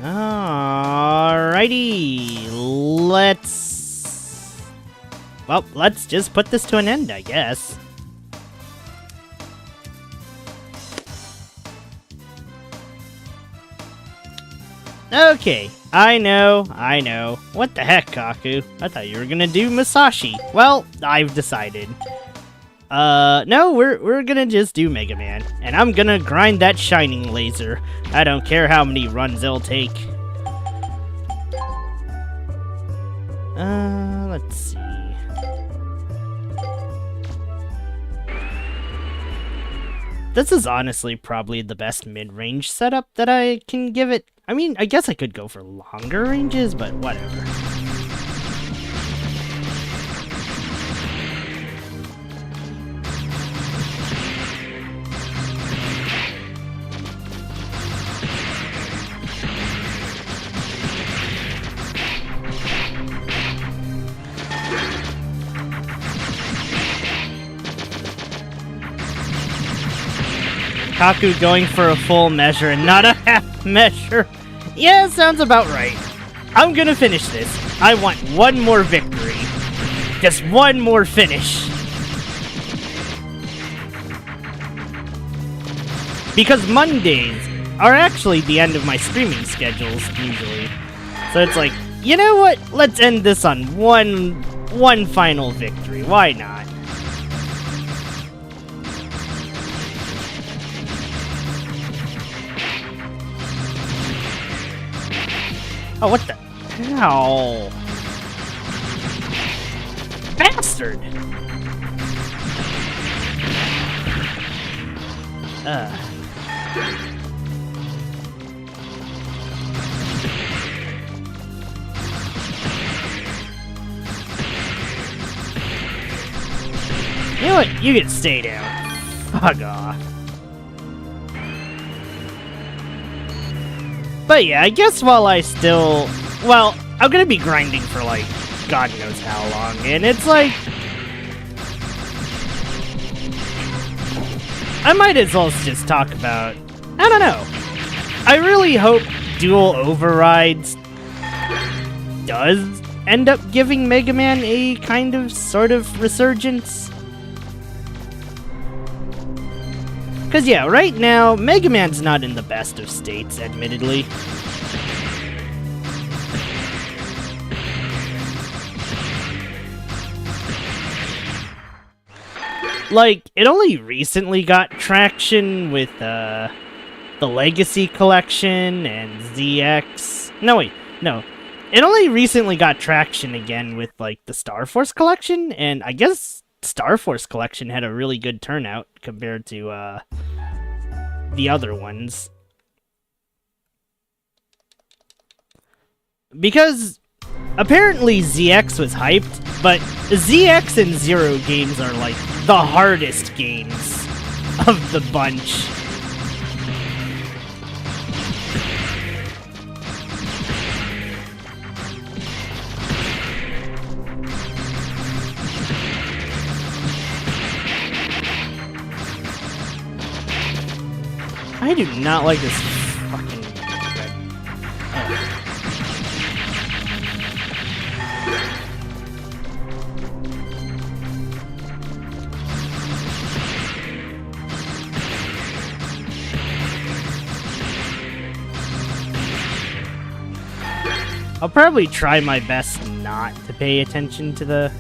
Alrighty, let's just put this to an end, I guess. Okay, I know. What the heck, Kaku? I thought you were gonna do Musashi. Well, I've decided. No, we're gonna just do Mega Man, and I'm gonna grind that shining laser. I don't care how many runs it'll take. Let's see. This is honestly probably the best mid-range setup that I can give it. I mean, I guess I could go for longer ranges, but whatever. Kaku going for a full measure and not a half measure. Yeah, sounds about right. I'm gonna finish this. I want one more victory. Just one more finish. Because Mondays are actually the end of my streaming schedules, usually. So it's like, you know what? Let's end this on one final victory. Why not? Oh, what the hell? Bastard! You know what? You can stay down. Fuck off. But yeah, I guess while I still... Well, I'm gonna be grinding for, like, God knows how long, and it's like... I might as well just talk about... I don't know. I really hope dual overrides does end up giving Mega Man a kind of, sort of resurgence. Because, yeah, right now, Mega Man's not in the best of states, admittedly. Like, it only recently got traction with, the Legacy Collection and ZX... No, wait, no. It only recently got traction again with, like, the Star Force Collection, and I guess Star Force Collection had a really good turnout compared to, the other ones. Because apparently ZX was hyped, but ZX and Zero games are like the hardest games of the bunch. I do not like this fucking red. Oh. I'll probably try my best not to pay attention to the...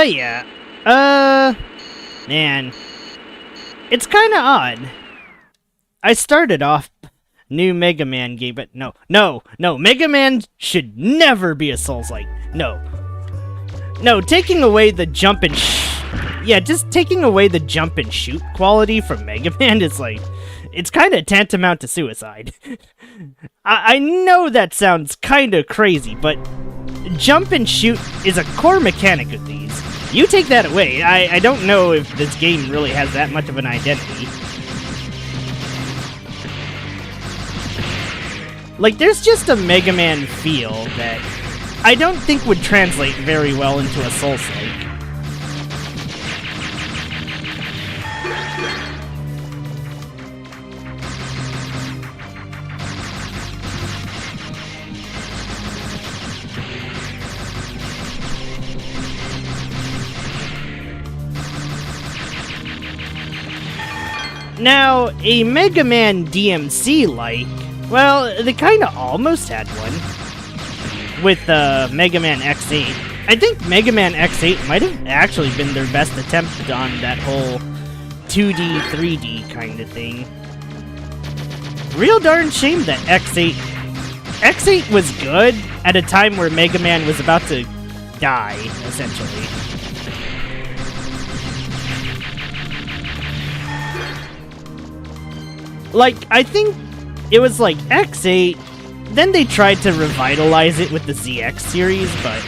But yeah, man, it's kinda odd. I started off new Mega Man game, but no, Mega Man should never be a Souls-like. No, taking away the jump and just taking away the jump and shoot quality from Mega Man is like, it's kind of tantamount to suicide. I know that sounds kind of crazy, but jump and shoot is a core mechanic of these. You take that away, I don't know if this game really has that much of an identity. Like, there's just a Mega Man feel that I don't think would translate very well into a Souls-like. Now, a Mega Man DMC-like, well, they kinda almost had one with Mega Man X8. I think Mega Man X8 might have actually been their best attempt on that whole 2D, 3D kind of thing. Real darn shame that X8 was good at a time where Mega Man was about to die, essentially. Like, I think it was like X8, then they tried to revitalize it with the ZX series, but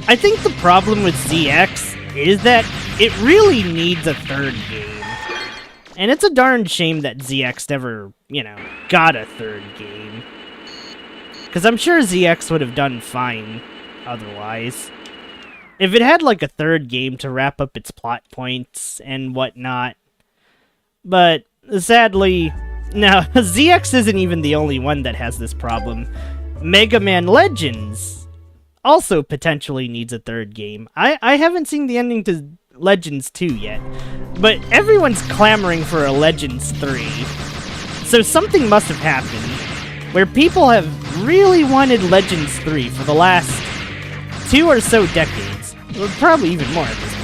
I think the problem with ZX is that it really needs a third game. And it's a darn shame that ZX never, got a third game. Because I'm sure ZX would have done fine otherwise. If it had like a third game to wrap up its plot points and whatnot. But sadly, no, ZX isn't even the only one that has this problem. Megamanlegends also potentially needs a third game. I haven't seen the ending to Legends 2 yet, but everyone's clamoring for a Legends 3. So something must have happened where people have really wanted Legends 3 for the last 2 or so decades. Or probably even more at this point.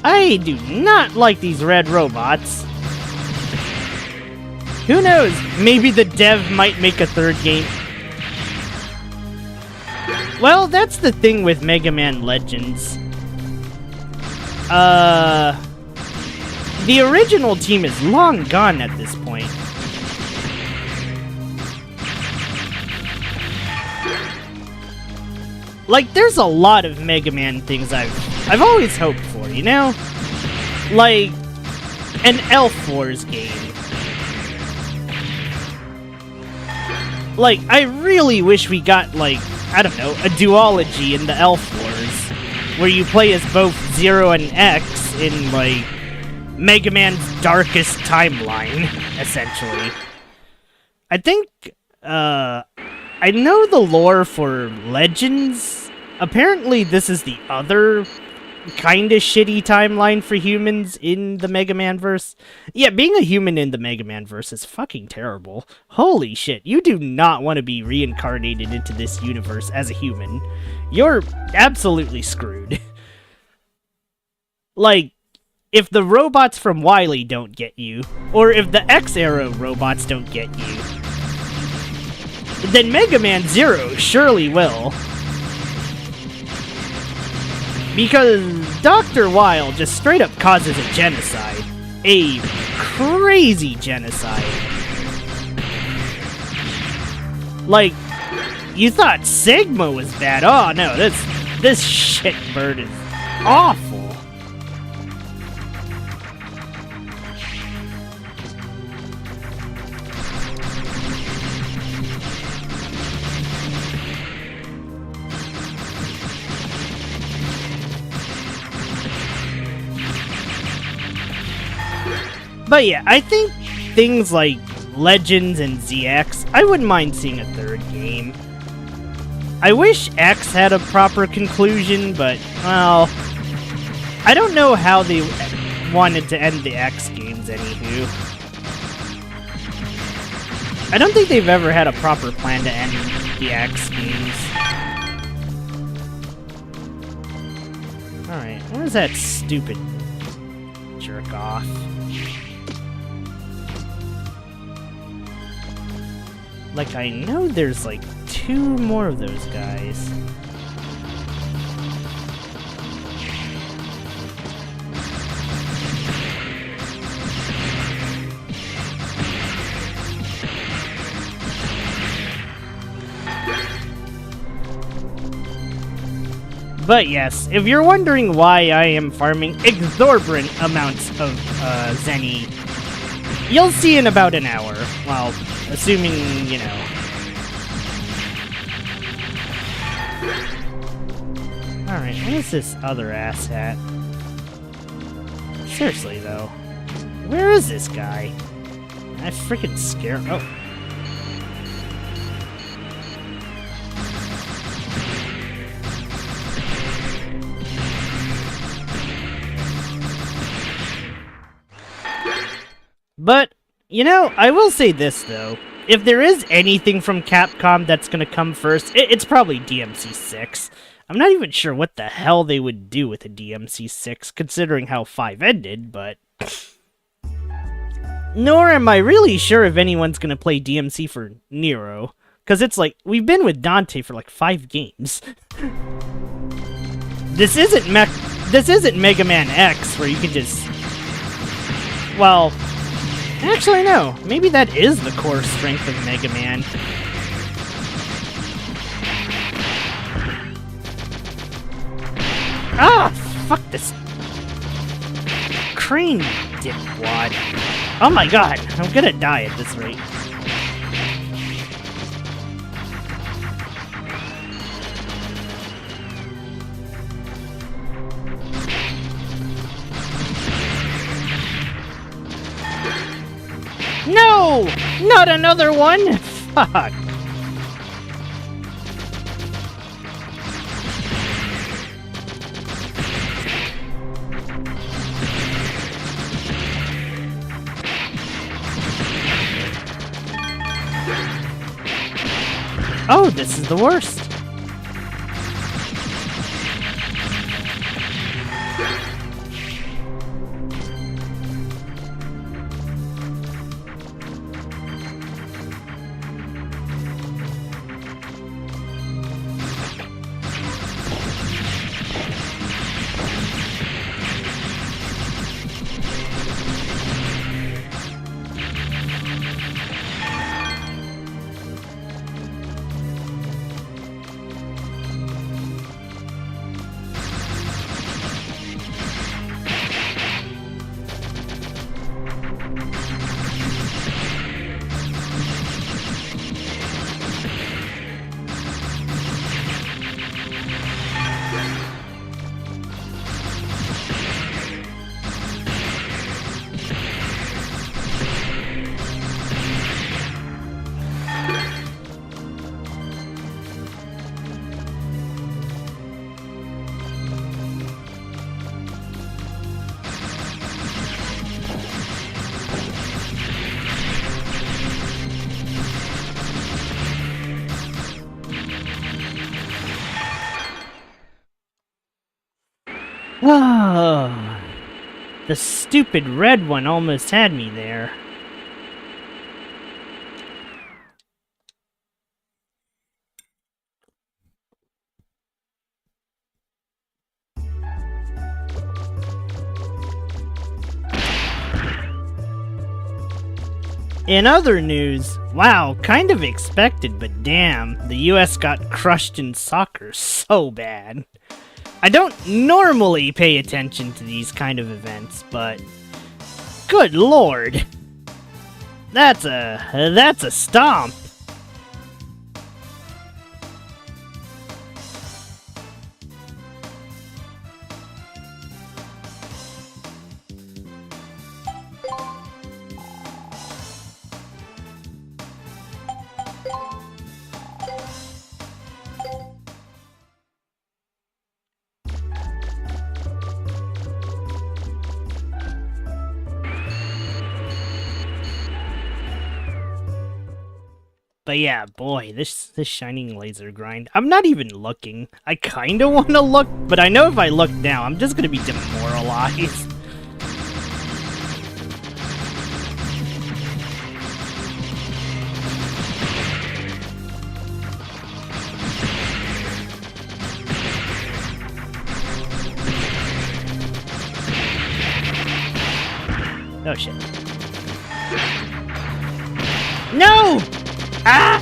I do not like these red robots. Who knows? Maybe the dev might make a third game. Well, that's the thing with Megamanlegends. The original team is long gone at this point. Like, there's a lot of Mega Man things I've always hoped for, you know? Like, an Elf Wars game. Like, I really wish we got, like, I don't know, a duology in the Elf Wars, where you play as both Zero and X in, like, Mega Man's darkest timeline, essentially. I think, I know the lore for Legends. Apparently this is the other kinda shitty timeline for humans in the Mega Man verse. Yeah, being a human in the Mega Man verse is fucking terrible. Holy shit, you do not want to be reincarnated into this universe as a human. You're absolutely screwed. Like, if the robots from Wily don't get you, or if the X-Era robots don't get you, then Mega Man Zero surely will. Because Dr. Wile just straight up causes a genocide. A crazy genocide. Like, You thought Sigma was bad. Oh no, this shit bird is awful. But yeah, I think things like Legends and ZX, I wouldn't mind seeing a third game. I wish X had a proper conclusion, but, well, I don't know how they wanted to end the X games, anywho. I don't think they've ever had a proper plan to end the X games. Alright, where's that stupid jerk off? Like, I know there's like 2 more of those guys. But yes, if you're wondering why I am farming exorbitant amounts of Zenny, you'll see in about an hour. Well, assuming, you know. Alright, what is this other asshat? Seriously, though. Where is this guy? I freaking scared. Oh. But, you know, I will say this, though. If there is anything from Capcom that's gonna come first, it's probably DMC6. I'm not even sure what the hell they would do with a DMC6, considering how 5 ended, but... Nor am I really sure if anyone's gonna play DMC for Nero. Because it's like, we've been with Dante for like 5 games. This isn't Mega Man X, where you can just... Well... Actually, no. Maybe that is the core strength of Mega Man. Ah! Fuck this crane dipwad. Oh my god, I'm gonna die at this rate. No! Not another one! Fuck. Oh, this is the worst. Oh, the stupid red one almost had me there. In other news, Wow, kind of expected, but damn, the US got crushed in soccer so bad. I don't normally pay attention to these kind of events, but good lord. That's a stomp. But yeah, boy, this shining laser grind. I'm not even looking. I kinda wanna look, but I know if I look now, I'm just gonna be demoralized. Oh shit. No! Ah!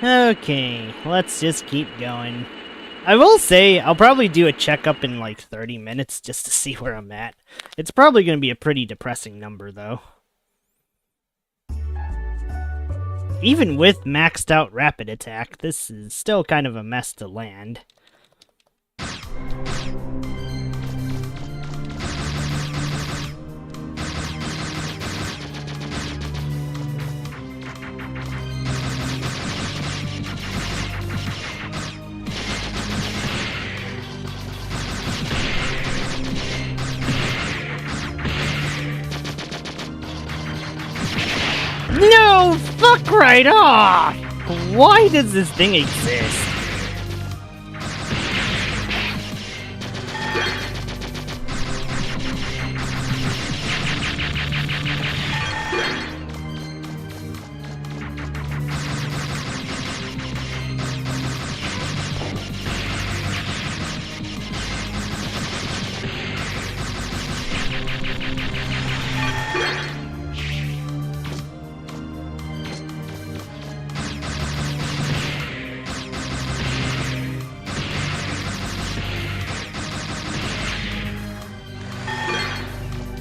Okay, let's just keep going. I will say, I'll probably do a checkup in like 30 minutes just to see where I'm at. It's probably going to be a pretty depressing number, though. Even with maxed out rapid attack, this is still kind of a mess to land. No! Fuck right off! Why does this thing exist?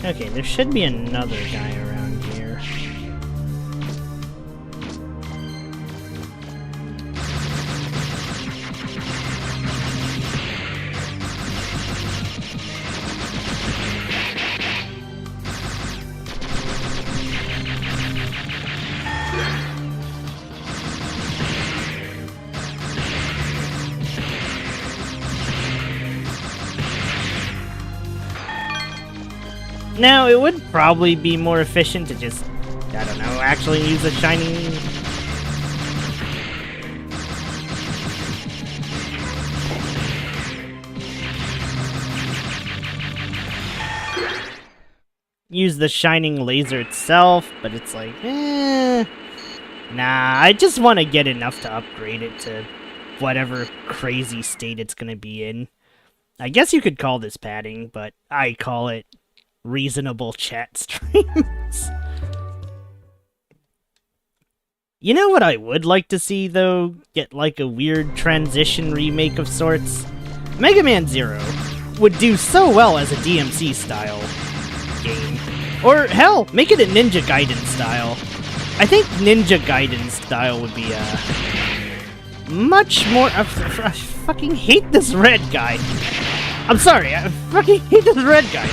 Okay, there should be another guy around here. Now, it would probably be more efficient to just, I don't know, actually use a shining... use the shining laser itself, but it's like, Nah, I just want to get enough to upgrade it to whatever crazy state it's going to be in. I guess you could call this padding, but I call it reasonable chat streams. You know what I would like to see, though? Get like a weird transition remake of sorts? Mega Man Zero would do so well as a DMC style game. Or hell, make it a Ninja Gaiden style. I think Ninja Gaiden style would be much more. I fucking hate this red guy. I'm sorry, I fucking hate this red guy.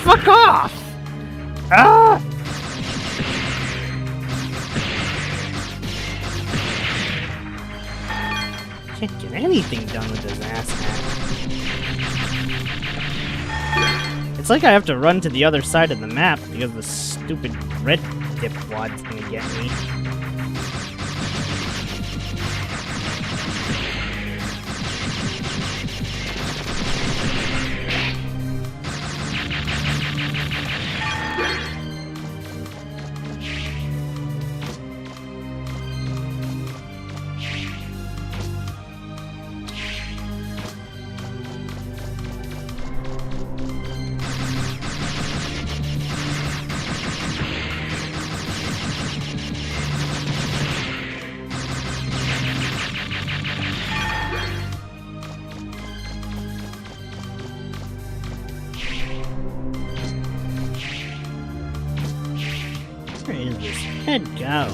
Fuck off! Ah! Can't get anything done with his ass hat. It's like I have to run to the other side of the map because the stupid red dipwad's gonna get me. Where is this head go?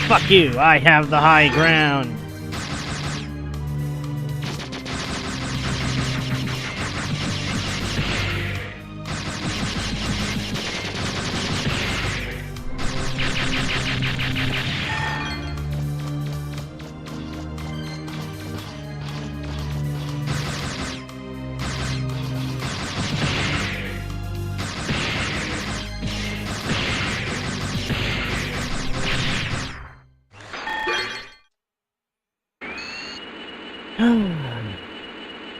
Fuck you, I have the high ground.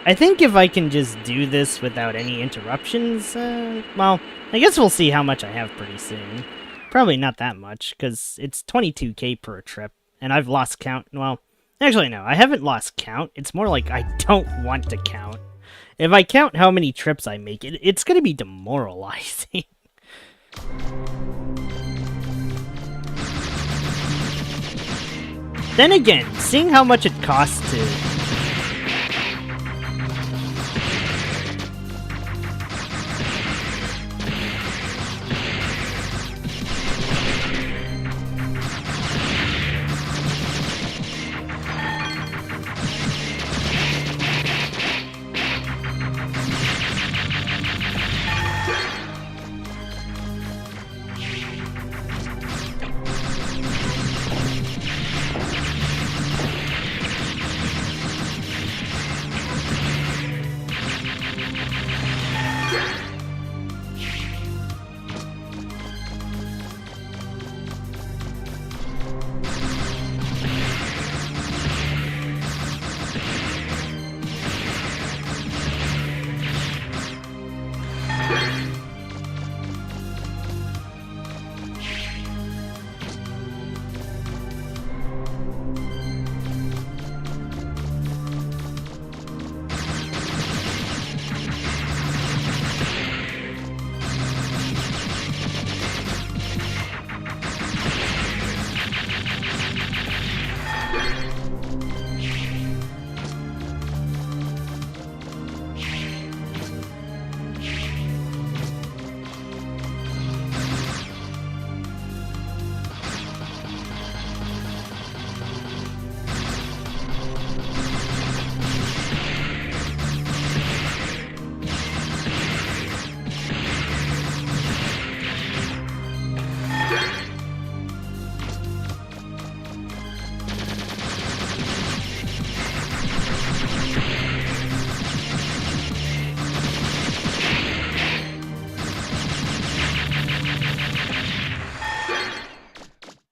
I think if I can just do this without any interruptions, well, I guess we'll see how much I have pretty soon. Probably not that much, because it's 22k per trip, and I've lost count. Well, actually no, I haven't lost count. It's more like I don't want to count. If I count how many trips I make, it's gonna be demoralizing. Then again, seeing how much it costs to...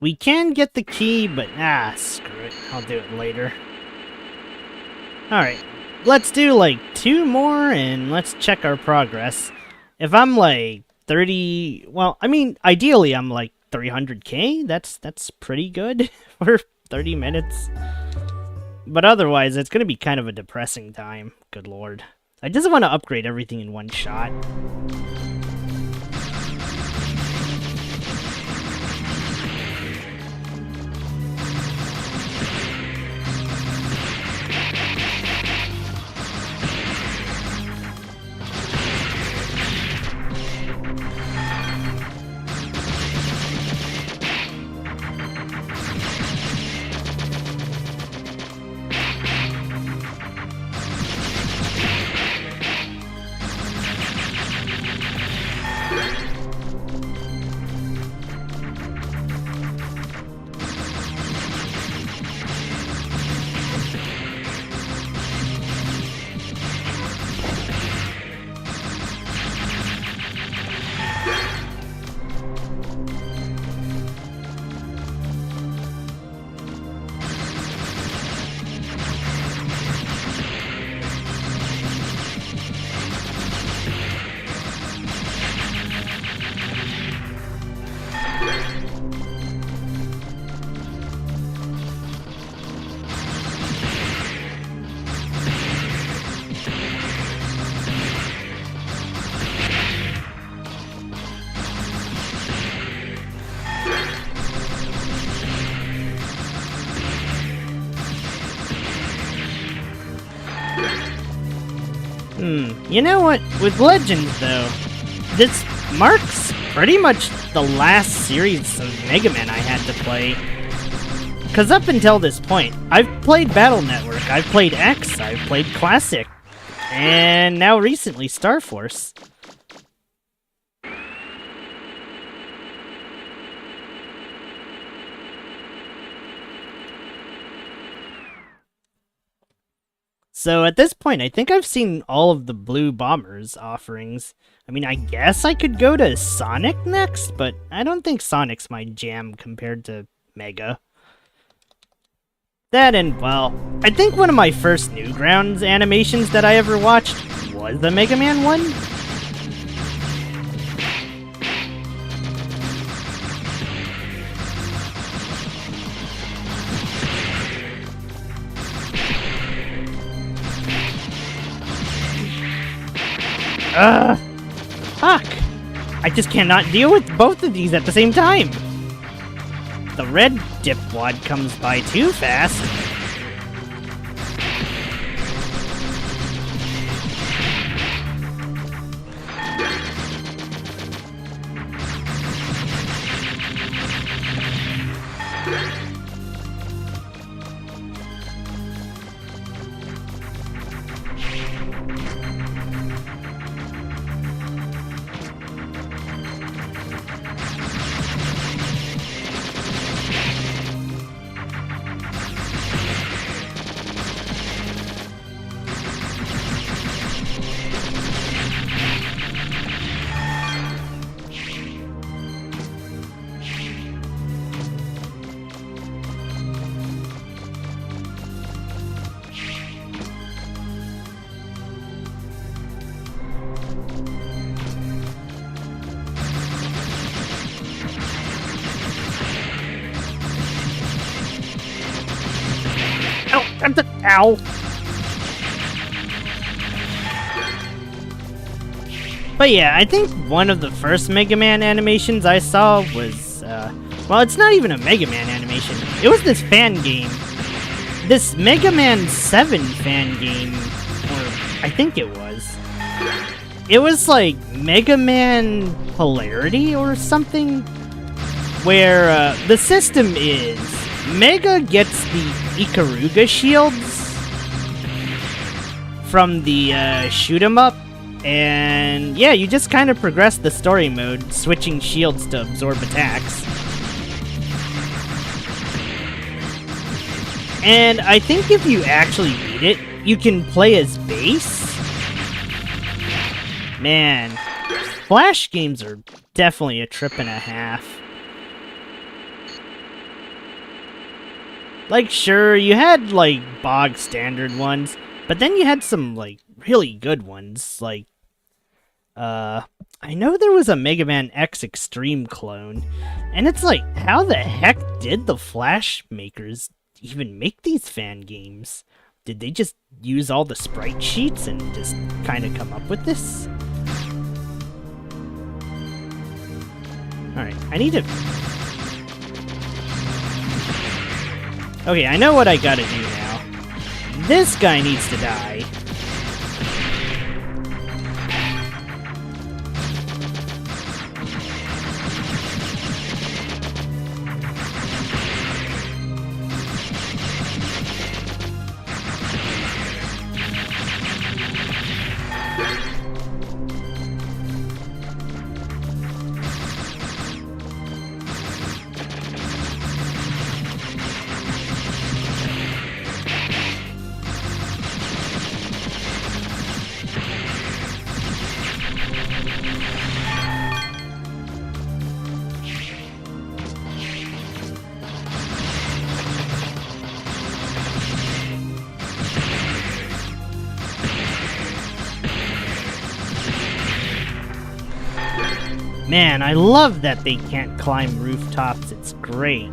We can get the key, but screw it. I'll do it later. Alright, let's do like 2 more and let's check our progress. If I'm like 30, well, I mean, ideally I'm like 300k. That's pretty good for 30 minutes. But otherwise, it's gonna be kind of a depressing time. Good lord. I just want to upgrade everything in one shot. You know what? With Legends, though, this marks pretty much the last series of Mega Man I had to play. Because up until this point, I've played Battle Network, I've played X, I've played Classic, and now recently Star Force. So at this point, I think I've seen all of the Blue Bombers offerings. I mean, I guess I could go to Sonic next, but I don't think Sonic's my jam compared to Mega. That and, well, I think one of my first Newgrounds animations that I ever watched was the Mega Man one. Fuck! I just cannot deal with both of these at the same time! The red dipwad comes by too fast. Ow! But yeah, I think one of the first Mega Man animations I saw was, well, it's not even a Mega Man animation. It was this fan game. This Mega Man 7 fan game, or I think it was. It was like Mega Man Polarity or something, where the system is Mega gets the Ikaruga shields from the shoot 'em up, and yeah, you just kind of progress the story mode, switching shields to absorb attacks. And I think if you actually beat it, you can play as Bass. Man, Flash games are definitely a trip and a half. Like, sure, you had, like, bog standard ones, but then you had some, like, really good ones, like, I know there was a Mega Man X Extreme clone, and it's like, how the heck did the Flash makers even make these fan games? Did they just use all the sprite sheets and just kind of come up with this? Alright, I need to... Okay, I know what I gotta do now. This guy needs to die. Man, I love that they can't climb rooftops. It's great.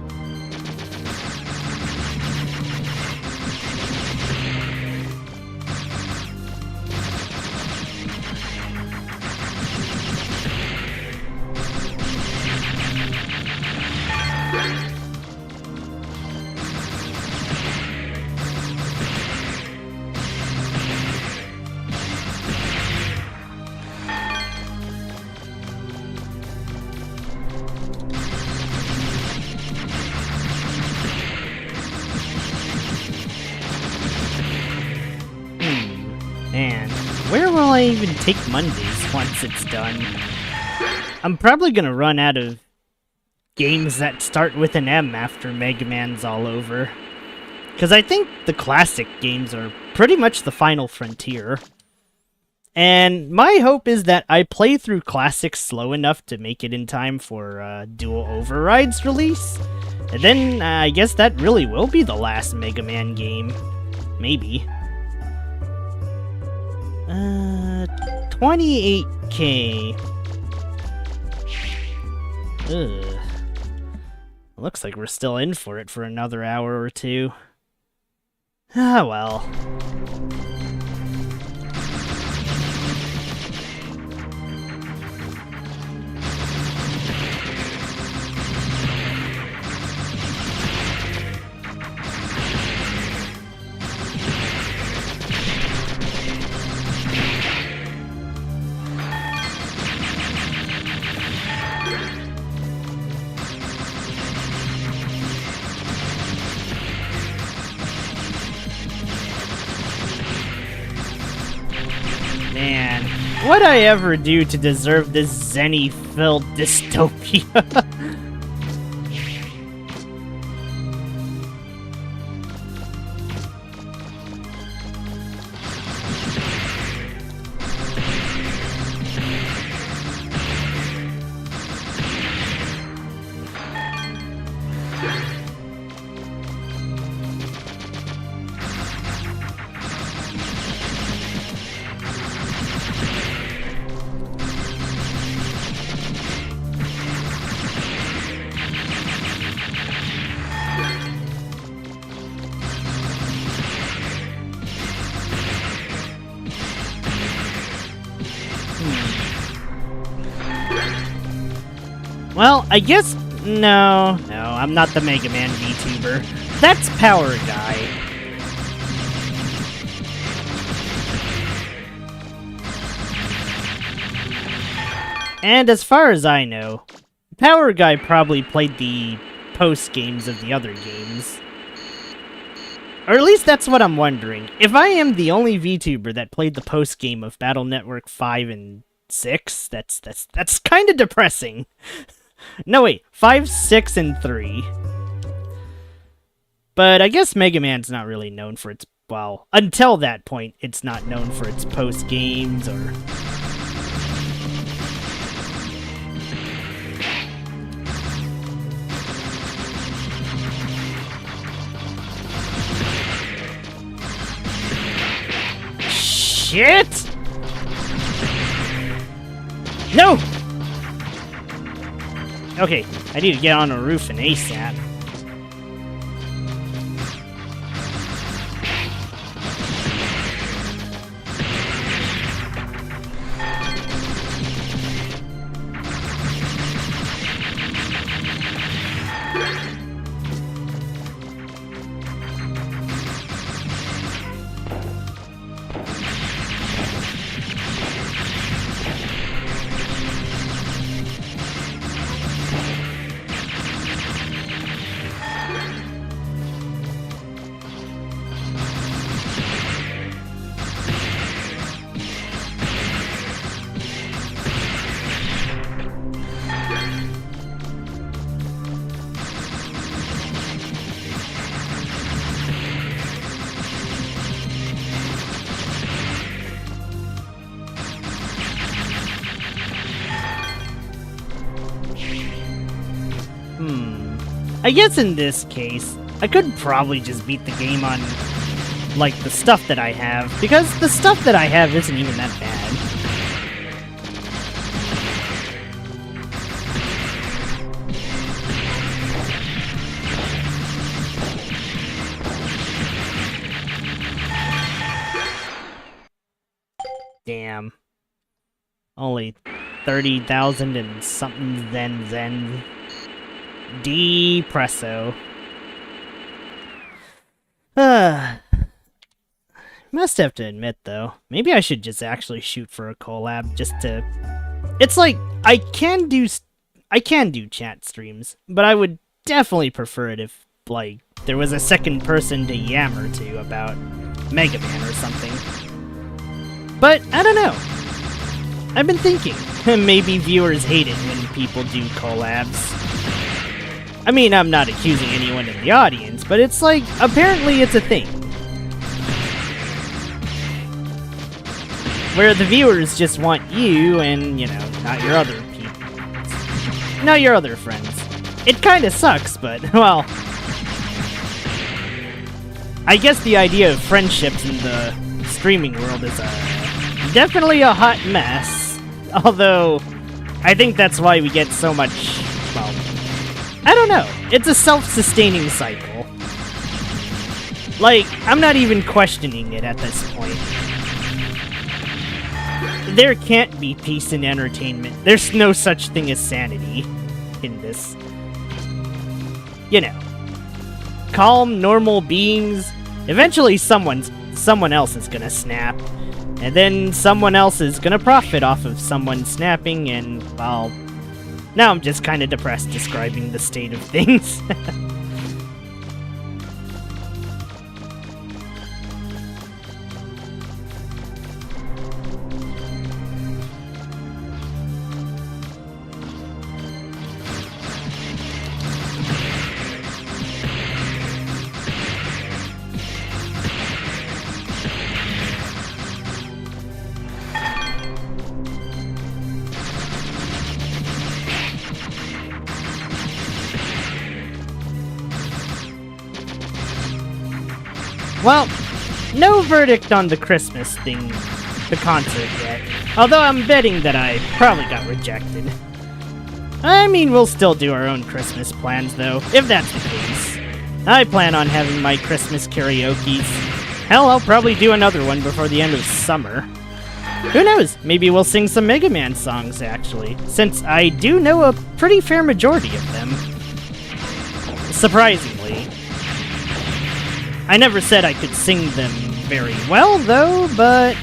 Man, where will I even take Mondays once it's done? I'm probably gonna run out of games that start with an M after Mega Man's all over. Because I think the classic games are pretty much the final frontier. And my hope is that I play through classics slow enough to make it in time for Dual Override's release. And then I guess that really will be the last Mega Man game. Maybe. 28K. Ugh. Looks like we're still in for it for another hour or two. Ah, well. Man, what'd I ever do to deserve this Zenny-filled dystopia? Well, I guess... No, I'm not the Mega Man VTuber. That's Power Guy. And as far as I know, Power Guy probably played the post-games of the other games. Or at least that's what I'm wondering. If I am the only VTuber that played the post-game of Battle Network 5 and 6, that's kind of depressing. No, wait, 5, 6, and 3. But I guess Mega Man's not really known for its... Well, until that point, it's not known for its post-games or... shit! No! Okay, I need to get on a roof and ASAP. I guess in this case, I could probably just beat the game on, like, the stuff that I have, because the stuff that I have isn't even that bad. Damn. Only 30,000 and something zen. Depresso. Must have to admit, though, maybe I should just actually shoot for a collab just to... It's like, I can do chat streams, but I would definitely prefer it if, like, there was a second person to yammer to about MegaMan or something. But, I don't know. I've been thinking, maybe viewers hate it when people do collabs. I mean, I'm not accusing anyone in the audience, but it's like, apparently it's a thing. Where the viewers just want you and, you know, not your other people. Not your other friends. It kinda sucks, but, well... I guess the idea of friendships in the streaming world is definitely a hot mess. Although, I think that's why we get so much, well... I don't know. It's a self-sustaining cycle. Like, I'm not even questioning it at this point. There can't be peace and entertainment. There's no such thing as sanity in this. You know. Calm, normal beings. Eventually someone else is gonna snap. And then someone else is gonna profit off of someone snapping, and, well... Now I'm just kinda depressed describing the state of things. Well, no verdict on the Christmas thing, the concert yet. Although I'm betting that I probably got rejected. I mean, we'll still do our own Christmas plans, though, if that's the case. I plan on having my Christmas karaoke's. Hell, I'll probably do another one before the end of summer. Who knows? Maybe we'll sing some MegaMan songs, actually, since I do know a pretty fair majority of them. Surprisingly. I never said I could sing them very well, though, but...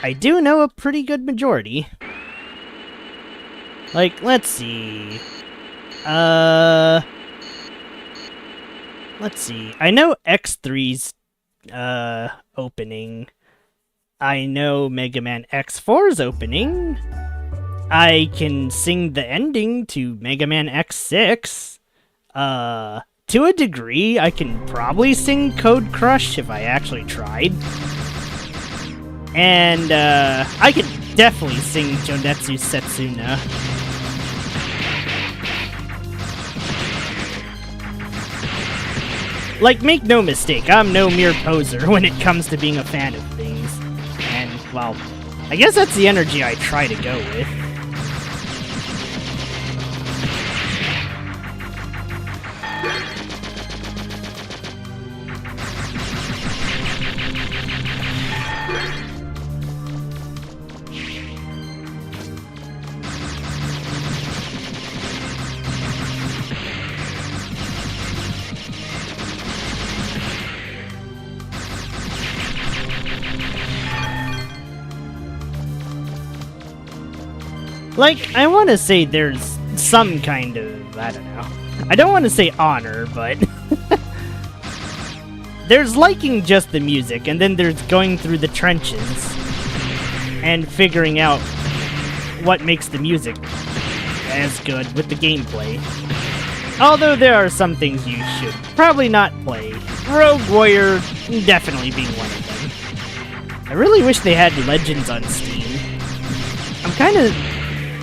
I do know a pretty good majority. Like, let's see... Let's see. I know X3's, opening. I know Mega Man X4's opening. I can sing the ending to Mega Man X6. To a degree, I can probably sing Code Crush if I actually tried. And, I can definitely sing Jonetsu Setsuna. Like, make no mistake, I'm no mere poser when it comes to being a fan of things. And, well, I guess that's the energy I try to go with. Like, I want to say there's some kind of, I don't know. I don't want to say honor, but there's liking just the music, and then there's going through the trenches and figuring out what makes the music as good with the gameplay. Although there are some things you should probably not play. Rogue Warrior definitely being one of them. I really wish they had Legends on Steam. I'm kind of...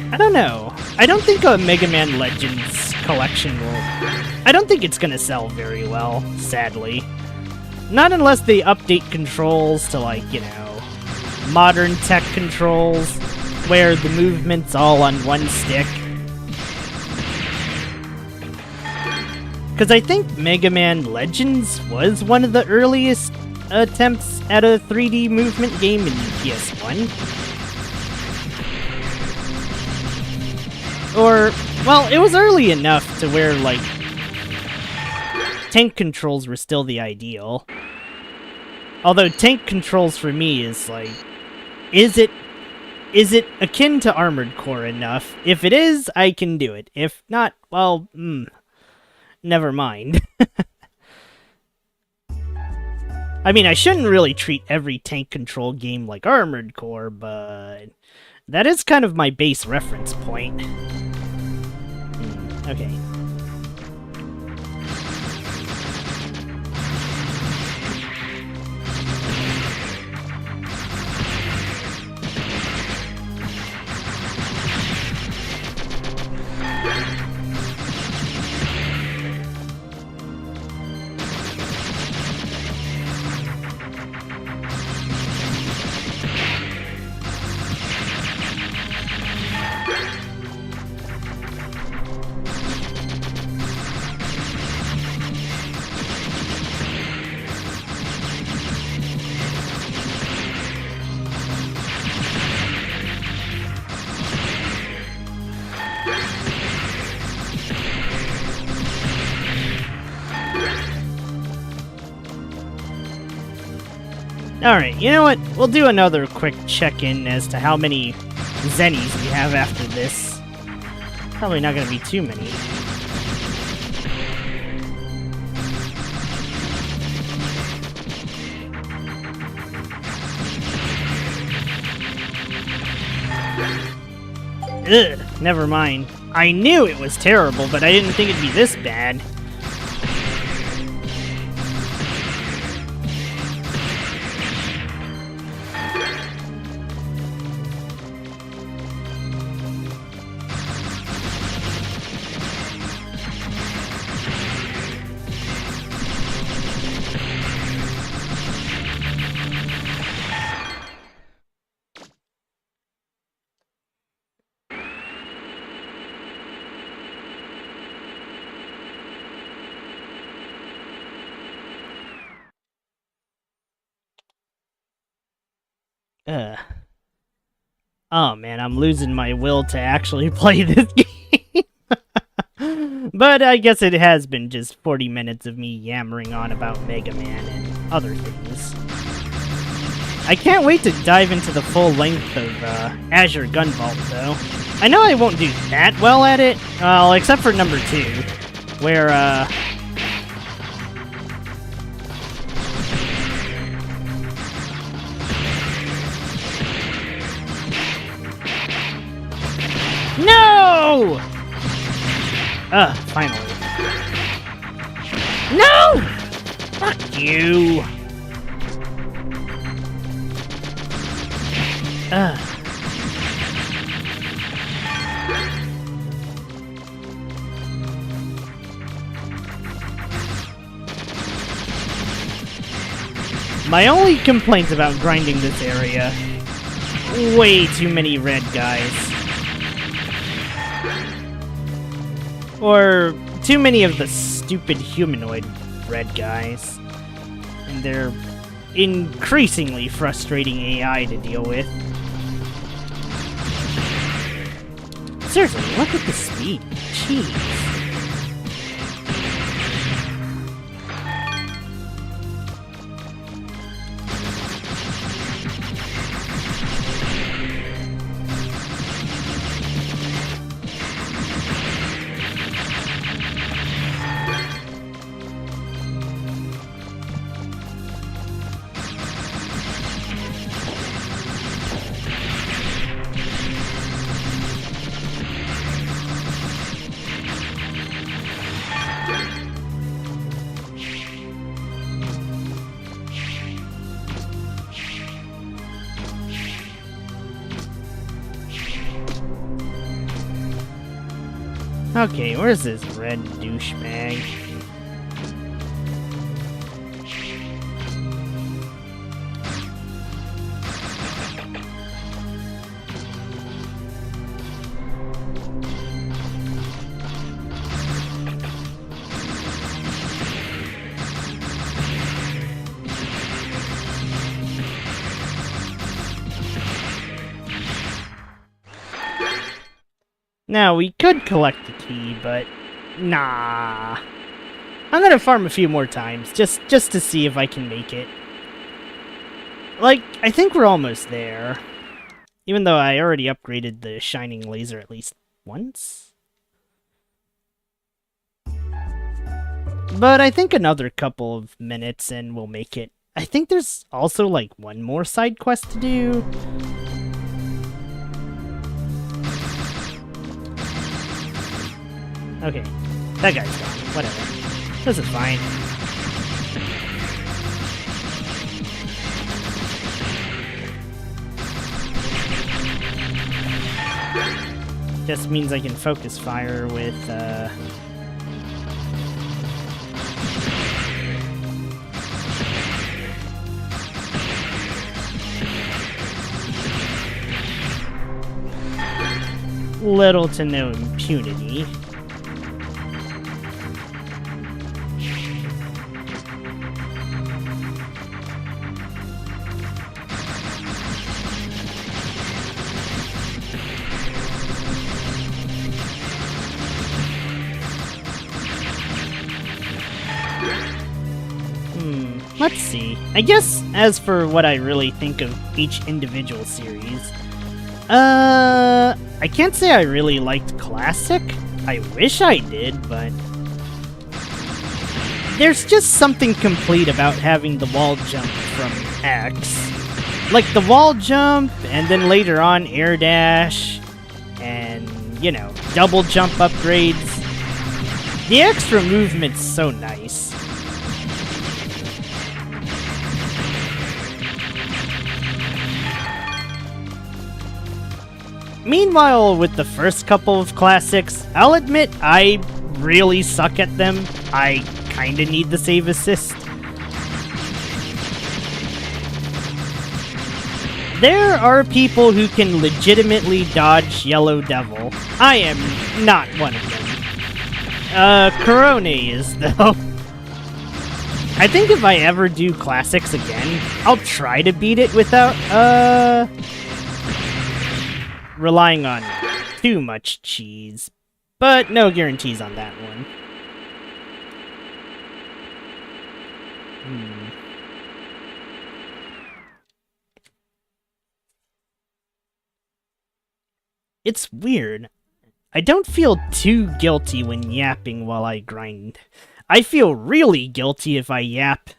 I don't know. I don't think a Megamanlegends collection will... I don't think it's gonna sell very well, sadly. Not unless they update controls to, like, you know, modern tech controls, where the movement's all on one stick. Because I think Megamanlegends was one of the earliest attempts at a 3D movement game in PS1. Or, well, it was early enough to where, like, tank controls were still the ideal. Although tank controls for me is, like, is it akin to Armored Core enough? If it is, I can do it. If not, well, never mind. I mean, I shouldn't really treat every tank control game like Armored Core, but that is kind of my base reference point. Okay. Alright, you know what? We'll do another quick check-in as to how many Zennies we have after this. Probably not gonna be too many. Ugh, never mind. I knew it was terrible, but I didn't think it'd be this bad. Oh man, I'm losing my will to actually play this game. But I guess it has been just 40 minutes of me yammering on about Mega Man and other things. I can't wait to dive into the full length of Azure Gunvault, though. I know I won't do that well at it, well, except for number 2, where, No! Finally. No! Fuck you! My only complaint about grinding this area, way too many red guys. Or too many of the stupid humanoid red guys. And they're increasingly frustrating AI to deal with. Seriously, look at the speed. Jeez. Okay, where's this red douchebag? Now, we could collect the key, but nah. I'm gonna farm a few more times, just to see if I can make it. Like, I think we're almost there. Even though I already upgraded the shining laser at least once. But I think another couple of minutes and we'll make it. I think there's also like one more side quest to do. Okay, that guy's gone. Whatever. This is fine. Just means I can focus fire with, little to no impunity. Let's see. I guess as for what I really think of each individual series, I can't say I really liked Classic. I wish I did, but there's just something complete about having the wall jump from X. Like the wall jump, and then later on air dash, and, you know, double jump upgrades. The extra movement's so nice. Meanwhile, with the first couple of classics, I'll admit I really suck at them. I kinda need the save assist. There are people who can legitimately dodge Yellow Devil. I am not one of them. Corone is, though. I think if I ever do classics again, I'll try to beat it without, relying on too much cheese, but no guarantees on that one. It's weird. I don't feel too guilty when yapping while I grind. I feel really guilty if I yap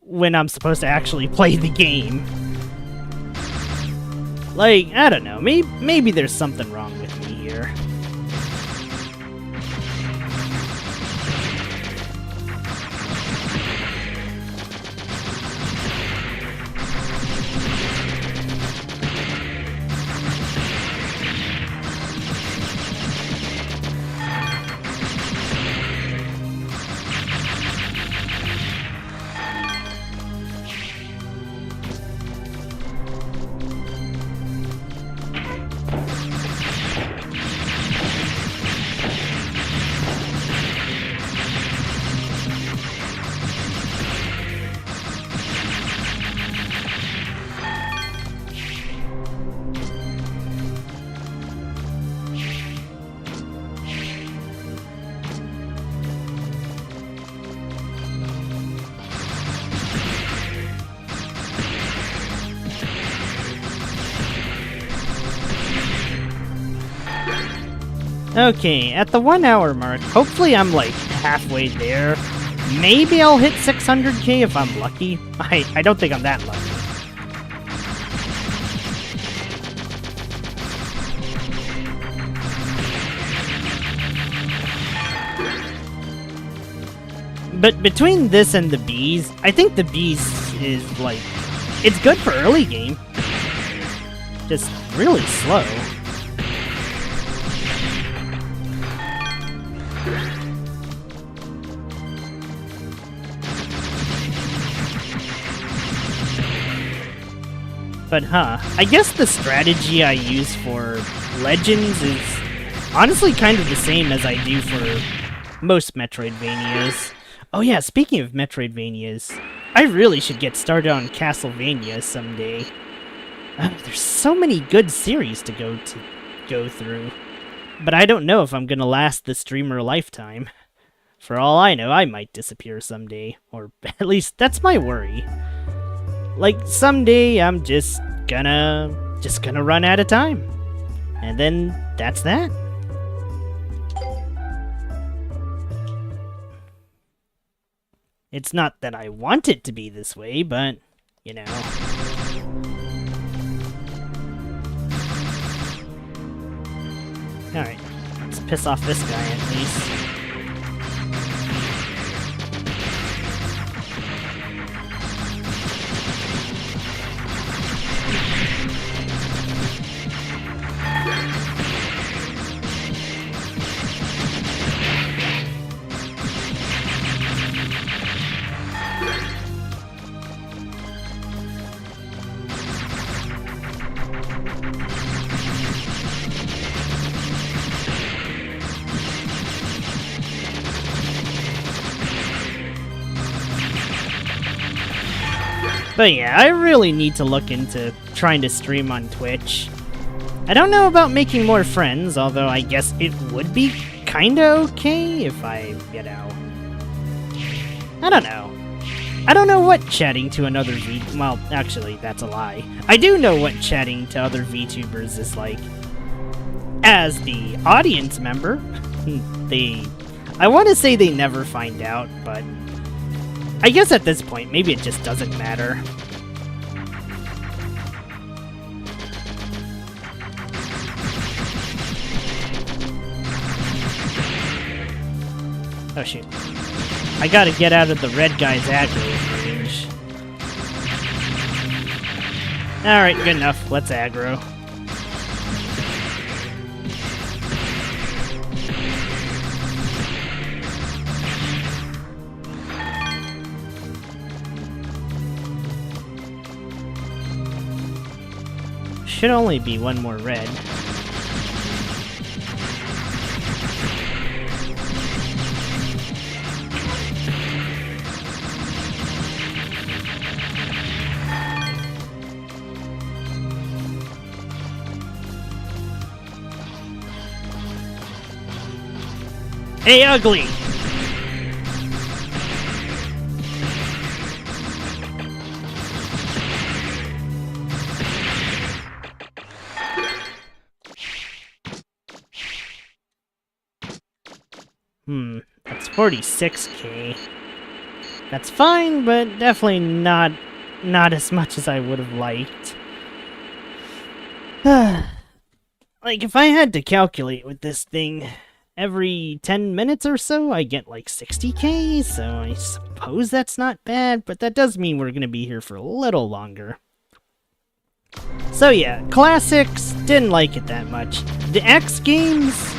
when I'm supposed to actually play the game. Like, I don't know, maybe there's something wrong with me here. Okay, at the 1 hour mark, hopefully I'm like halfway there. Maybe I'll hit 600k if I'm lucky. I don't think I'm that lucky. But between this and the bees, I think the bees is like, it's good for early game. Just really slow. But I guess the strategy I use for Legends is honestly kind of the same as I do for most Metroidvanias. Oh yeah, speaking of Metroidvanias, I really should get started on Castlevania someday. There's so many good series to go through. But I don't know if I'm gonna last the streamer lifetime. For all I know, I might disappear someday. Or at least that's my worry. Like, someday I'm just gonna run out of time. And then that's that. It's not that I want it to be this way, but, you know. Alright, let's piss off this guy at least. But yeah, I really need to look into trying to stream on Twitch. I don't know about making more friends, although I guess it would be kinda okay if I, you know... I don't know. I don't know what chatting to another well, actually, that's a lie. I do know what chatting to other VTubers is like. As the audience member, I want to say they never find out, but... I guess at this point, maybe it just doesn't matter. Oh shoot. I gotta get out of the red guy's aggro range. Alright, good enough. Let's aggro. Should only be one more red. Hey, ugly! That's 46k. That's fine, but definitely not as much as I would have liked. Like, if I had to calculate with this thing, every 10 minutes or so, I get like 60k, so I suppose that's not bad, but that does mean we're gonna be here for a little longer. So yeah, classics, didn't like it that much. The X games...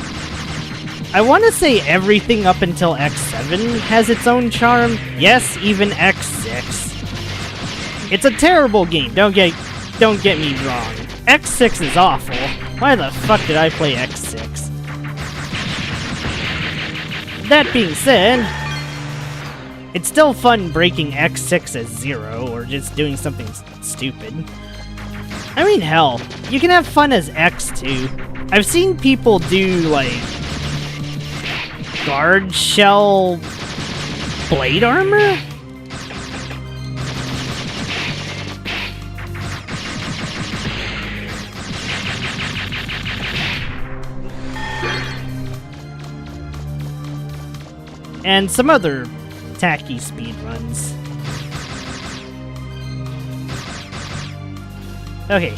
I want to say everything up until X7 has its own charm. Yes, even X6. It's a terrible game, don't get me wrong. X6 is awful. Why the fuck did I play X6? That being said, it's still fun breaking X6 as 0, or just doing something stupid. I mean, hell, you can have fun as X2. I've seen people do, like, guard shell blade armor? and some other tacky speed runs. Okay.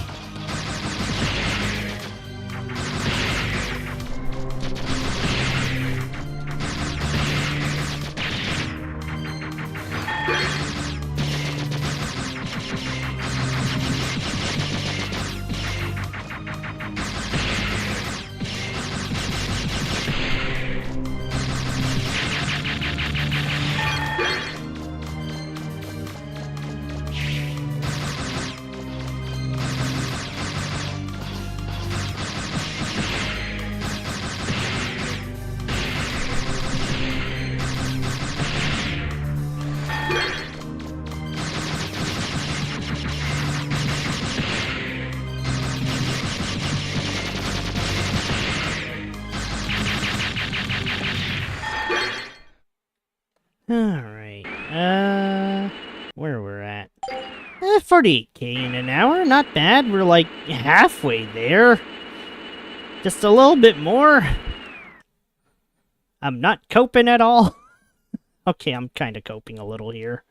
Alright, where we're at? 48k in an hour, not bad. We're like halfway there. Just a little bit more. I'm not coping at all. Okay, I'm kind of coping a little here.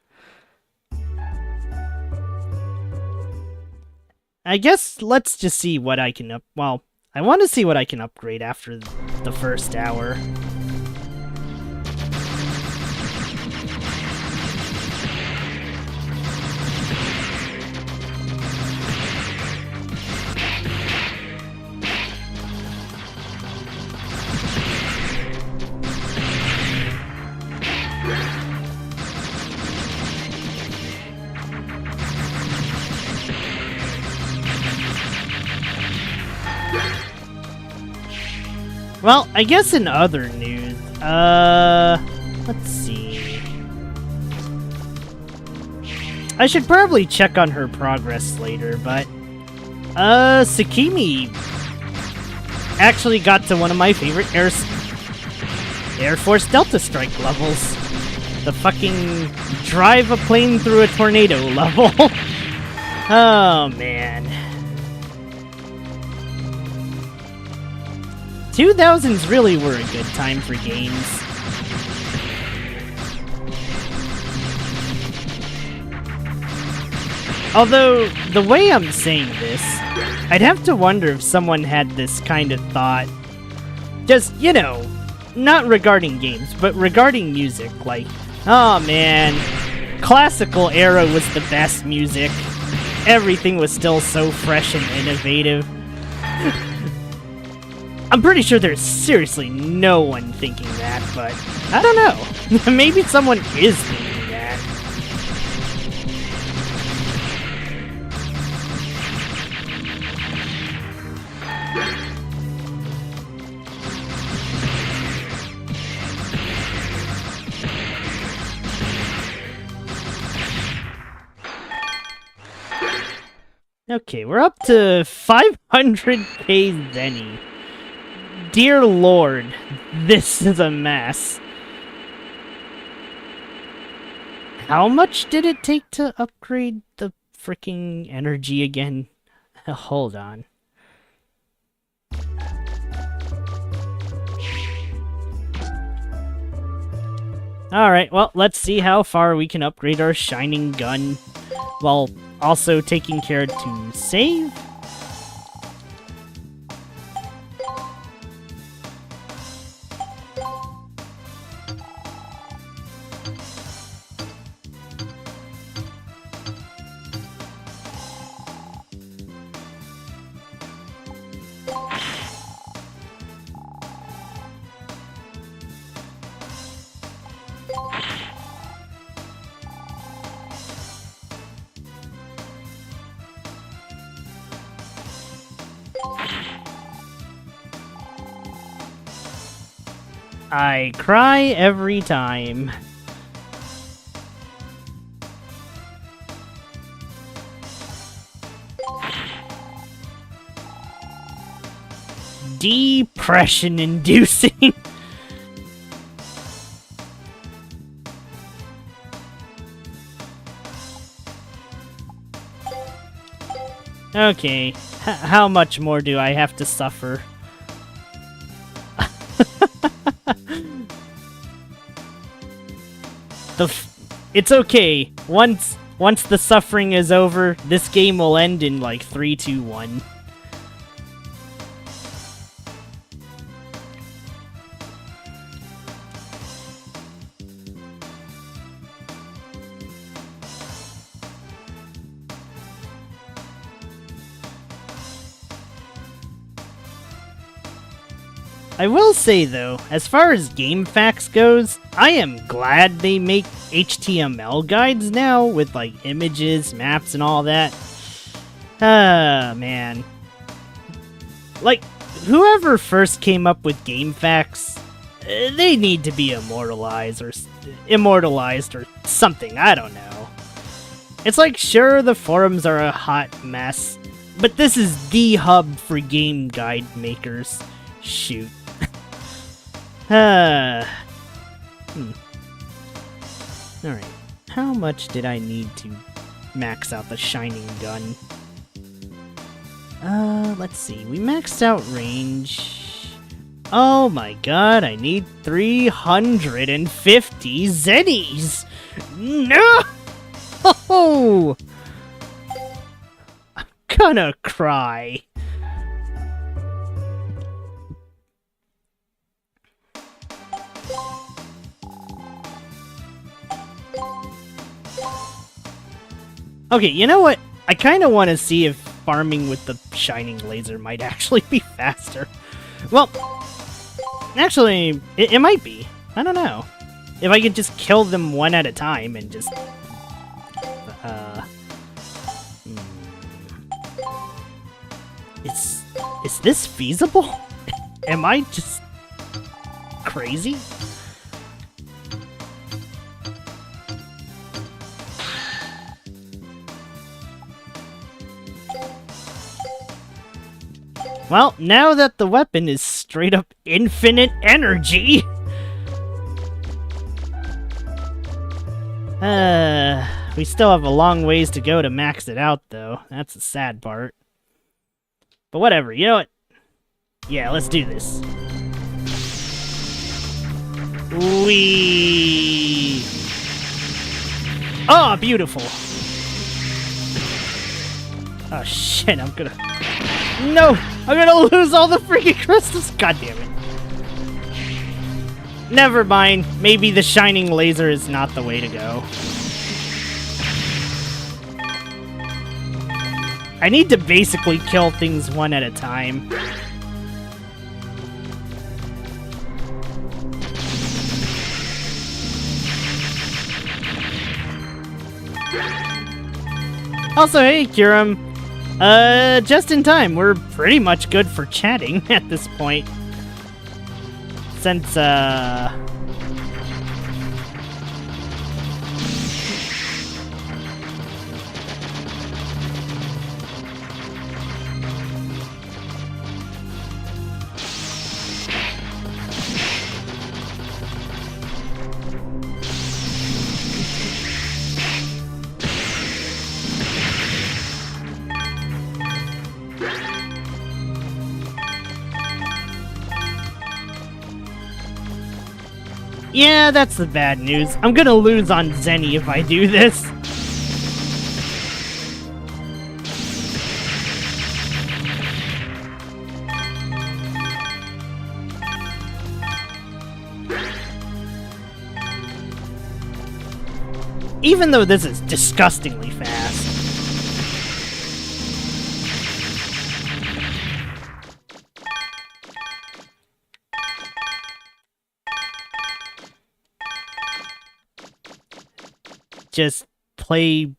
I guess let's just see what I can well, I want to see what I can upgrade after the first hour. Well, I guess in other news, let's see. I should probably check on her progress later, but, Sakimi actually got to one of my favorite Air Force Delta Strike levels. The fucking drive a plane through a tornado level. Oh, man. 2000s really were a good time for games. Although, the way I'm saying this, I'd have to wonder if someone had this kind of thought. Just, you know, not regarding games, but regarding music. Like, oh man, classical era was the best music. Everything was still so fresh and innovative. I'm pretty sure there's seriously no one thinking that, but I don't know. Maybe someone is thinking that. Okay, we're up to 500k Zenny. Dear Lord, this is a mess. How much did it take to upgrade the freaking energy again? Hold on. Alright, well, let's see how far we can upgrade our shining gun while also taking care to save. I cry every time. Depression inducing. Okay, how much more do I have to suffer? It's okay. Once the suffering is over, this game will end in like 3, 2, 1. I will say, though, as far as GameFAQs goes, I am glad they make HTML guides now with, like, images, maps, and all that. Man. Like, whoever first came up with GameFAQs, they need to be immortalized or something, I don't know. It's like, sure, the forums are a hot mess, but this is the hub for game guide makers. Shoot. Alright. How much did I need to max out the shining gun? Let's see. We maxed out range. Oh my god, I need 350 zennies! No! Oh! I'm gonna cry. Okay, you know what? I kind of want to see if farming with the shining laser might actually be faster. Well, actually, it might be. I don't know. If I could just kill them one at a time and just... Is this feasible? Am I just... crazy? Well, now that the weapon is straight up infinite energy... we still have a long ways to go to max it out, though. That's the sad part. But whatever, you know what? Yeah, let's do this. Whee! Oh, beautiful! Oh shit, I'm gonna... No! I'm gonna lose all the freaking crystals! God damn it. Never mind. Maybe the shining laser is not the way to go. I need to basically kill things one at a time. Also, hey, Kiram. Just in time. We're pretty much good for chatting at this point. Since, yeah, that's the bad news. I'm gonna lose on Zenny if I do this. Even though this is disgustingly fast. Just playing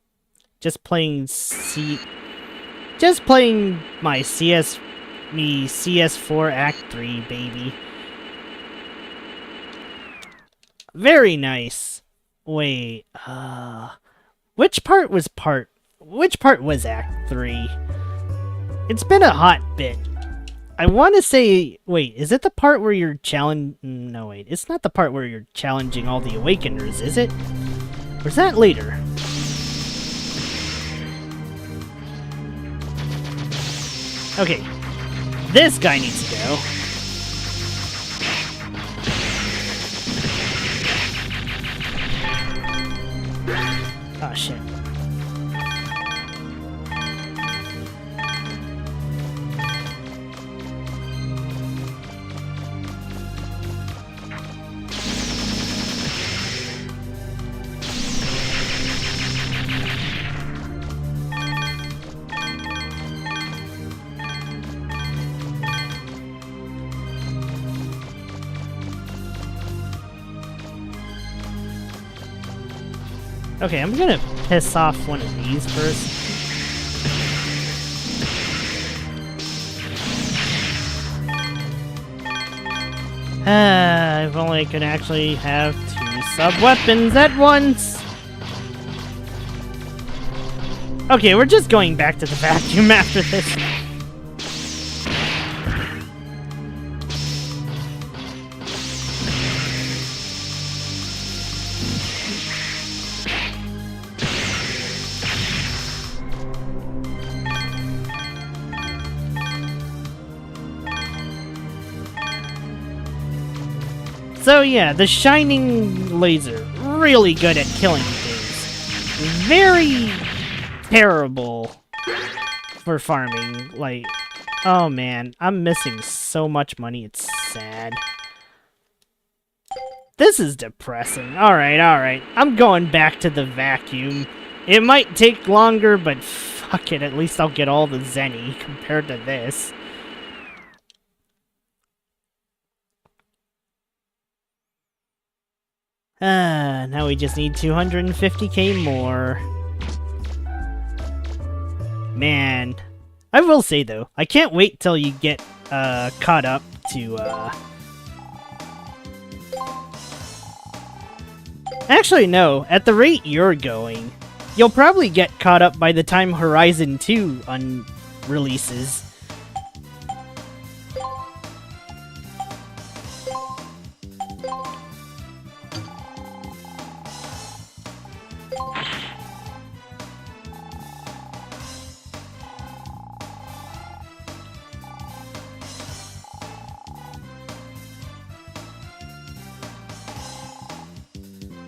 my CS4 Act 3, baby. Very nice. Wait, which part was Act 3? It's been a hot bit. I want to say, wait, is it the part where you're no, wait, it's not the part where you're challenging all the Awakeners, is it? Or is that later? Okay. This guy needs to go. Oh, shit. Okay, I'm gonna piss off one of these first. If only I could actually have 2 sub-weapons at once! Okay, we're just going back to the vacuum after this. So yeah, the shining laser, really good at killing things. Very terrible for farming. Like, oh man, I'm missing so much money, it's sad. This is depressing. Alright, I'm going back to the vacuum. It might take longer, but fuck it, at least I'll get all the zenny compared to this. Now we just need 250k more. Man, I will say though, I can't wait till you get caught up to Actually no, at the rate you're going, you'll probably get caught up by the time Horizon 2 releases.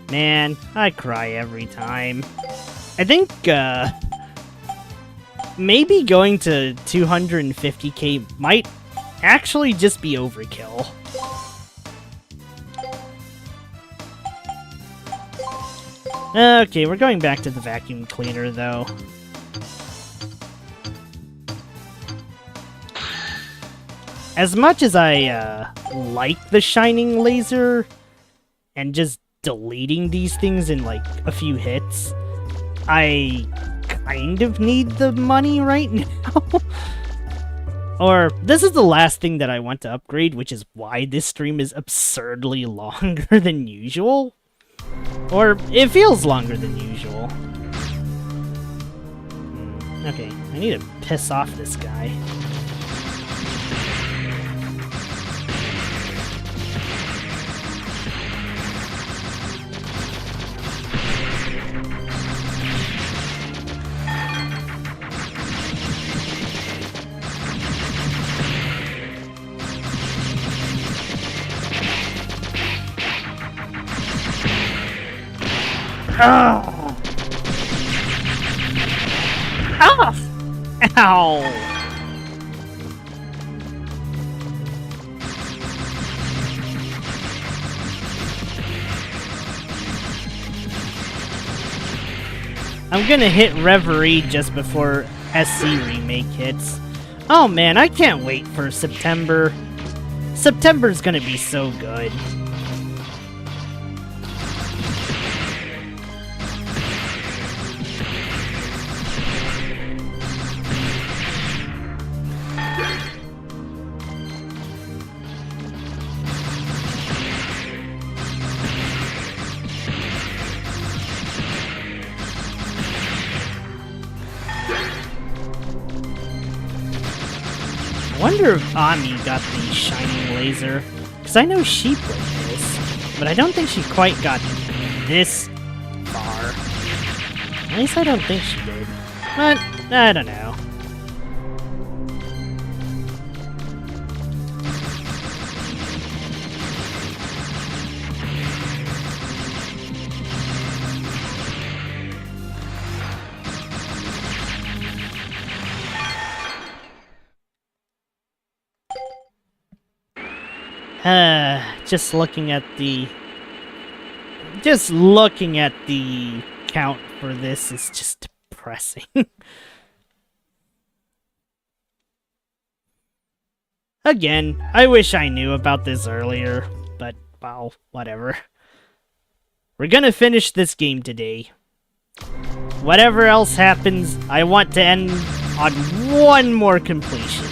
Man, I cry every time. I think, maybe going to 250k might actually just be overkill. Okay, we're going back to the vacuum cleaner, though. As much as I, like the shining laser, and just deleting these things in like a few hits, I kind of need the money right now. Or this is the last thing that I want to upgrade, which is why this stream is absurdly longer than usual. Or it feels longer than usual. Okay, I need to piss off this guy. Oh. Ah! Ow! I'm gonna hit Reverie just before SC Remake hits. Oh man, I can't wait for September. September's gonna be so good. I wonder if Ami got the shining laser, because I know she played this, but I don't think she quite got this far. At least I don't think she did, but I don't know. Just looking at the... Just looking at the count for this is just depressing. Again, I wish I knew about this earlier, but, well, whatever. We're gonna finish this game today. Whatever else happens, I want to end on one more completion.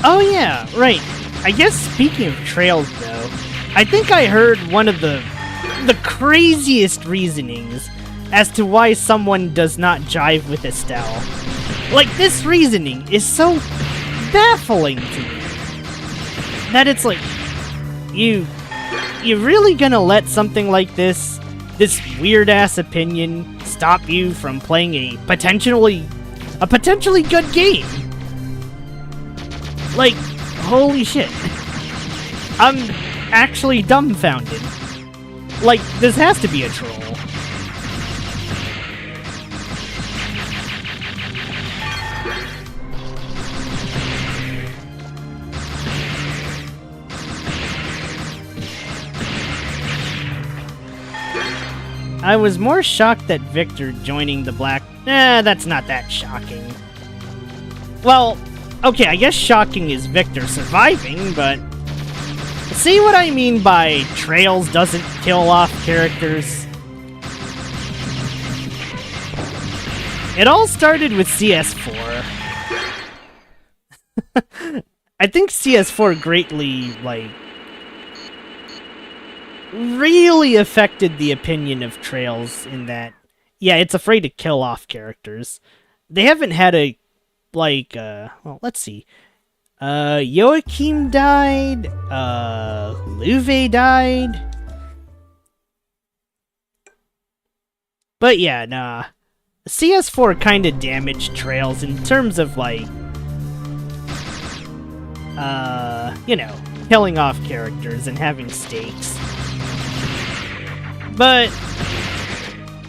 Oh yeah, right. I guess speaking of trails though, I think I heard one of the craziest reasonings as to why someone does not jive with Estelle. Like, this reasoning is so baffling to me. That it's like, you really gonna let something like this weird ass opinion, stop you from playing a potentially good game? Like, holy shit. I'm actually dumbfounded. Like, this has to be a troll. I was more shocked that Victor joining the black... that's not that shocking. Well, okay, I guess shocking is Victor surviving, but... See what I mean by Trails doesn't kill off characters? It all started with CS4. I think CS4 greatly, like... really affected the opinion of Trails in that, yeah, it's afraid to kill off characters. They haven't had a, like, well, let's see. Joachim died, Luve died. But yeah, nah. CS4 kinda damaged Trails in terms of, like, you know, killing off characters and having stakes. But,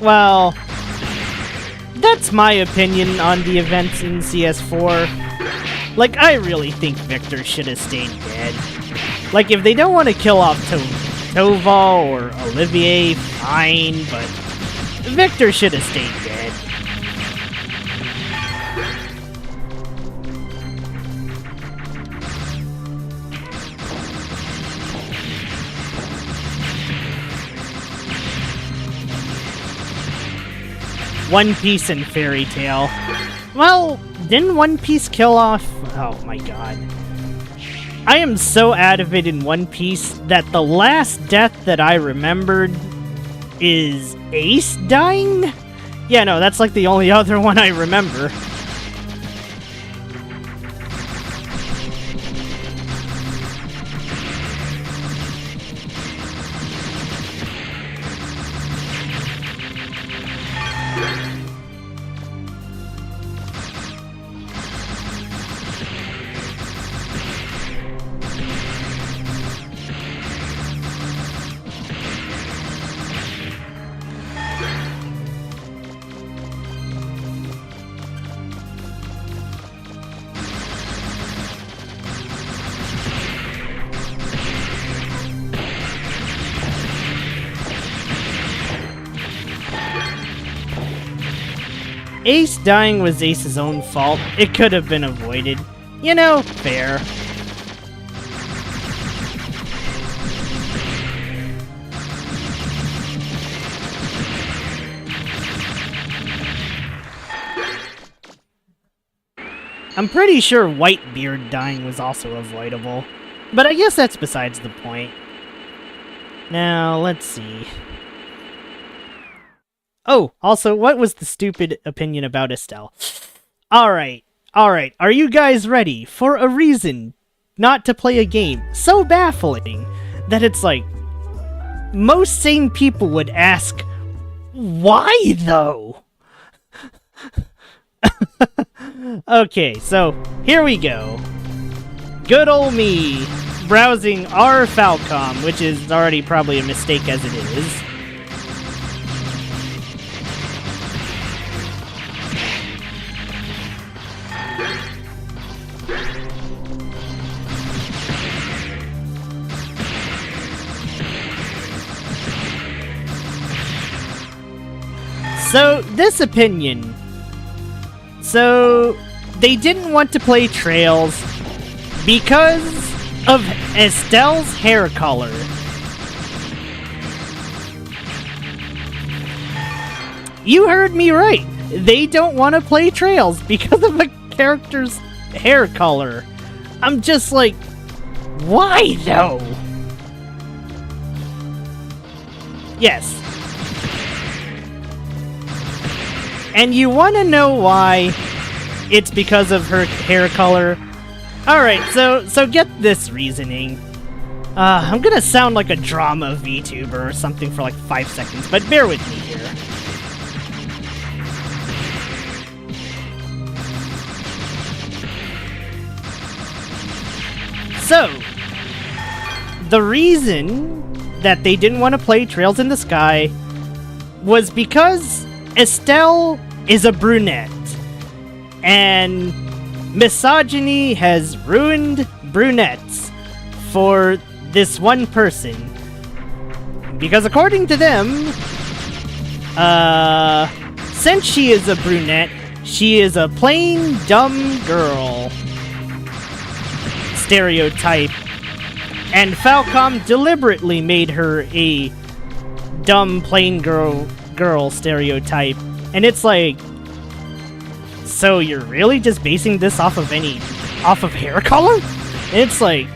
well, that's my opinion on the events in CS4. Like, I really think Victor should have stayed dead. Like, if they don't want to kill off Tova or Olivier, fine, but Victor should have stayed dead. One Piece and Fairy Tail. Well, didn't One Piece kill off... Oh my god. I am so out of it in One Piece that the last death that I remembered is Ace dying? Yeah, no, that's like the only other one I remember. Ace dying was Ace's own fault. It could have been avoided. You know, fair. I'm pretty sure Whitebeard dying was also avoidable. But I guess that's besides the point. Now, let's see. Oh, also, what was the stupid opinion about Estelle? Alright. Are you guys ready for a reason not to play a game so baffling that it's like, most sane people would ask, why though? Okay, so here we go. Good ol' me, browsing our Falcom, which is already probably a mistake as it is. So, this opinion. So, they didn't want to play Trails because of Estelle's hair color. You heard me right. They don't want to play Trails because of a character's hair color. I'm just like, why though? Yes. And you want to know why? It's because of her hair color. Alright, so get this reasoning. I'm gonna sound like a drama VTuber or something for like 5 seconds, but bear with me here. So, the reason that they didn't want to play Trails in the Sky was because Estelle is a brunette, and misogyny has ruined brunettes for this one person. Because according to them, since she is a brunette, she is a plain dumb girl stereotype, and Falcom deliberately made her a dumb plain girl stereotype. And it's like, so you're really just basing this off of hair color? And it's like,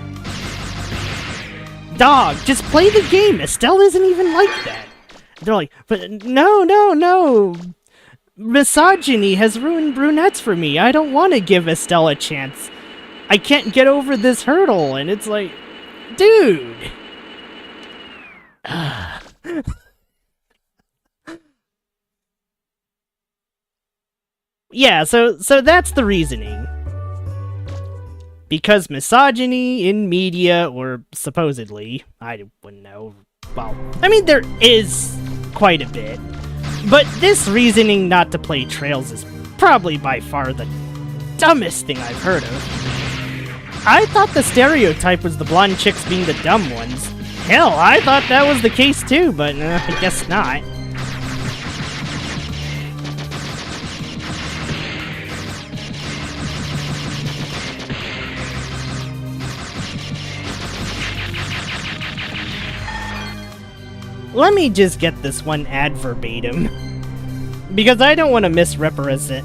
dog, just play the game. Estelle isn't even like that. They're like, but no. Misogyny has ruined brunettes for me. I don't want to give Estelle a chance. I can't get over this hurdle. And it's like, dude. Yeah, so that's the reasoning. Because misogyny in media, or supposedly, I wouldn't know. Well, I mean, there is quite a bit. But this reasoning not to play Trails is probably by far the dumbest thing I've heard of. I thought the stereotype was the blonde chicks being the dumb ones. Hell, I thought that was the case too, but I guess not. Let me just get this one ad verbatim, because I don't want to misrepresent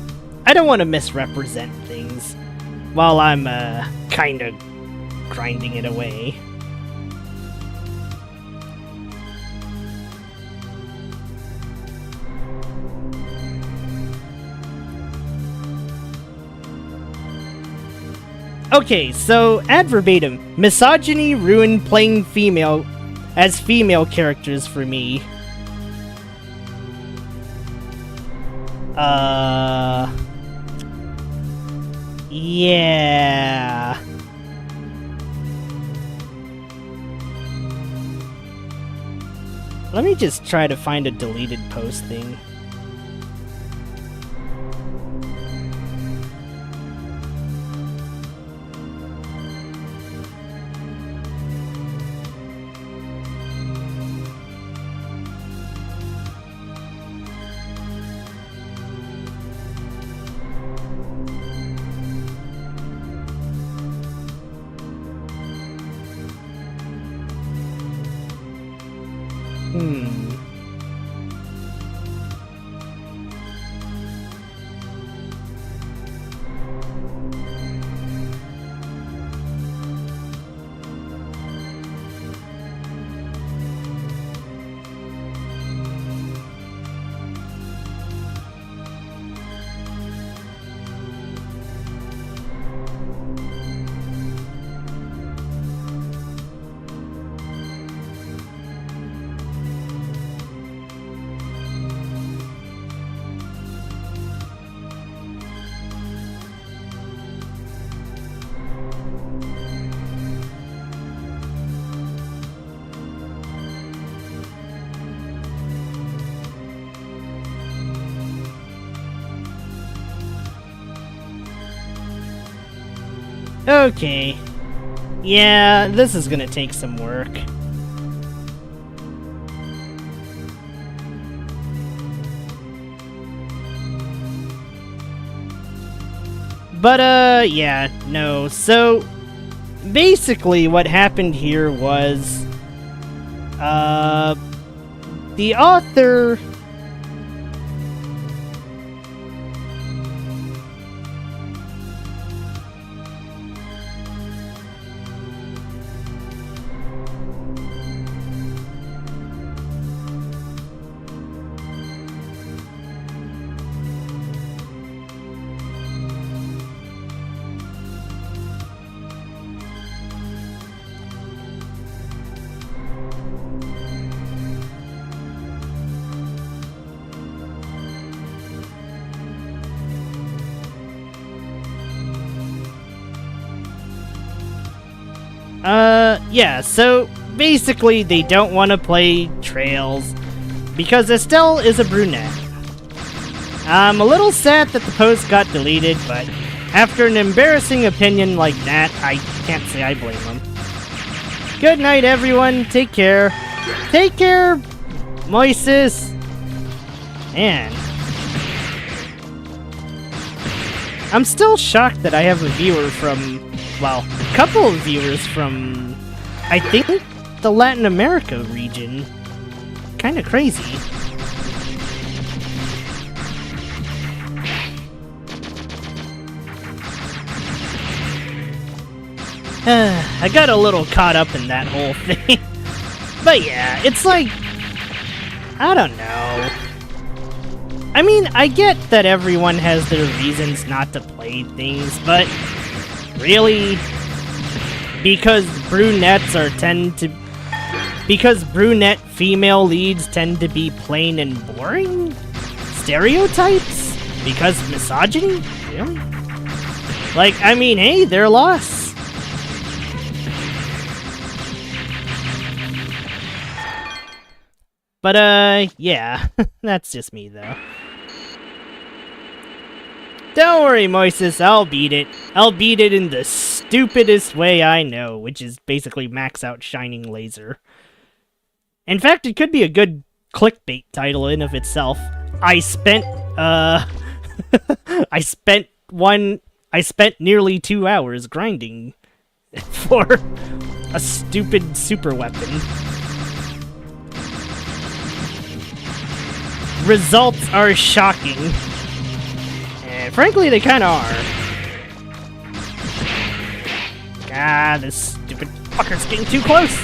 things while I'm kind of grinding it away. Okay, so ad verbatim, misogyny ruined playing female characters for me. Yeah. Let me just try to find a deleted post thing. Okay. Yeah, this is gonna take some work. But, yeah, no. So, basically what happened here was, the author... yeah, so basically they don't want to play Trails because Estelle is a brunette. I'm a little sad that the post got deleted, but after an embarrassing opinion like that, I can't say I blame them. Good night, everyone. Take care. Take care, Moises. Man. I'm still shocked that I have a viewer from, well, a couple of viewers from, I think, the Latin America region. Kinda crazy. I got a little caught up in that whole thing. But yeah, it's like, I don't know. I mean, I get that everyone has their reasons not to play things, but really? Because brunette female leads tend to be plain and boring? Stereotypes? Because misogyny? Really? Like, I mean, hey, their loss. But, yeah, that's just me, though. Don't worry, Moises, I'll beat it. I'll beat it in the stupidest way I know, which is basically max out Shining Laser. In fact, it could be a good clickbait title in of itself. I spent nearly 2 hours grinding for a stupid super weapon. Results are shocking. And frankly, they kinda are. Ah, this stupid fucker's getting too close!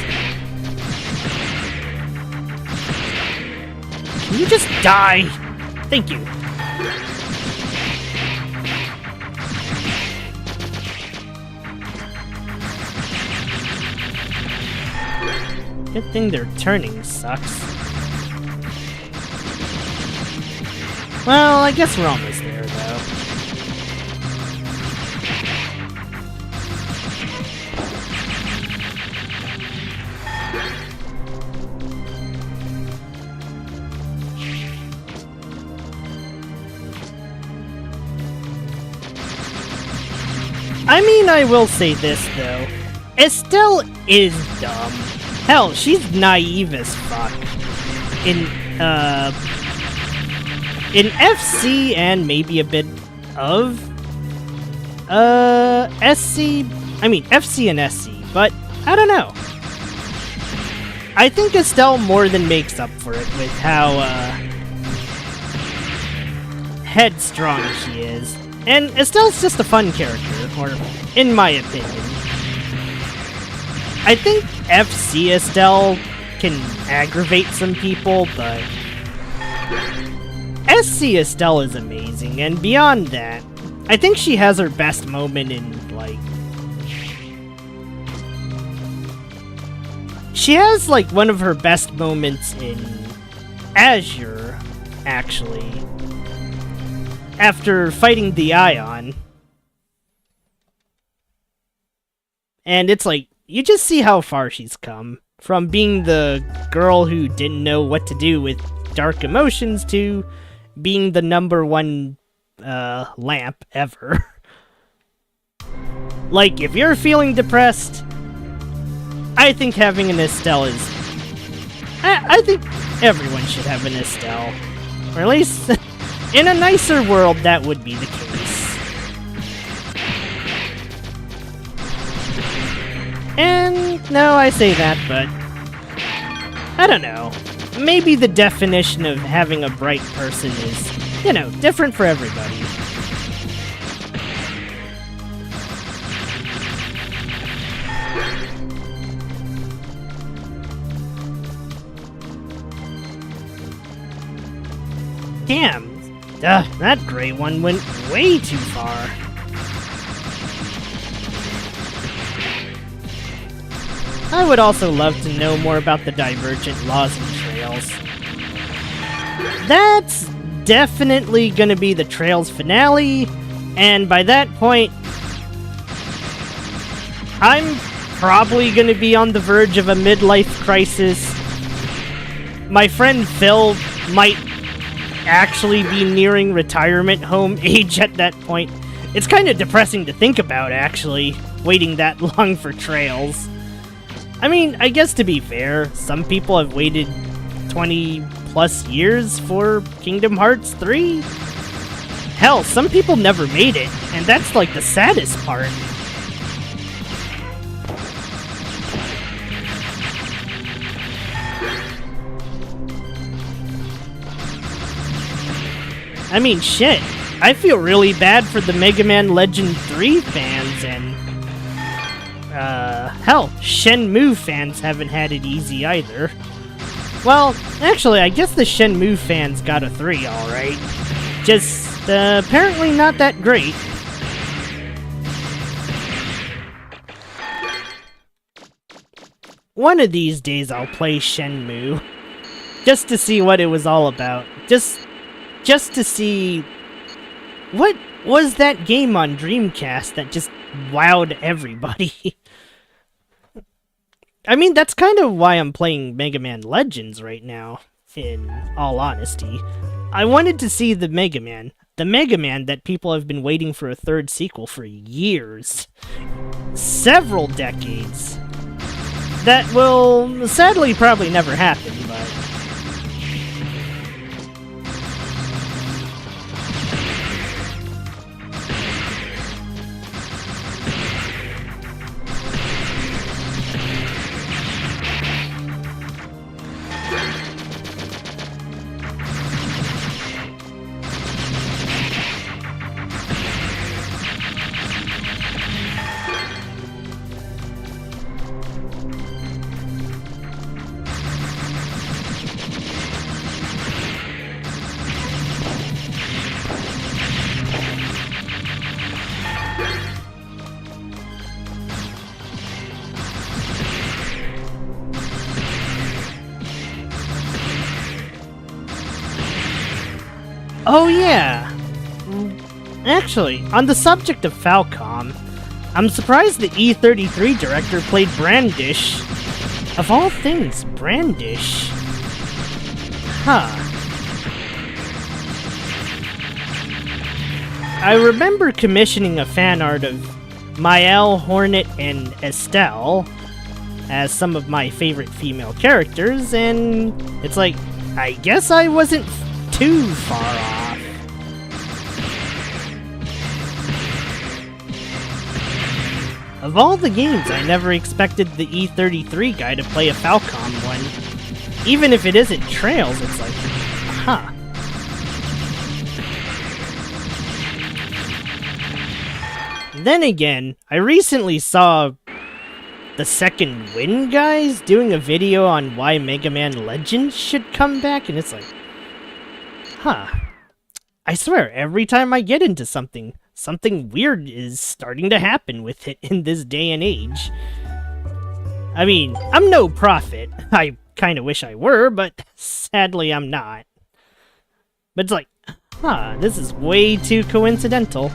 Can you just die? Thank you. Good thing their turning sucks. Well, I guess we're almost there, though. I mean, I will say this, though. Estelle is dumb. Hell, she's naive as fuck. In FC and maybe a bit of SC. I mean FC and SC, but I don't know. I think Estelle more than makes up for it with how headstrong she is. And Estelle's just a fun character, or in my opinion. I think FC Estelle can aggravate some people, but SC Estelle is amazing, and beyond that, I think she has her best moment in, like... She has, like, one of her best moments in Azure, actually. After fighting the Ion. And it's like, you just see how far she's come. From being the girl who didn't know what to do with dark emotions to being the #1 lamp ever. Like, if you're feeling depressed, I think having an Estelle is... I think everyone should have an Estelle. Or at least, in a nicer world, that would be the case. And, no, I say that, but... I don't know. Maybe the definition of having a bright person is, you know, different for everybody. Damn, that gray one went way too far. I would also love to know more about the divergent laws and trails. That's definitely gonna be the trails finale, and by that point, I'm probably gonna be on the verge of a midlife crisis. My friend Phil might actually be nearing retirement home age at that point. It's kind of depressing to think about, actually, waiting that long for trails. I mean, I guess to be fair, some people have waited 20 plus years for Kingdom Hearts 3. Hell, some people never made it, and that's like the saddest part. I mean, shit. I feel really bad for the Megamanlegends 3 fans, and... hell, Shenmue fans haven't had it easy either. Well, actually, I guess the Shenmue fans got a 3, alright. Just, apparently not that great. One of these days I'll play Shenmue. Just to see what it was all about. Just to see... What was that game on Dreamcast that just wowed everybody? I mean, that's kind of why I'm playing Megamanlegends right now, in all honesty. I wanted to see the Megaman that people have been waiting for a third sequel for years. Several decades. That will sadly probably never happen, but... Oh yeah! Actually, on the subject of Falcom, I'm surprised the E33 director played Brandish. Of all things, Brandish. Huh. I remember commissioning a fan art of Mael, Hornet, and Estelle as some of my favorite female characters, and it's like, I guess I wasn't too far off. Of all the games, I never expected the E33 guy to play a Falcom one. Even if it isn't Trails, it's like, huh. Then again, I recently saw the Second Wind guys doing a video on why Megamanlegends should come back, and it's like, huh. I swear, every time I get into something weird is starting to happen with it in this day and age. I mean, I'm no prophet. I kind of wish I were, but sadly I'm not. But it's like, huh, this is way too coincidental.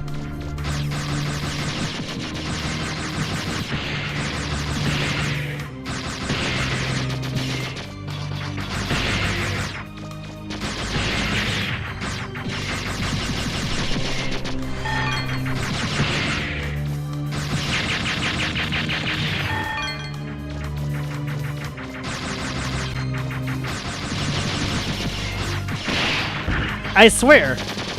I swear,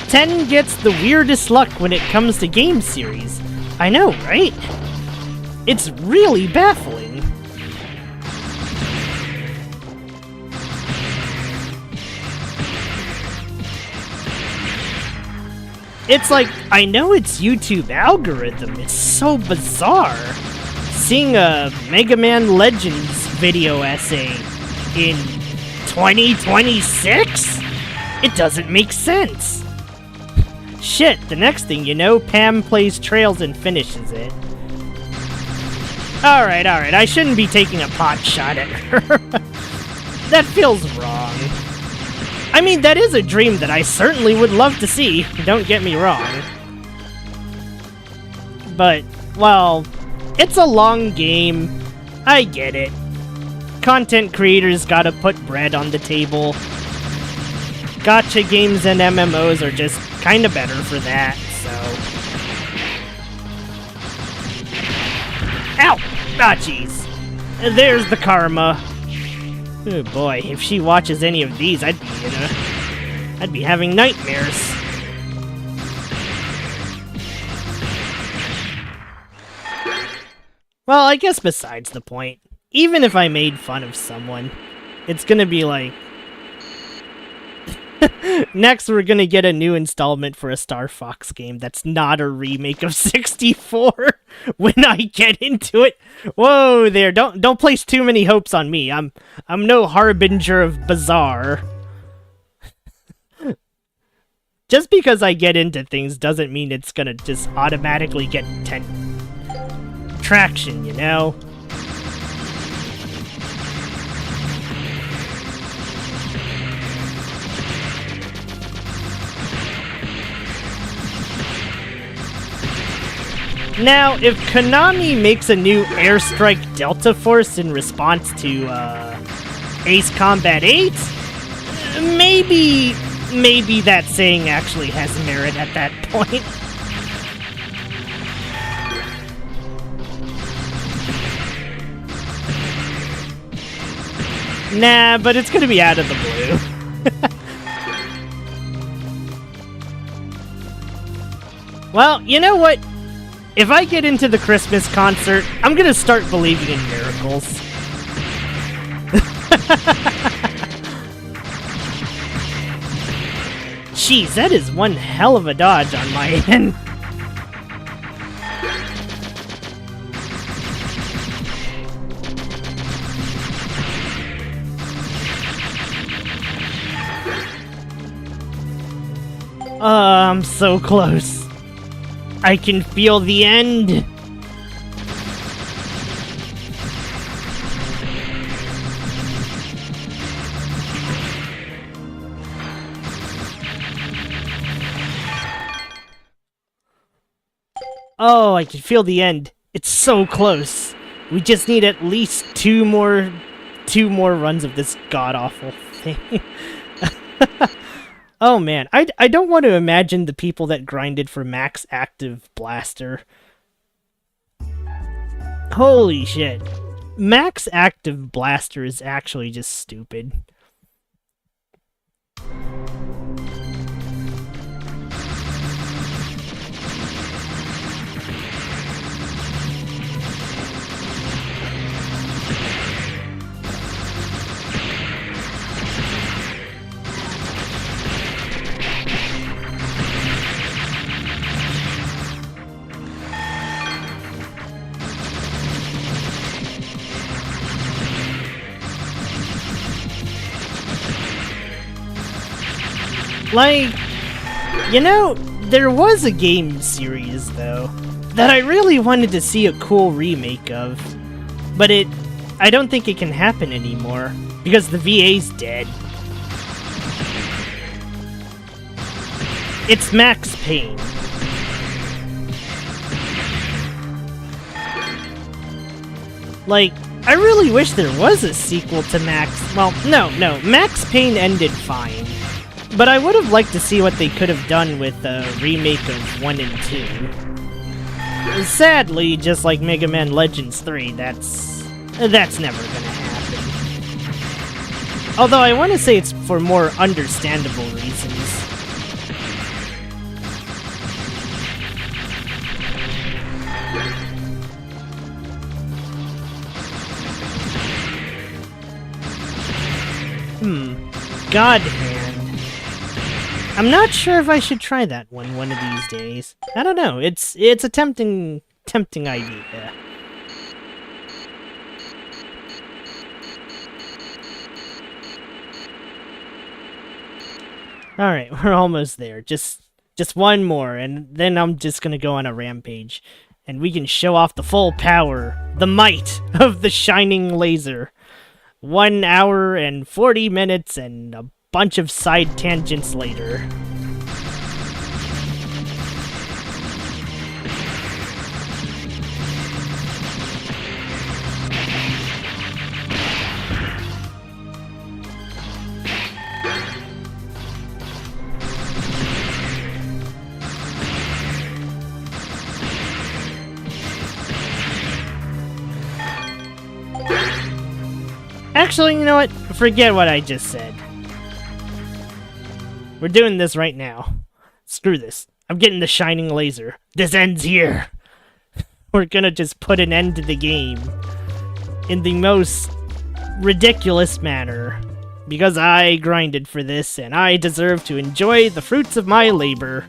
10 gets the weirdest luck when it comes to game series. I know, right? It's really baffling. It's like, I know it's YouTube algorithm, it's so bizarre. Seeing a Megamanlegends video essay in 2026? It doesn't make sense. Shit, the next thing you know, Pam plays Trails and finishes it. Alright, I shouldn't be taking a pot shot at her. That feels wrong. I mean, that is a dream that I certainly would love to see, don't get me wrong. But, well, it's a long game. I get it. Content creators gotta put bread on the table. Gacha games and MMOs are just kinda better for that, so... Ow! Ah, jeez. There's the karma. Oh boy, if she watches any of these, I'd be having nightmares. Well, I guess besides the point. Even if I made fun of someone, it's gonna be like... Next, we're gonna get a new installment for a Star Fox game that's not a remake of 64. When I get into it, whoa there! Don't place too many hopes on me. I'm no harbinger of bizarre. Just because I get into things doesn't mean it's gonna just automatically get traction, you know. Now, if Konami makes a new Airstrike Delta Force in response to, Ace Combat 8, maybe that saying actually has merit at that point. Nah, but it's gonna be out of the blue. Well, you know what? If I get into the Christmas concert, I'm gonna start believing in miracles. Jeez, that is one hell of a dodge on my end. I'm so close. I can feel the end. Oh, I can feel the end. It's so close. We just need at least two more runs of this god-awful thing. Oh man, I don't want to imagine the people that grinded for max active blaster. Holy shit. Max active blaster is actually just stupid. Like, you know, there was a game series, though, that I really wanted to see a cool remake of. But I don't think it can happen anymore, because the VA's dead. It's Max Payne. Like, I really wish there was a sequel to Max... Well, no, Max Payne ended fine. But I would have liked to see what they could have done with a remake of 1 and 2. Sadly, just like Megamanlegends 3, that's never gonna happen. Although I want to say it's for more understandable reasons. God Hand. I'm not sure if I should try that one of these days. I don't know. It's a tempting idea. Alright, we're almost there. Just one more, and then I'm just gonna go on a rampage. And we can show off the full power, the might of the shining laser. 1 hour and 40 minutes and a bunch of side tangents later. Actually, you know what? Forget what I just said. We're doing this right now. Screw this. I'm getting the shining laser. This ends here. We're gonna just put an end to the game. In the most ridiculous manner. Because I grinded for this, and I deserve to enjoy the fruits of my labor.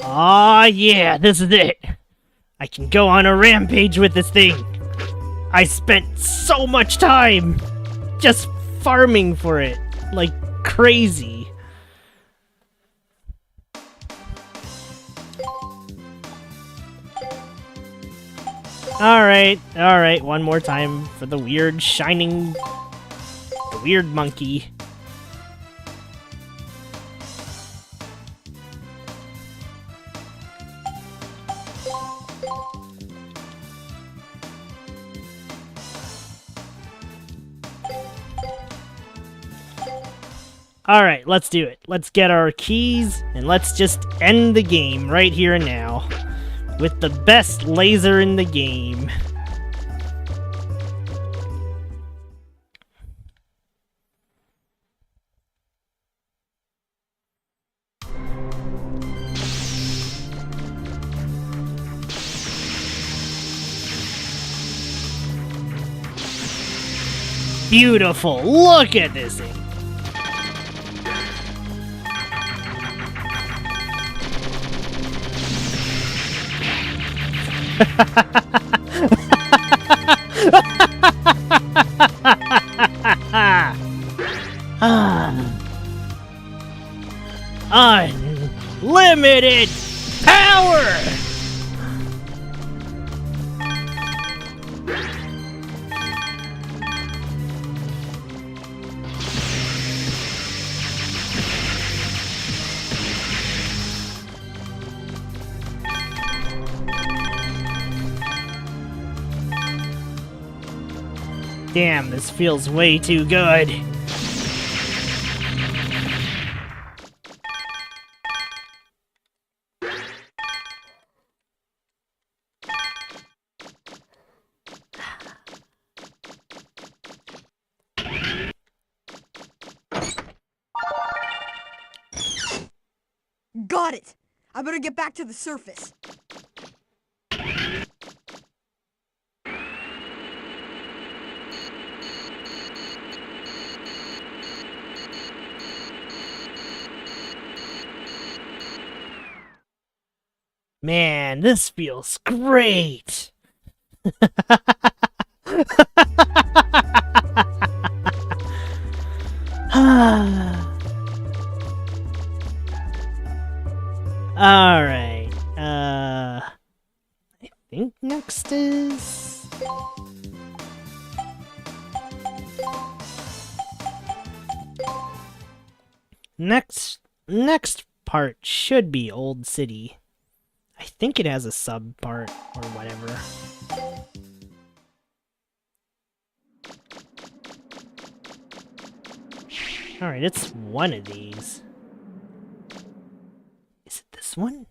Aw, yeah, this is it. I can go on a rampage with this thing. I spent so much time just farming for it, like crazy. Alright, one more time for the weird shining... the weird monkey. Alright, let's do it. Let's get our keys, and let's just end the game right here and now. With the best laser in the game. Beautiful! Look at this thing! Unlimited power! Damn, this feels way too good. Got it! I better get back to the surface. Man, this feels great! Alright, I think next is... Next part should be Old City. I think it has a sub part or whatever. Alright, it's one of these. Is it this one?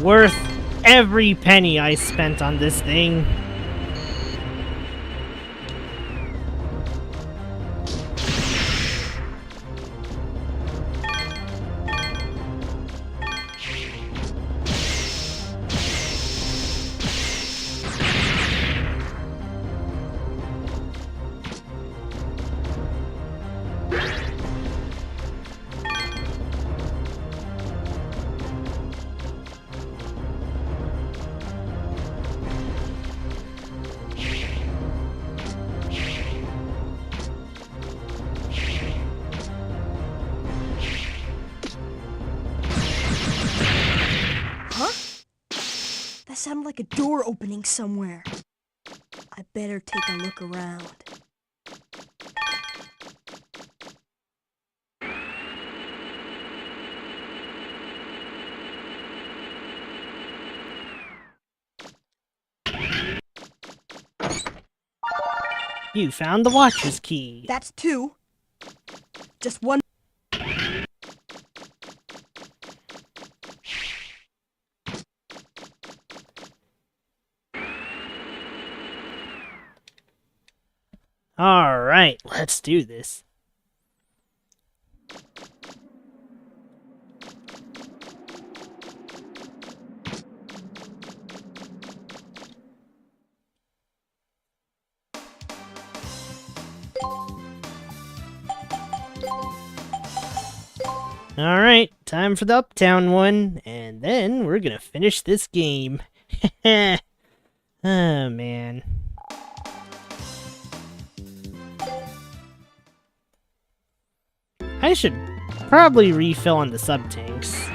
Worth every penny I spent on this thing. That sounded like a door opening somewhere. I better take a look around. You found the Watcher's key. That's 2. Just one. Alright, let's do this. Alright, time for the Uptown one, and then we're gonna finish this game. Oh man. I should probably refill on the sub-tanks.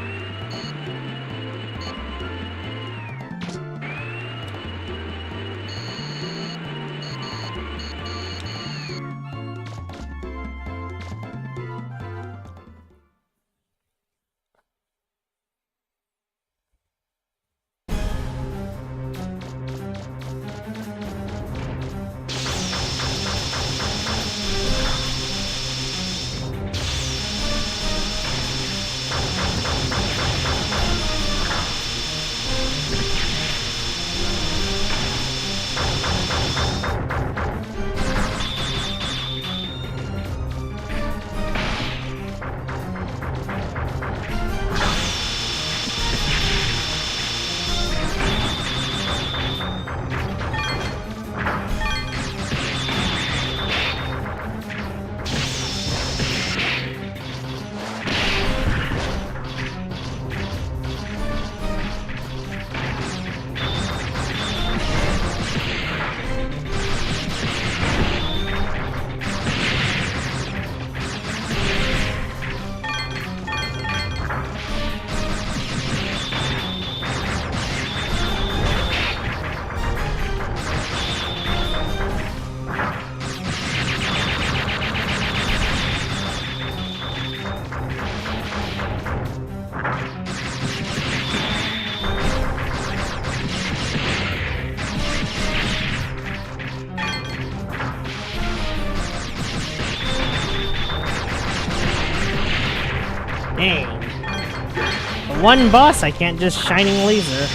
Dang. For one boss, I can't just shining laser.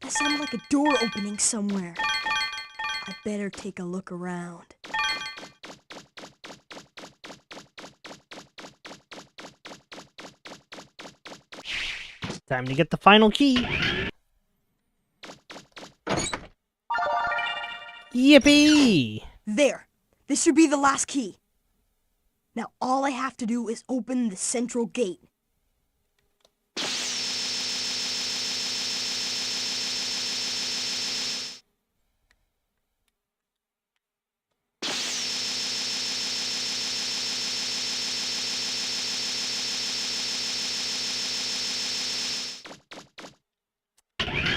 That sounded like a door opening somewhere. I better take a look around. Time to get the final key. Yippee! There! This should be the last key. Now all I have to do is open the central gate.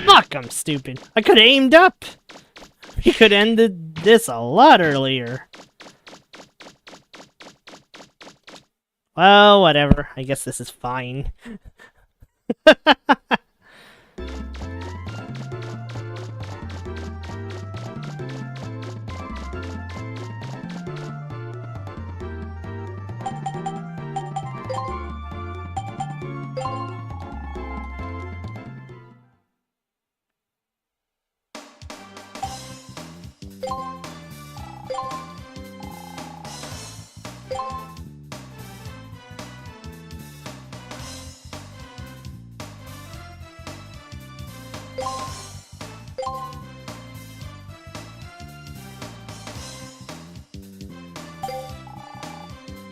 Fuck, I'm stupid. I could have aimed up. We could have ended this a lot earlier. Well, whatever. I guess this is fine.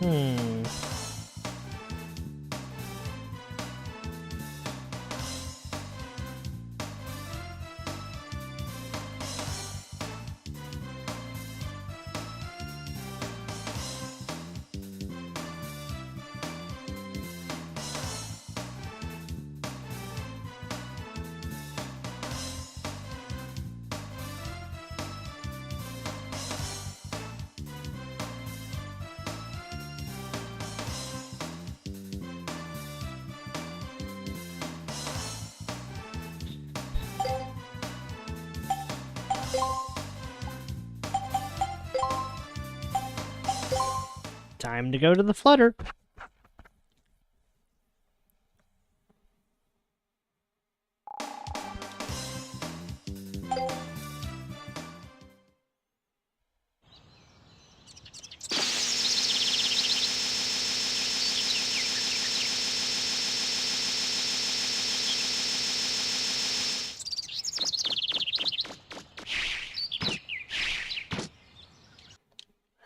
Hmm. Time to go to the flutter.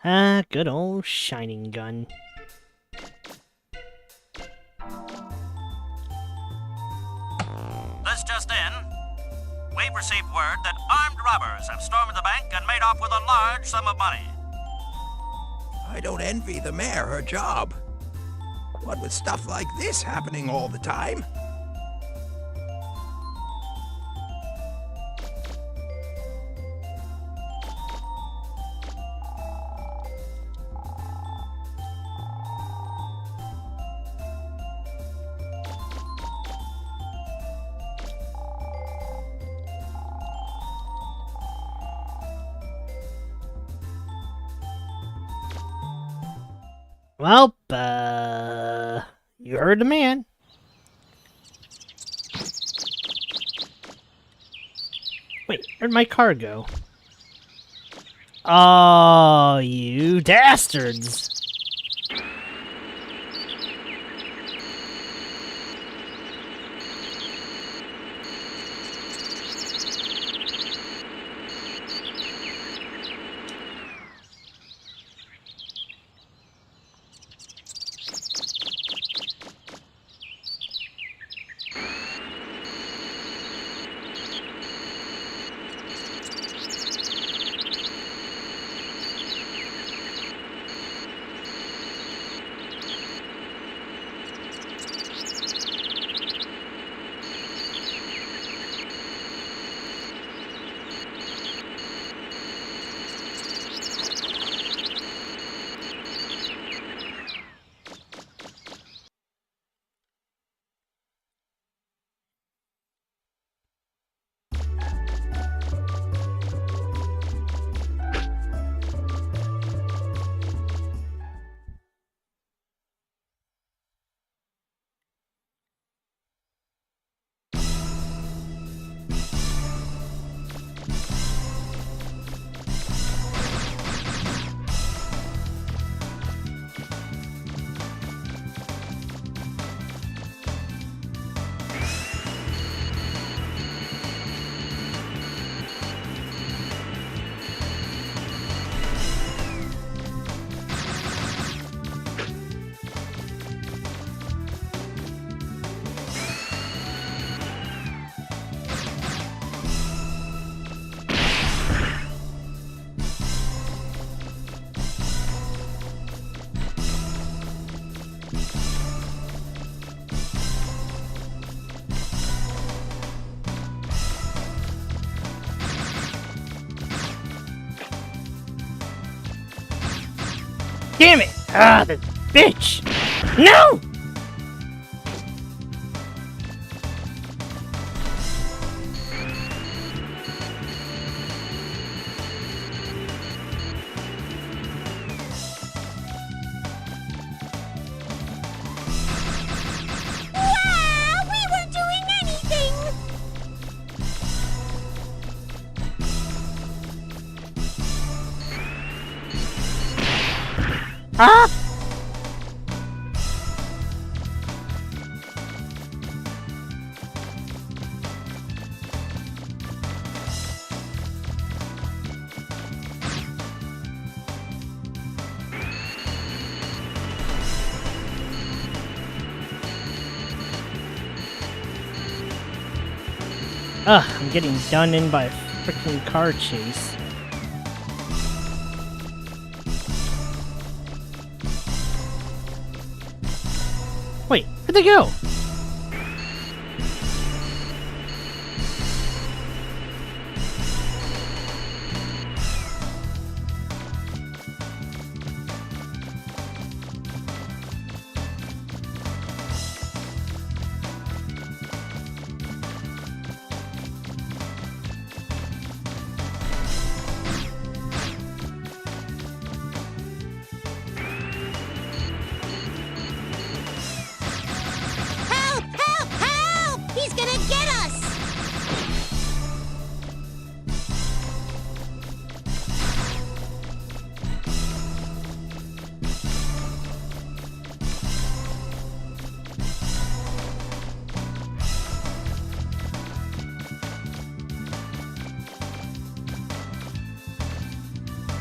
Ah, good old shining gun. This just in. We've received word that armed robbers have stormed the bank and made off with a large sum of money. I don't envy the mayor her job. What with stuff like this happening all the time? Well, you heard the man. Wait, where'd my car go? Oh, you dastards! Damn it! Ah, the bitch! No! We weren't doing anything! Ah! Ugh, I'm getting done in by a freaking car chase. Wait, where'd they go? Help! Help! Help! He's gonna get us!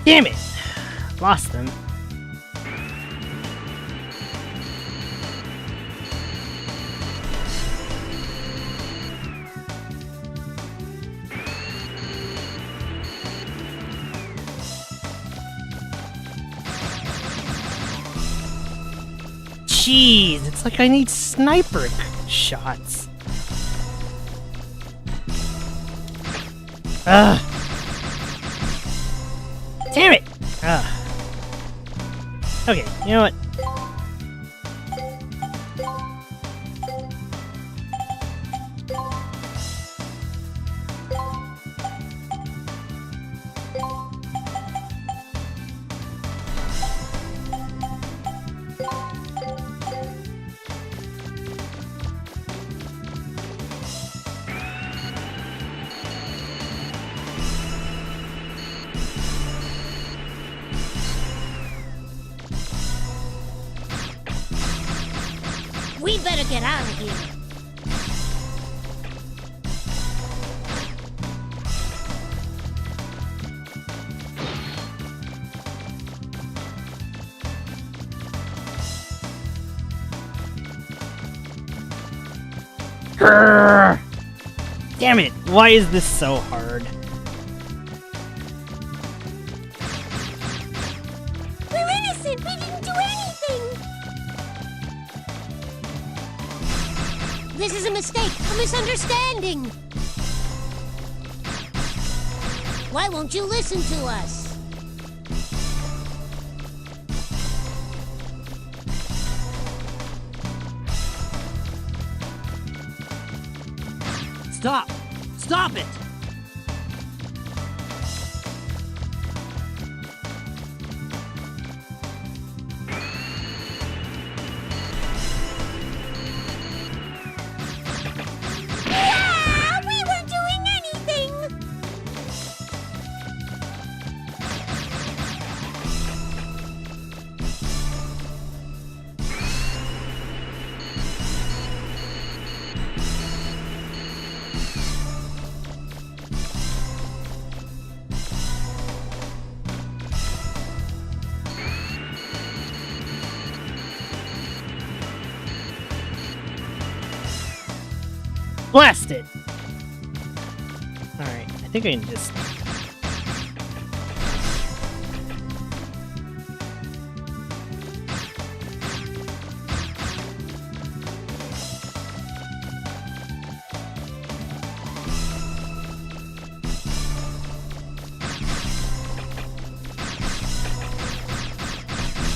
Damn it! Lost them. Jeez, it's like I need sniper shots. Ugh. Damn it! Ugh. Okay, you know what? We better get out of here. Grrr. Damn it! Why is this so hard? We're innocent! We didn't do anything! This is a mistake! A misunderstanding! Why won't you listen to us? Stop! Stop it! Yeah! We weren't doing anything! Blast it! Alright, I think I can just...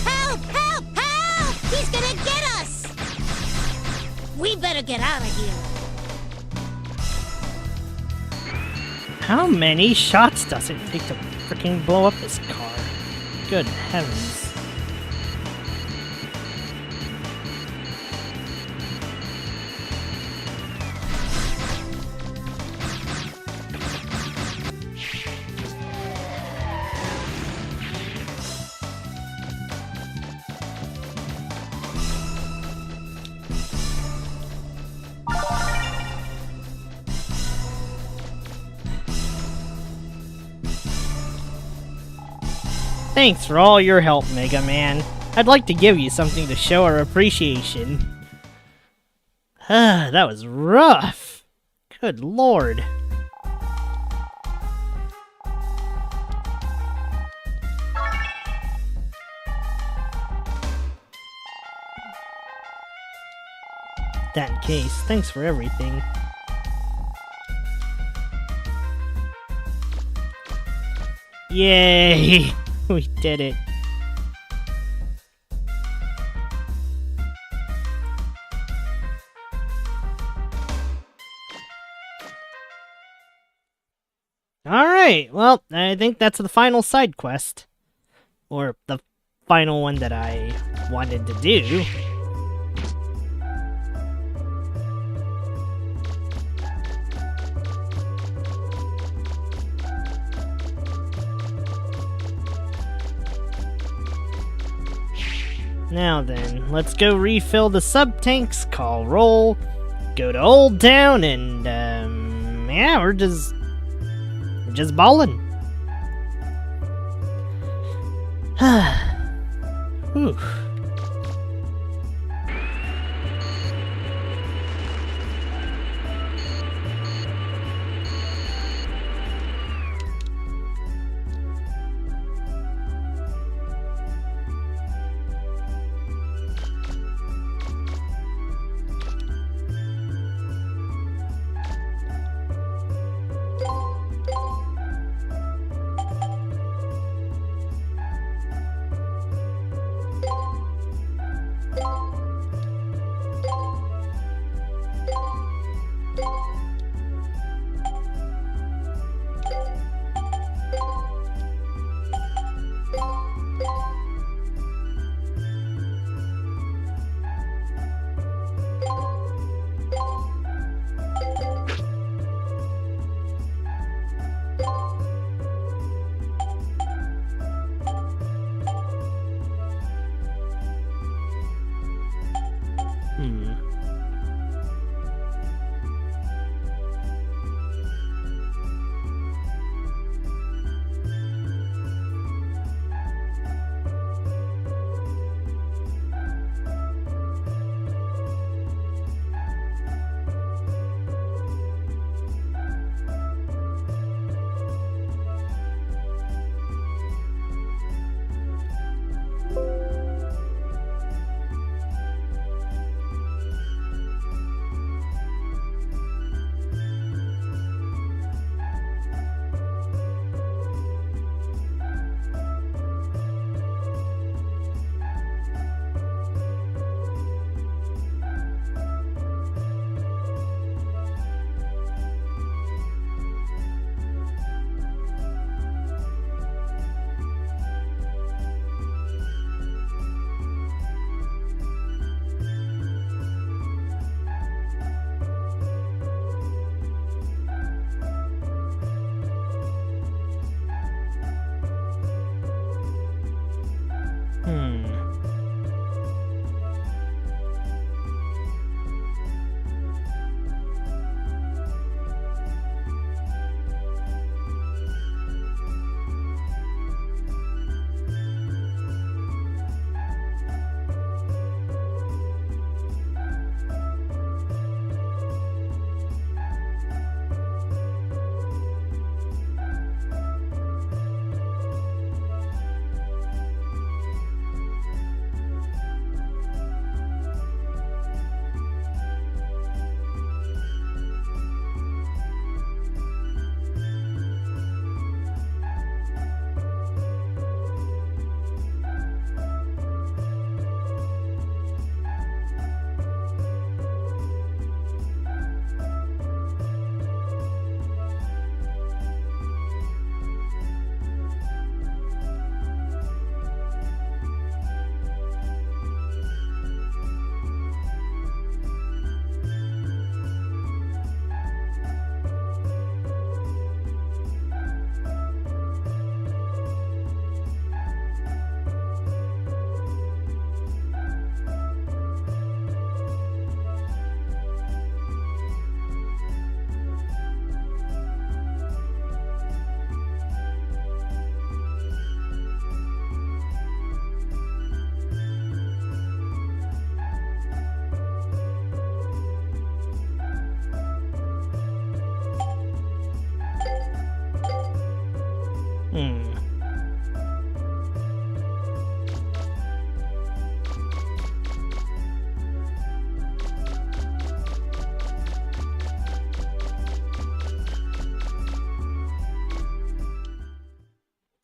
Help! Help! Help! He's gonna get us! We better get out of here. How many shots does it take to freaking blow up this car? Good heavens. Thanks for all your help, Mega Man. I'd like to give you something to show our appreciation. That was rough. Good lord. That case, thanks for everything. Yay! We did it. Alright, well, I think that's the final side quest. Or the final one that I wanted to do. Now then, let's go refill the sub-tanks, call roll, go to Old Town, and, yeah, we're just ballin'. Whew.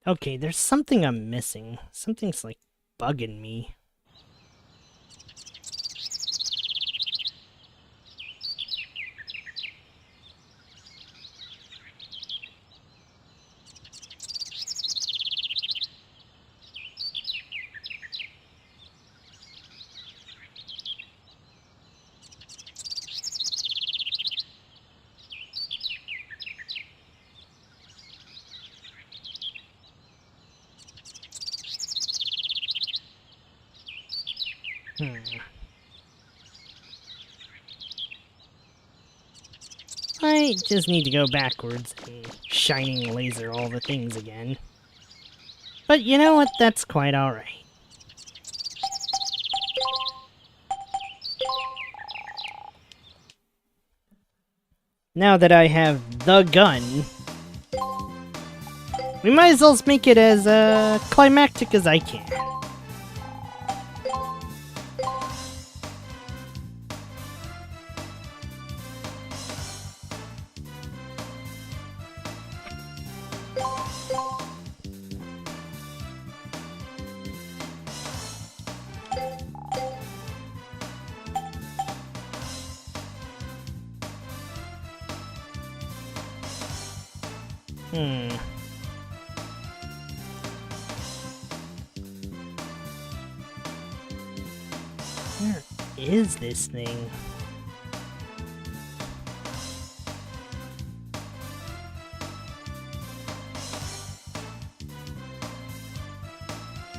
Okay, there's something I'm missing. Something's like bugging me. I just need to go backwards and shining laser all the things again. But you know what? That's quite alright. Now that I have the gun, we might as well make it as climactic as I can. Where is this thing?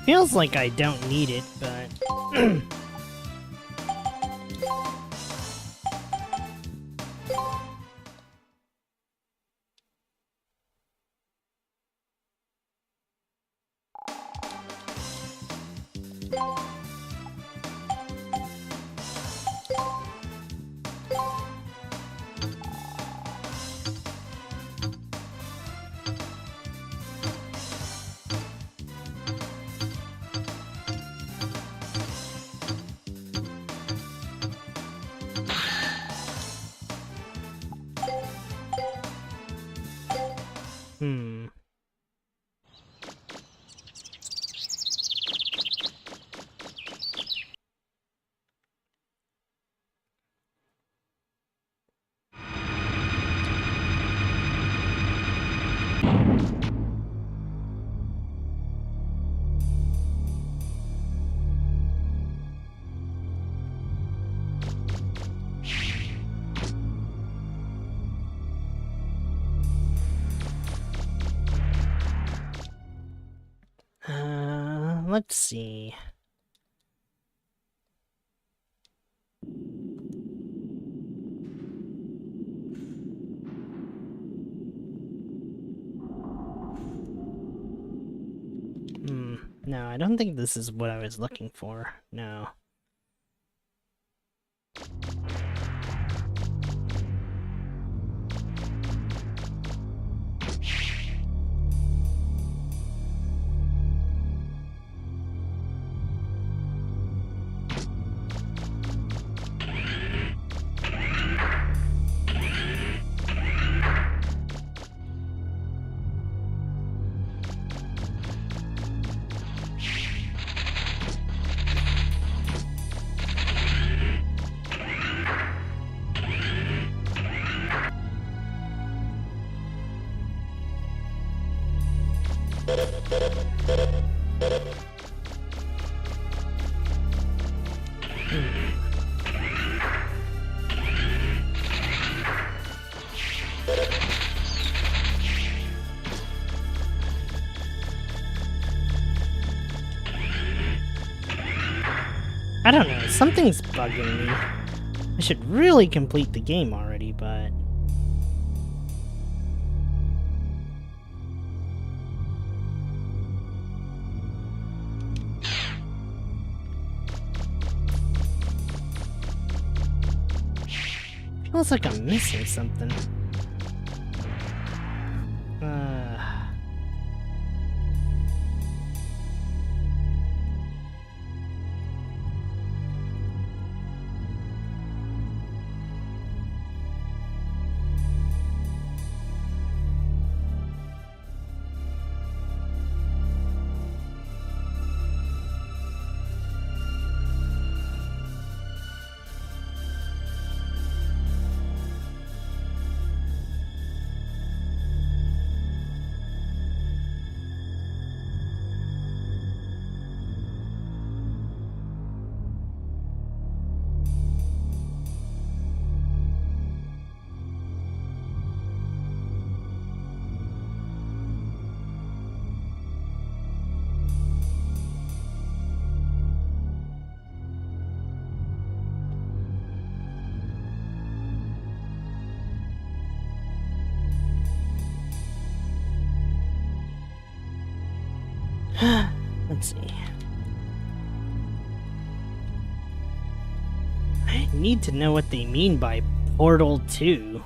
Feels like I don't need it, but... let's see. No, I don't think this is what I was looking for. No. I don't know, something's bugging me. I should really complete the game already, but... feels like I'm missing something. Let's see. I need to know what they mean by Portal 2.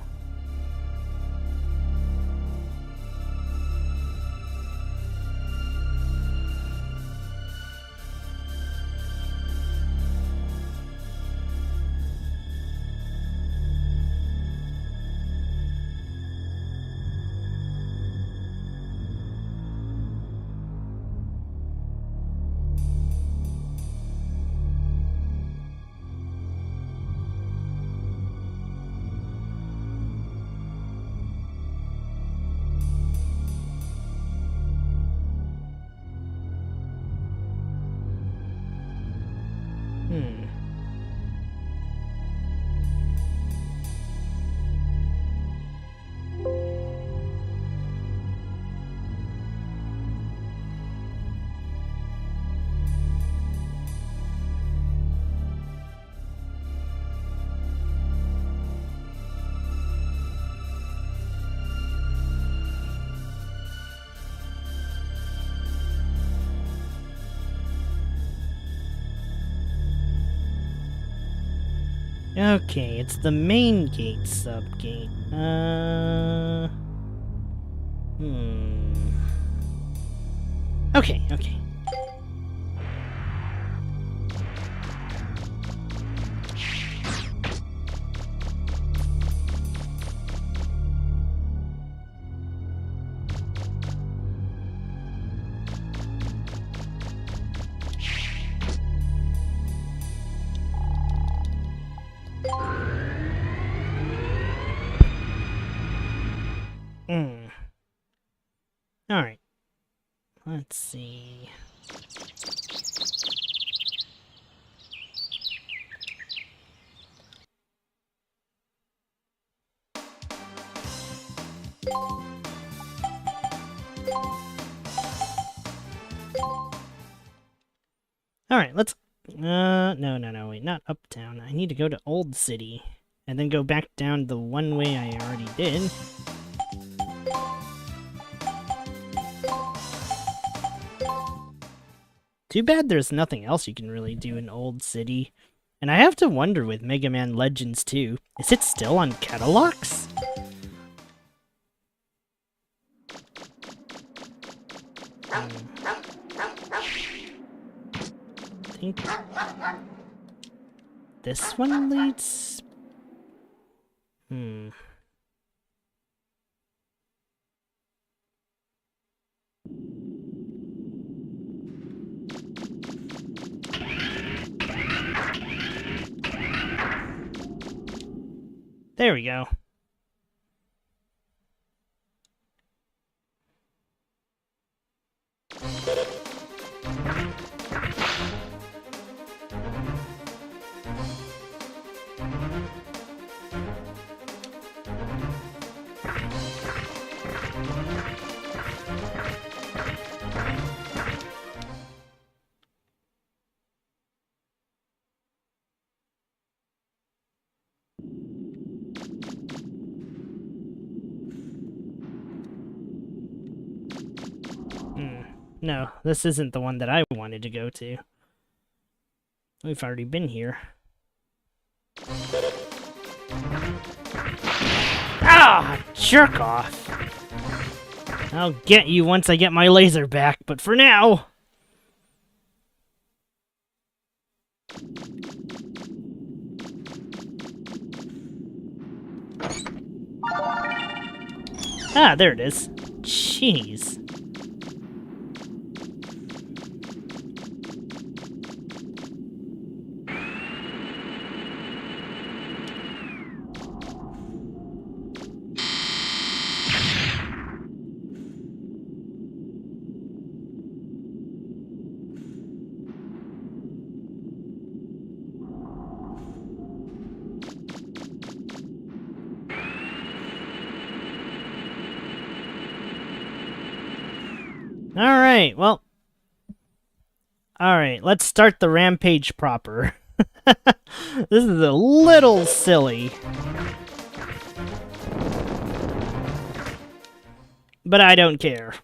Okay, it's the main gate sub-gate. Okay, okay. Alright. Let's see. Alright, let's... No, wait, not uptown. I need to go to Old City. And then go back down the one way I already did. Too bad there's nothing else you can really do in Old City. And I have to wonder with Megamanlegends 2, is it still on catalogs? I think this one leads... There we go. No, this isn't the one that I wanted to go to. We've already been here. Ah, jerk off! I'll get you once I get my laser back, but for now... Ah, there it is. Jeez. Alright, well... Alright, let's start the rampage proper. This is a little silly. But I don't care.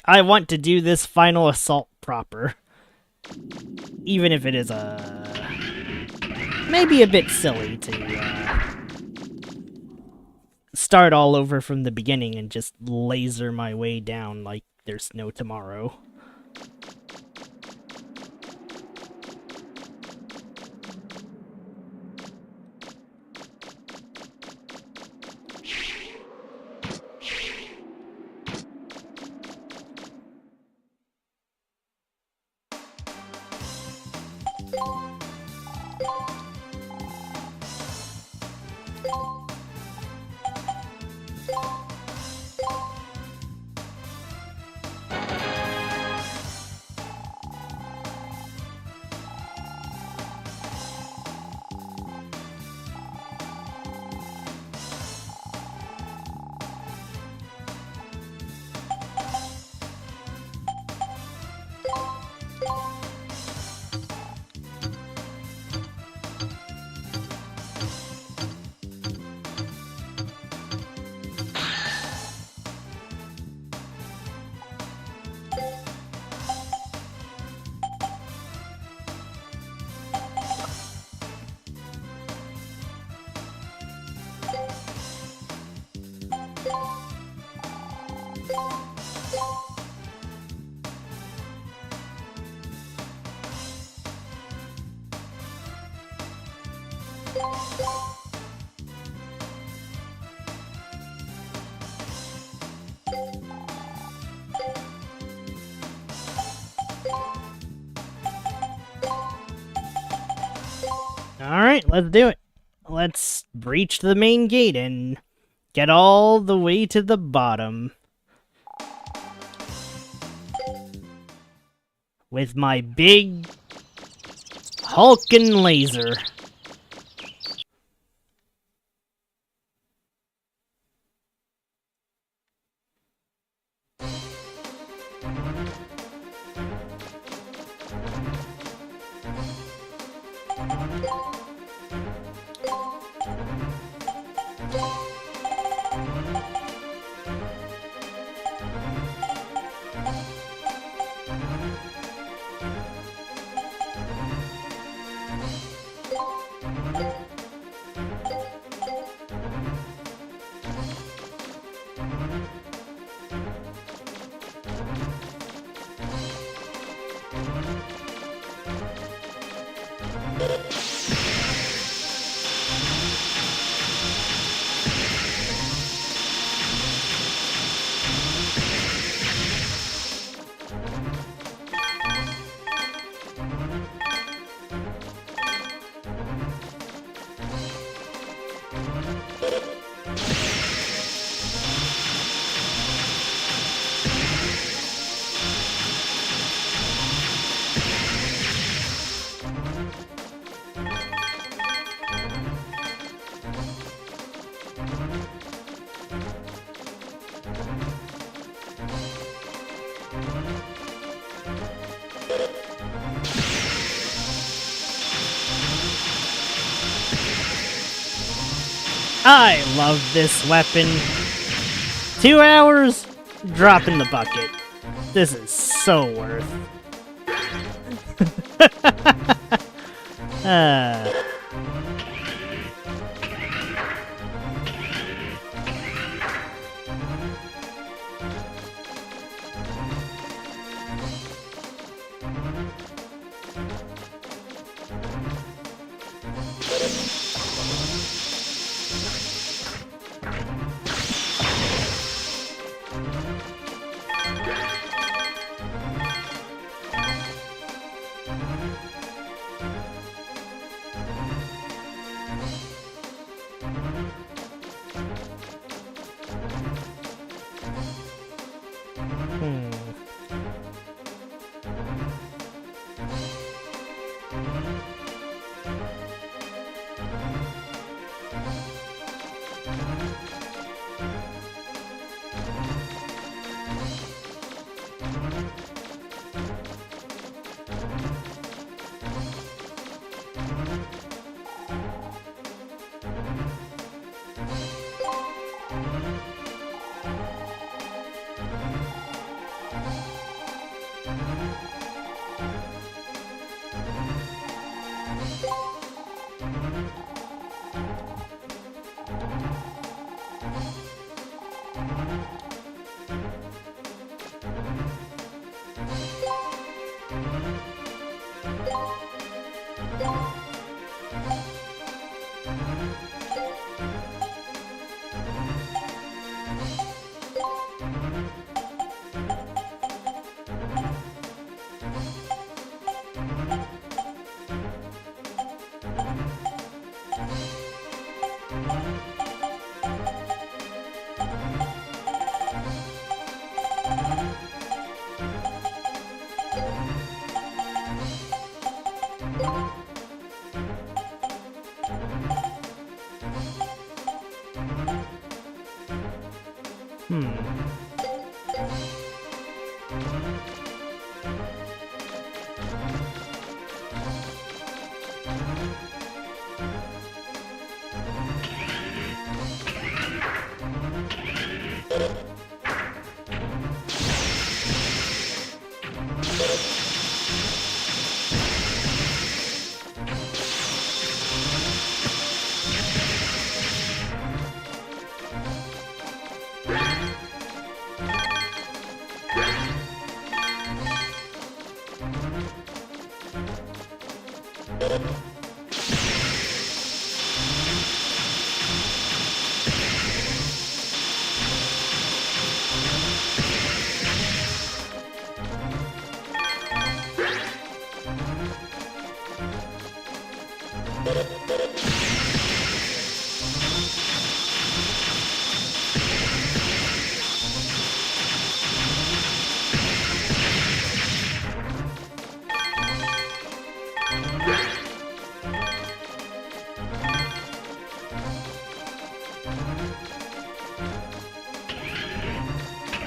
I want to do this final assault proper. Even if it is maybe a bit silly to start all over from the beginning and just laser my way down like there's no tomorrow. Alright, let's do it. Let's breach the main gate and get all the way to the bottom. With my big hulking laser. I love this weapon. 2 hours, drop in the bucket. This is so worth.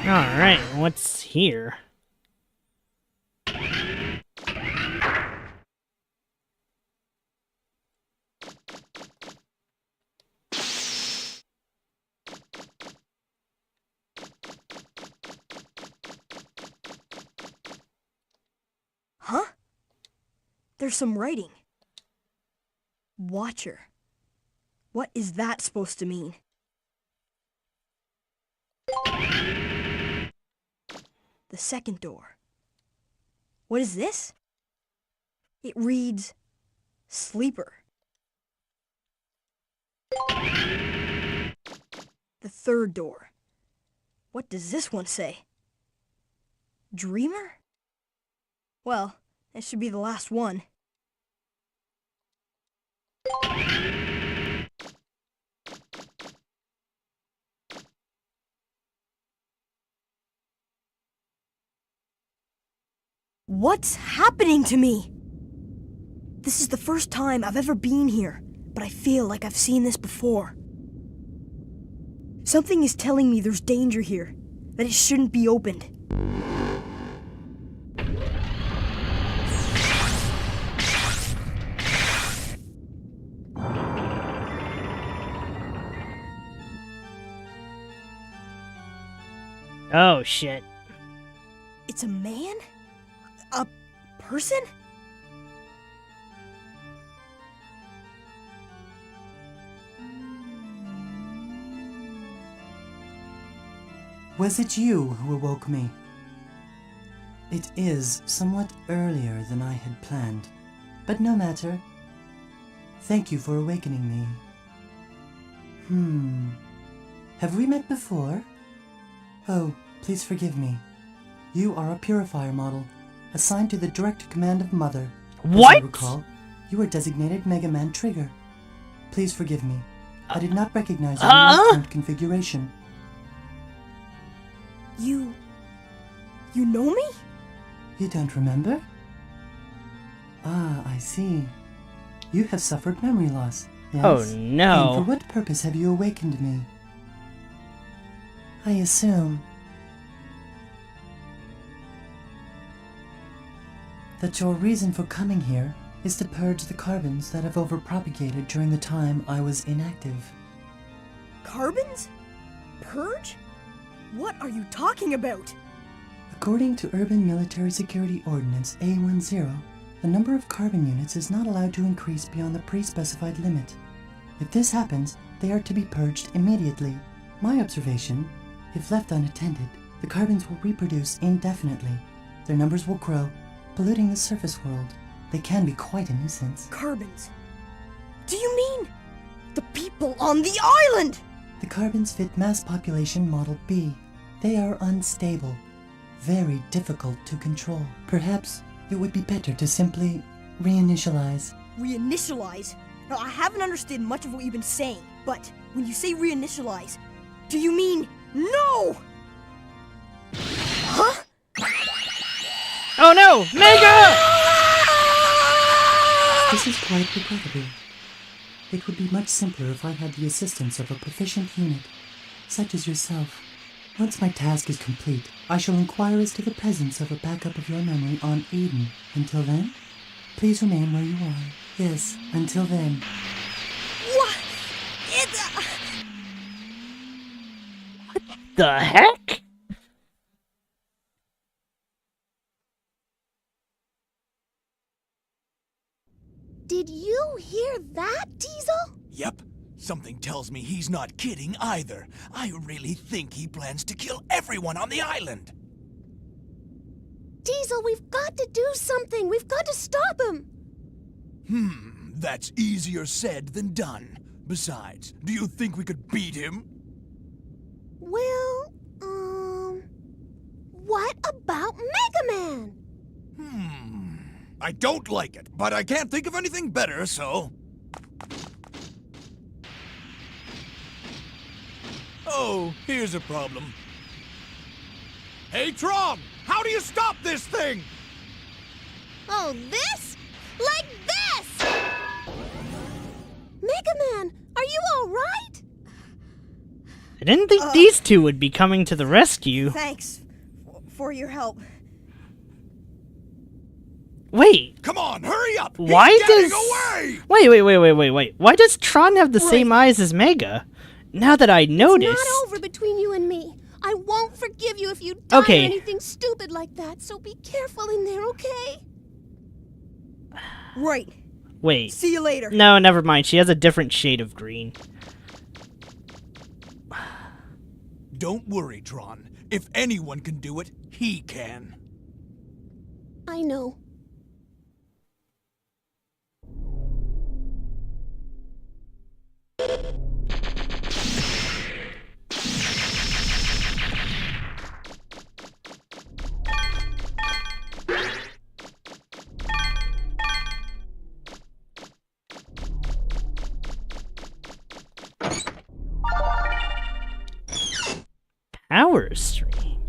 Alright, what's here? Huh? There's some writing. Watcher. What is that supposed to mean? The second door. What is this? It reads, Sleeper. The third door. What does this one say? Dreamer? Well, it should be the last one. What's happening to me? This is the first time I've ever been here, but I feel like I've seen this before. Something is telling me there's danger here, that it shouldn't be opened. Oh, shit. It's a man? A person? Was it you who awoke me? It is somewhat earlier than I had planned, but no matter. Thank you for awakening me. Have we met before? Oh, please forgive me. You are a purifier model, assigned to the direct command of Mother. What? As I recall, you were designated MegaMan Trigger. Please forgive me. I did not recognize you in my current configuration. You know me? You don't remember? Ah, I see. You have suffered memory loss, yes? Oh, no. And for what purpose have you awakened me? I assume that your reason for coming here is to purge the carbons that have overpropagated during the time I was inactive. Carbons? Purge? What are you talking about? According to Urban Military Security Ordinance A10, the number of carbon units is not allowed to increase beyond the pre-specified limit. If this happens, they are to be purged immediately. My observation, if left unattended, the carbons will reproduce indefinitely. Their numbers will grow, polluting the surface world. They can be quite a nuisance. Carbons? Do you mean the people on the island? The carbons fit mass population model B. They are unstable, very difficult to control. Perhaps it would be better to simply reinitialize. Reinitialize? Now, I haven't understood much of what you've been saying, but when you say reinitialize, do you mean no? Huh? Oh no! Mega! This is quite regrettable. It would be much simpler if I had the assistance of a proficient unit, such as yourself. Once my task is complete, I shall inquire as to the presence of a backup of your memory on Eden. Until then, please remain where you are. Yes, until then. What? It's... The heck? Did you hear that, Diesel? Yep. Something tells me he's not kidding either. I really think he plans to kill everyone on the island. Diesel, we've got to do something. We've got to stop him. That's easier said than done. Besides, do you think we could beat him? Well, what about MegaMan? I don't like it, but I can't think of anything better, so... Oh, here's a problem. Hey, Tron! How do you stop this thing? Oh, this? Like this! MegaMan, are you all right? I didn't think these two would be coming to the rescue. Thanks for your help. Wait. Come on, hurry up! Why He's getting does... away! Wait. Why does Tron have the same eyes as Mega? Now that I noticed... It's not over between you and me. I won't forgive you if you die or anything stupid like that, so be careful in there, okay? Right. Wait. See you later. No, never mind. She has a different shade of green. Don't worry, Tron. If anyone can do it, he can. I know. Power stream.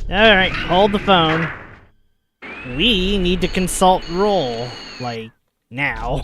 Alright, hold the phone. We need to consult roll, like, now.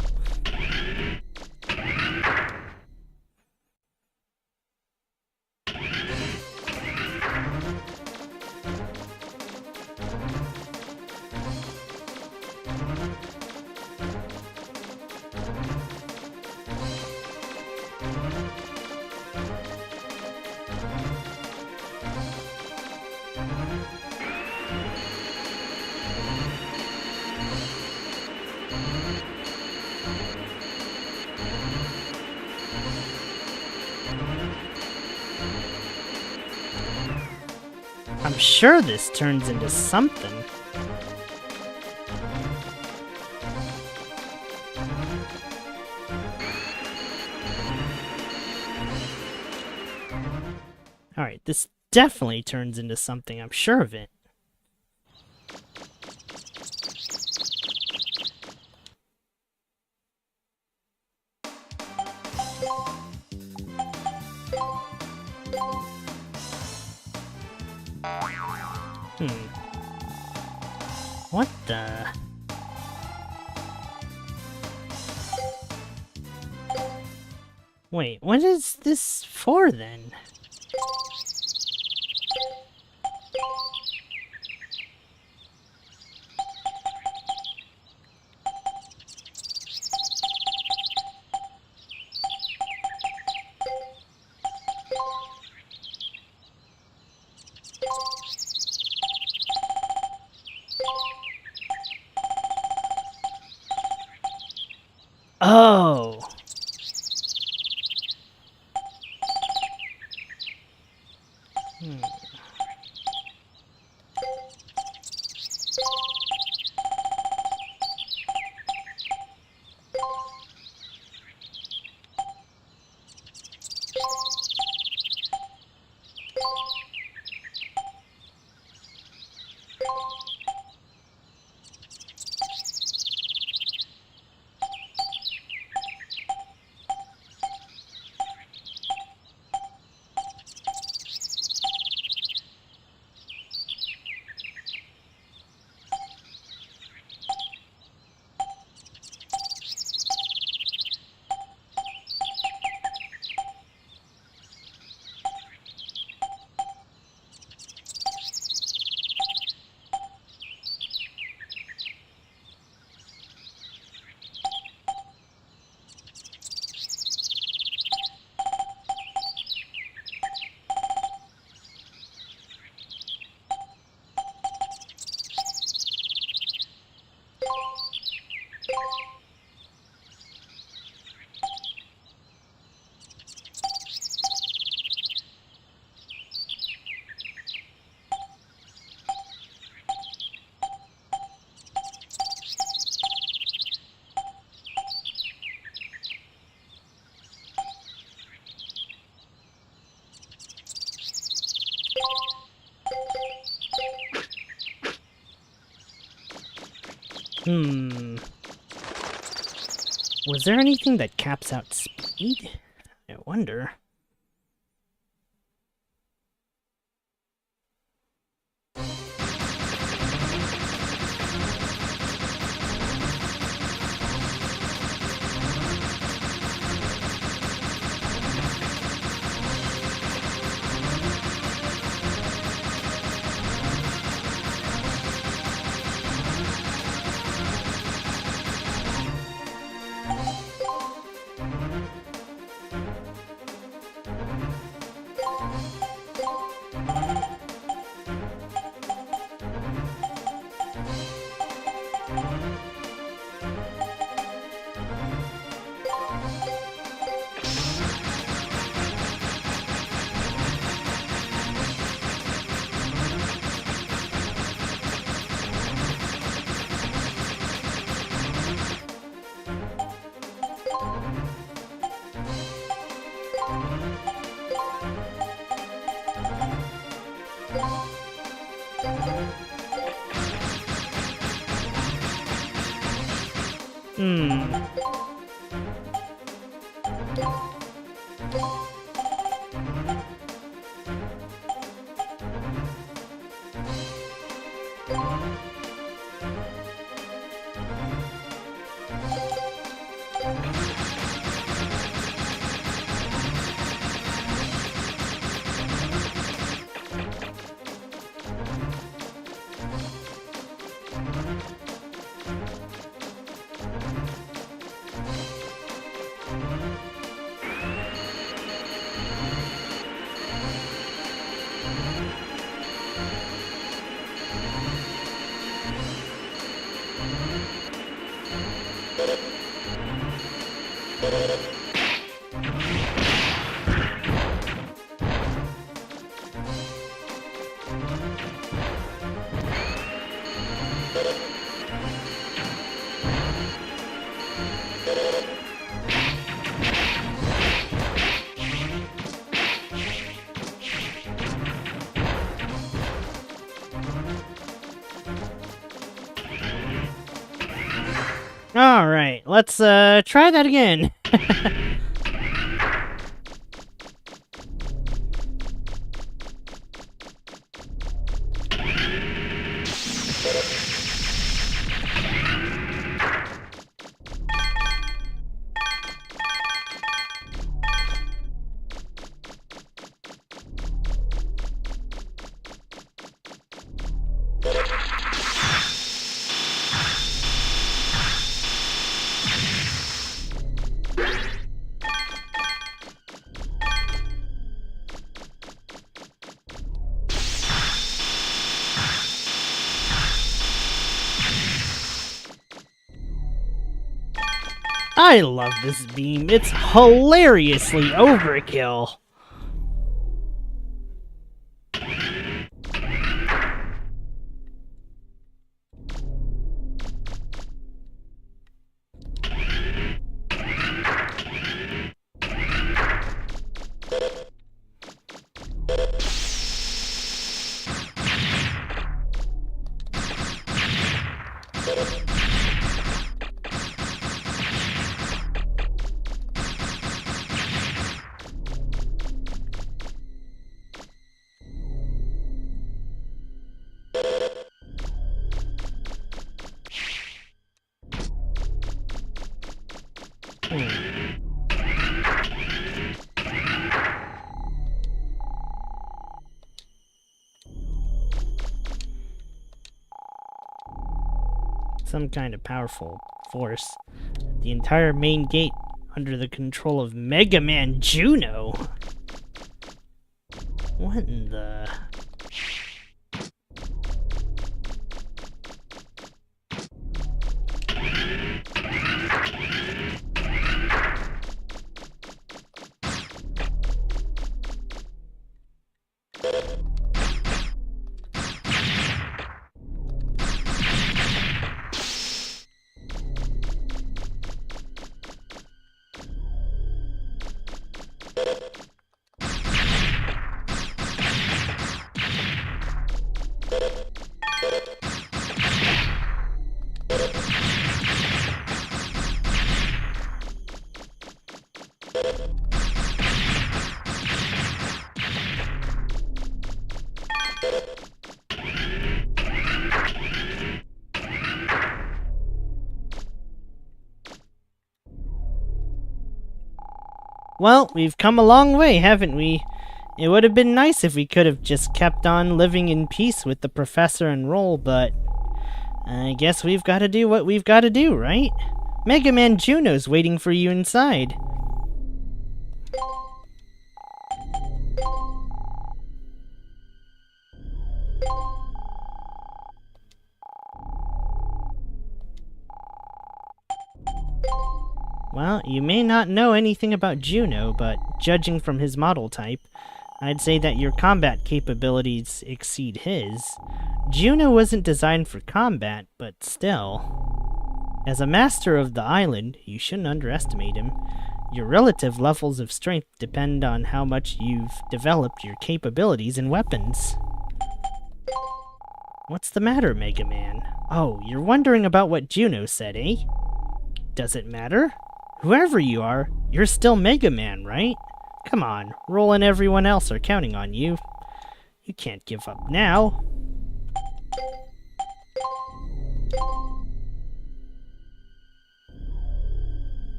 I'm sure this turns into something. Alright, this definitely turns into something, I'm sure of it. What the... Wait, what is this for then? Oh. Was there anything that caps out speed? I wonder. Alright, let's try that again. I love this beam. It's hilariously overkill. Some kind of powerful force. The entire main gate under the control of MegaMan Juno. What in the... Well, we've come a long way, haven't we? It would have been nice if we could have just kept on living in peace with the professor and Roll, but I guess we've got to do what we've got to do, right? MegaMan Juno's waiting for you inside. Well, you may not know anything about Juno, but judging from his model type, I'd say that your combat capabilities exceed his. Juno wasn't designed for combat, but still. As a master of the island, you shouldn't underestimate him. Your relative levels of strength depend on how much you've developed your capabilities and weapons. What's the matter, MegaMan? Oh, you're wondering about what Juno said, eh? Does it matter? Whoever you are, you're still MegaMan, right? Come on, Roll and everyone else are counting on you. You can't give up now.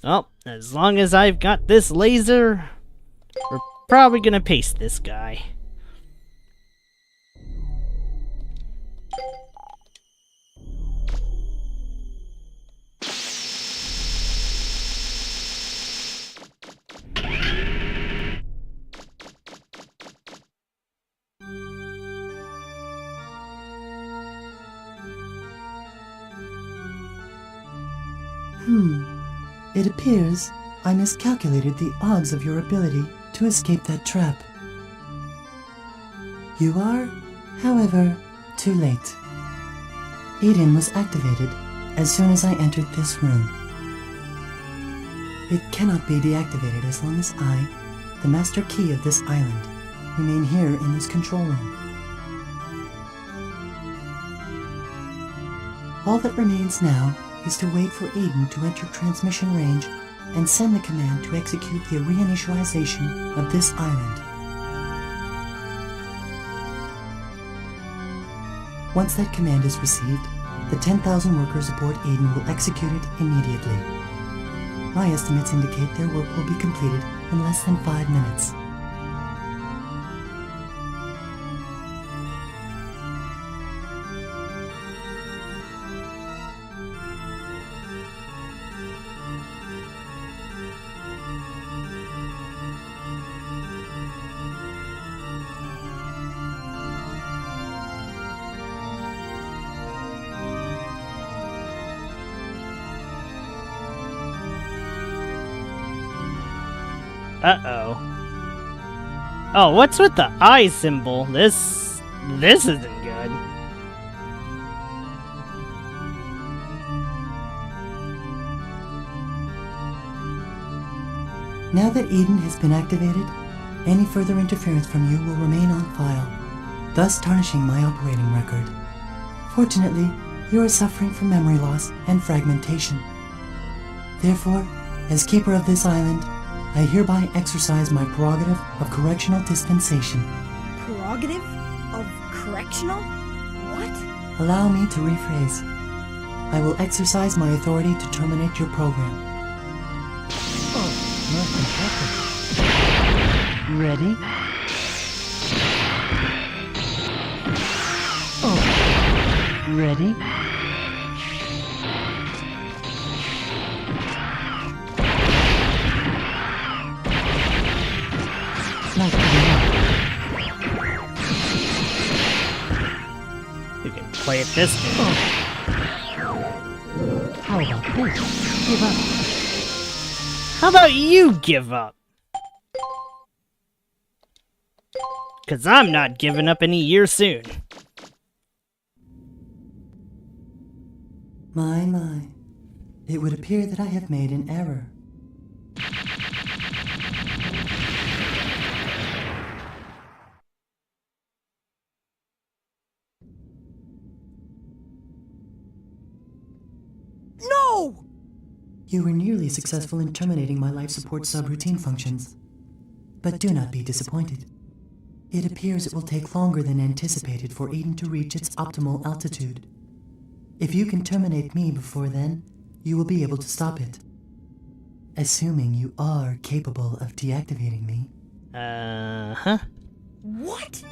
Oh, as long as I've got this laser, we're probably gonna pace this guy. It appears I miscalculated the odds of your ability to escape that trap. You are, however, too late. Eden was activated as soon as I entered this room. It cannot be deactivated as long as I, the master key of this island, remain here in this control room. All that remains now is to wait for Eden to enter transmission range and send the command to execute the reinitialization of this island. Once that command is received, the 10,000 workers aboard Eden will execute it immediately. My estimates indicate their work will be completed in less than 5 minutes. Uh-oh. Oh, what's with the eye symbol? This isn't good. Now that Eden has been activated, any further interference from you will remain on file, thus tarnishing my operating record. Fortunately, you are suffering from memory loss and fragmentation. Therefore, as keeper of this island, I hereby exercise my prerogative of correctional dispensation. Prerogative? Of correctional? What? Allow me to rephrase. I will exercise my authority to terminate your program. Oh, not Ready? Oh, ready? Not good enough. We can play it this game. Oh. How about this? Give up. How about you give up? Cause I'm not giving up any year soon. My. It would appear that I have made an error. No! You were nearly successful in terminating my life support subroutine functions. But do not be disappointed. It appears it will take longer than anticipated for Eden to reach its optimal altitude. If you can terminate me before then, you will be able to stop it. Assuming you are capable of deactivating me. Uh-huh. What?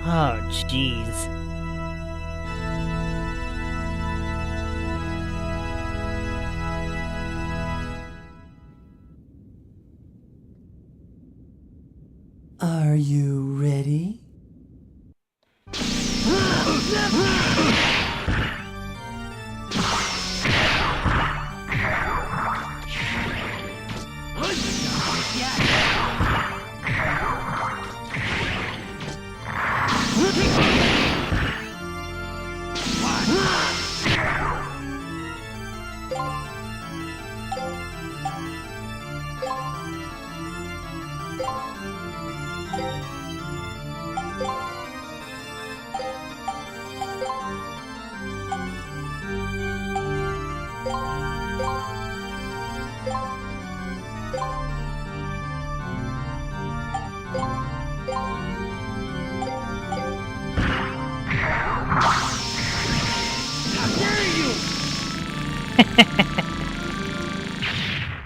Oh, jeez. Are you ready?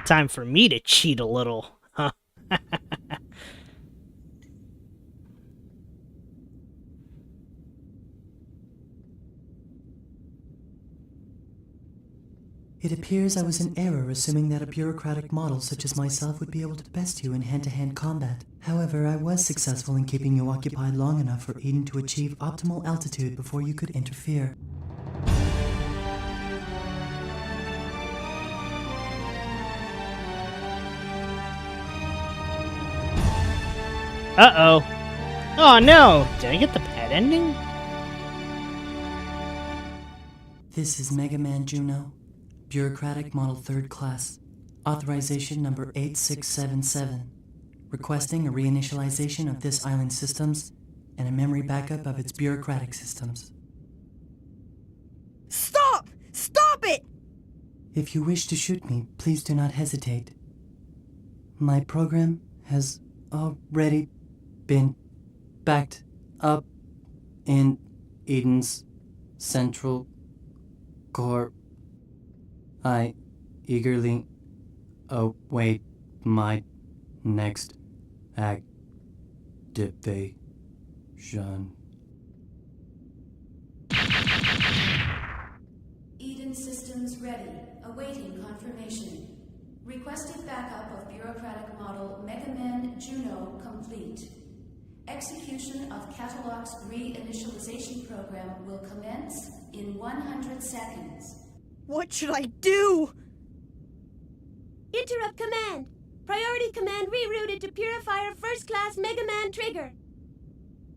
Time for me to cheat a little, huh? It appears I was in error assuming that a bureaucratic model such as myself would be able to best you in hand-to-hand combat. However, I was successful in keeping you occupied long enough for Eden to achieve optimal altitude before you could interfere. Uh-oh. Oh no! Did I get the bad ending? This is MegaMan Juno, Bureaucratic Model 3rd Class, Authorization Number 8677, requesting a reinitialization of this island's systems and a memory backup of its bureaucratic systems. Stop! Stop it! If you wish to shoot me, please do not hesitate. My program has already been backed up in Eden's central core. I eagerly await my next activation. Eden systems ready, awaiting confirmation. Requested backup of bureaucratic model MegaMan Juno complete. execution of Catalog's reinitialization program will commence in 100 seconds. What should I do? Interrupt command. Priority command rerouted to Purifier First Class Megaman trigger.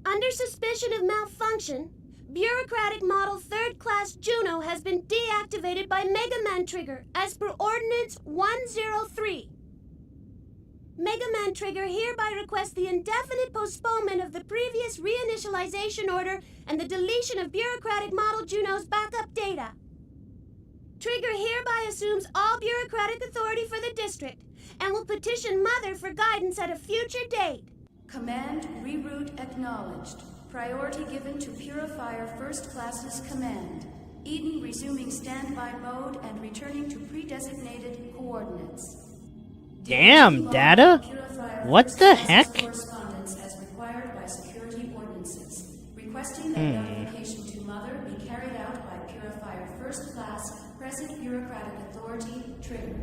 Under suspicion of malfunction, Bureaucratic Model Third Class Juno has been deactivated by Megaman trigger as per Ordinance 103. Megaman trigger hereby requests the indefinite postponement of the previous reinitialization order and the deletion of Bureaucratic Model Juno's backup data. Trigger hereby assumes all bureaucratic authority for the district and will petition Mother for guidance at a future date. Command reroute acknowledged. Priority given to Purifier First Class's command. Eden resuming standby mode and returning to pre-designated coordinates. Damn, data? What the heck? Correspondence as required by security ordinances. Requesting that notification to Mother be carried out by Purifier First Class, present bureaucratic authority, trigger.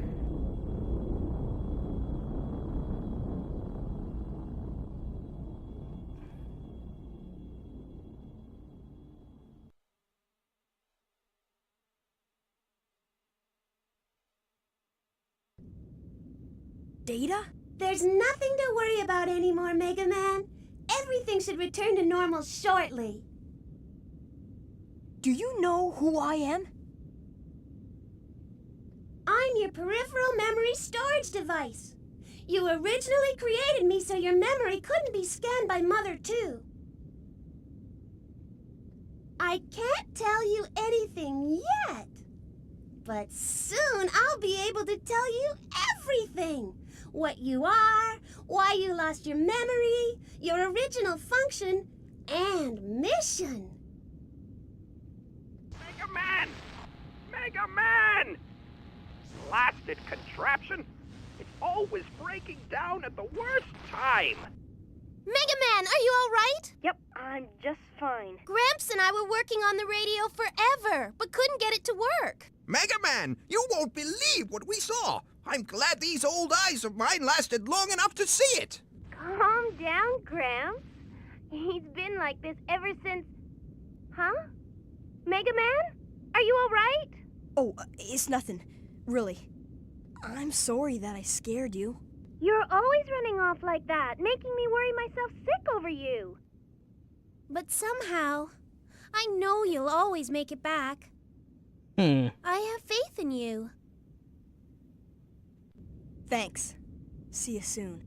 Data? There's nothing to worry about anymore, Megaman. Everything should return to normal shortly. Do you know who I am? I'm your peripheral memory storage device. You originally created me so your memory couldn't be scanned by Mother, too. I can't tell you anything yet, but soon I'll be able to tell you everything. What you are, why you lost your memory, your original function, and mission. Megaman! Megaman! Blasted contraption! It's always breaking down at the worst time! Megaman, are you all right? Yep, I'm just fine. Gramps and I were working on the radio forever, but couldn't get it to work. Megaman, you won't believe what we saw! I'm glad these old eyes of mine lasted long enough to see it! Calm down, Gramps. He's been like this ever since... Huh? Megaman? Are you all right? Oh, it's nothing. Really. I'm sorry that I scared you. You're always running off like that, making me worry myself sick over you. But somehow, I know you'll always make it back. I have faith in you. Thanks. See you soon.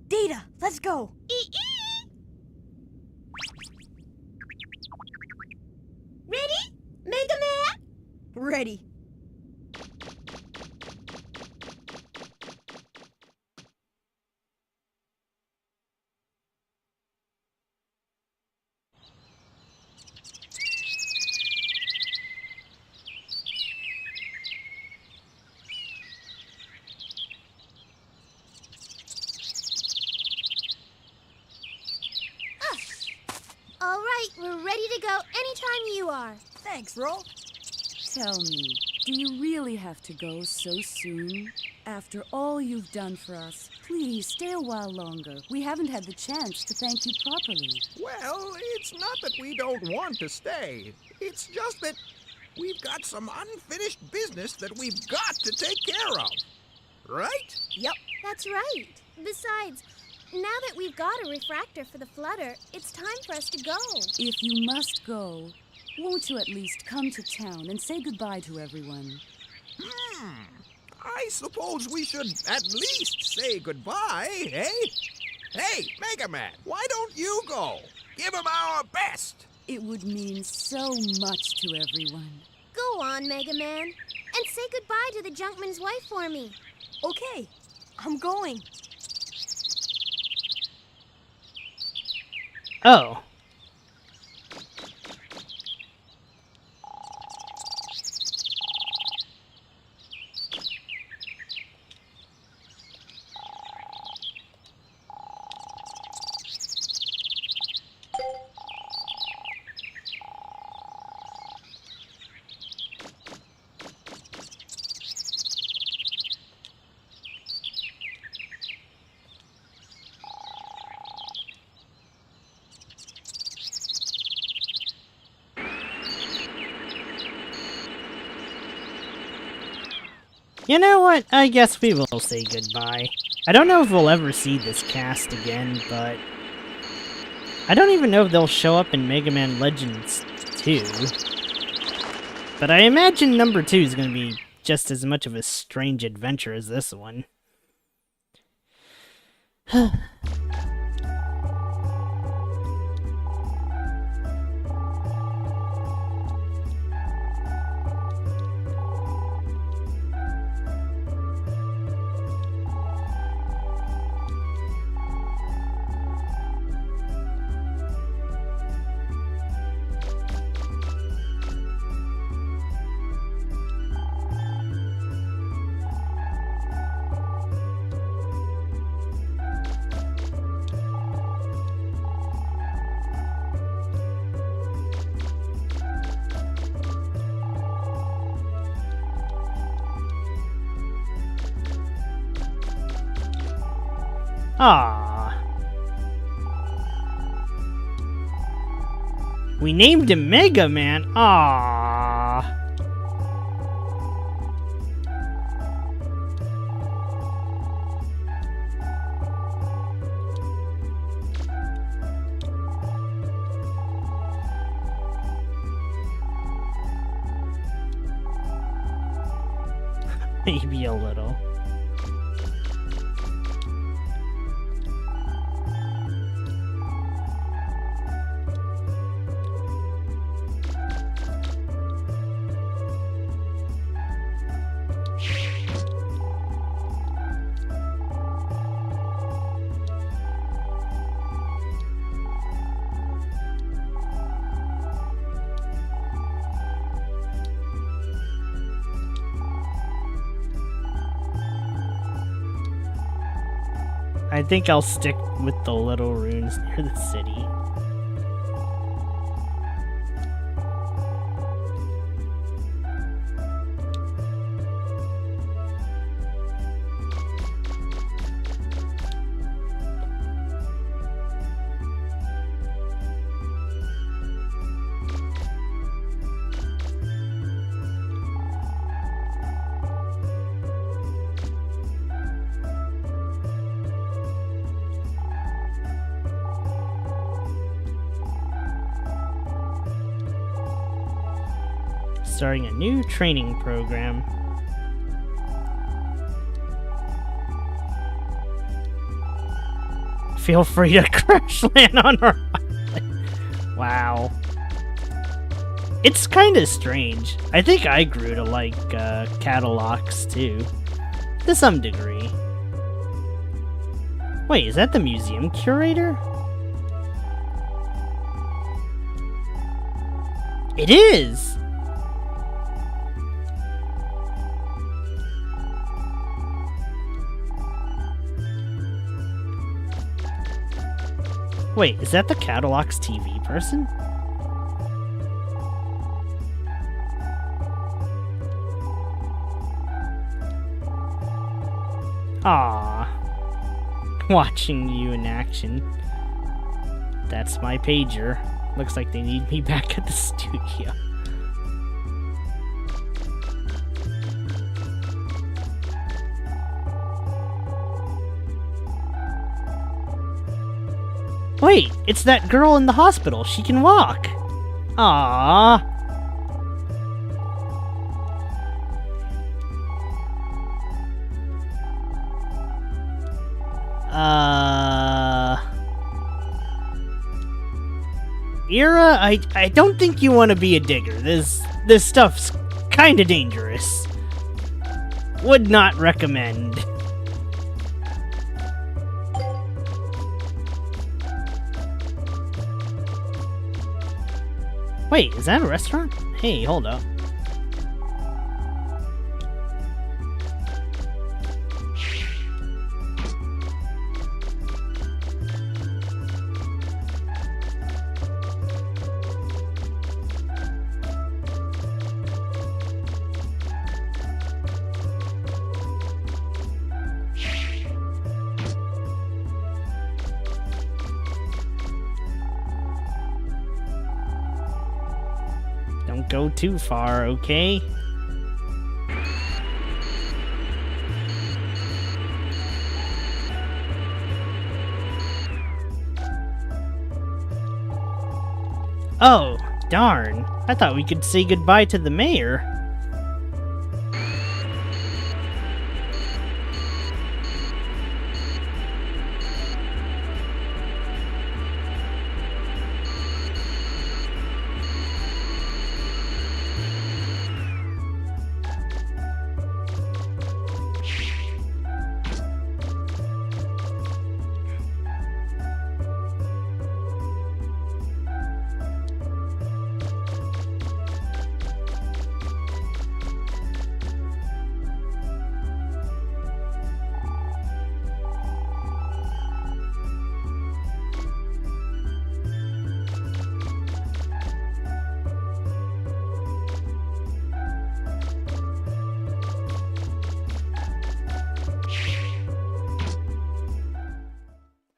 Data, let's go! Ready? Megaman? Ready. All right, we're ready to go anytime you are. Thanks, Ro. Tell me, do you really have to go so soon? After all you've done for us, please stay a while longer. We haven't had the chance to thank you properly. Well, it's not that we don't want to stay. It's just that we've got some unfinished business that we've got to take care of. Right? Yep. That's right. Besides, now that we've got a refractor for the flutter, it's time for us to go. If you must go, won't you at least come to town and say goodbye to everyone? I suppose we should at least say goodbye, eh? Hey, Megaman, why don't you go? Give him our best. It would mean so much to everyone. Go on, Megaman, and say goodbye to the Junkman's wife for me. Okay, I'm going. Oh. You know what? I guess we will say goodbye. I don't know if we'll ever see this cast again, but I don't even know if they'll show up in Megamanlegends 2. But I imagine number 2 is going to be just as much of a strange adventure as this one. Ah, we named him MegaMan. Ah, maybe a little. I think I'll stick with the little runes near the city. Starting a new training program. Feel free to crash land on our island. Wow. It's kind of strange. I think I grew to like catalogs too, to some degree. Wait, is that the museum curator? It is! Wait, is that the Catalog's TV person? Ah, watching you in action. That's my pager. Looks like they need me back at the studio. Wait, it's that girl in the hospital. She can walk. Aww. Ira, I don't think you want to be a digger. This stuff's kinda dangerous. Would not recommend. Wait, is that a restaurant? Hey, hold up. Don't go too far, okay? Oh, darn. I thought we could say goodbye to the mayor.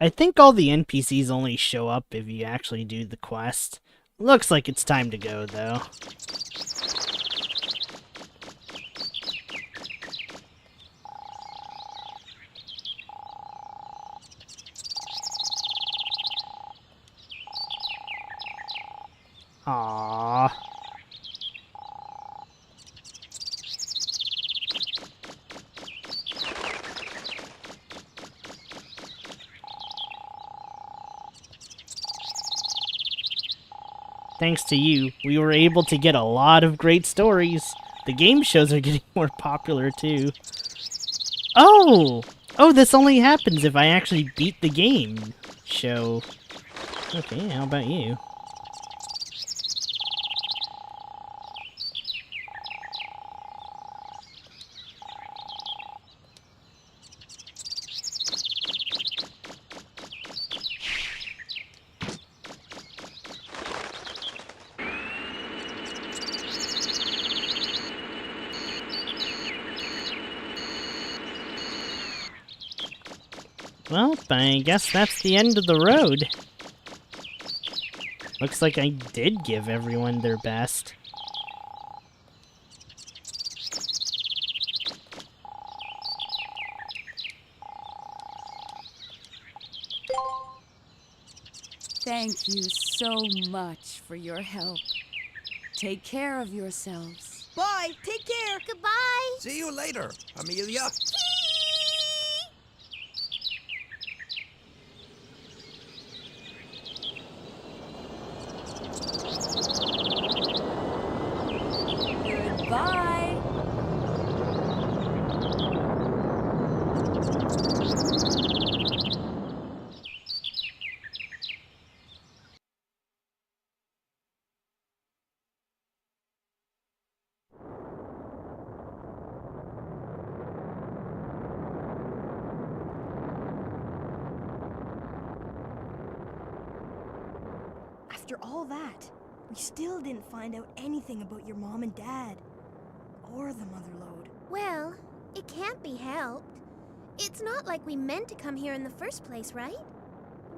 I think all the NPCs only show up if you actually do the quest. Looks like it's time to go, though. Aww. Thanks to you, we were able to get a lot of great stories. The game shows are getting more popular, too. Oh! Oh, this only happens if I actually beat the game show. Okay, how about you? Well, I guess that's the end of the road. Looks like I did give everyone their best. Thank you so much for your help. Take care of yourselves. Bye. Take care. Goodbye. See you later, Amelia. Goodbye. After all that, we still didn't find out anything about your mom and dad. Or the motherlode. Well, it can't be helped. It's not like we meant to come here in the first place, right?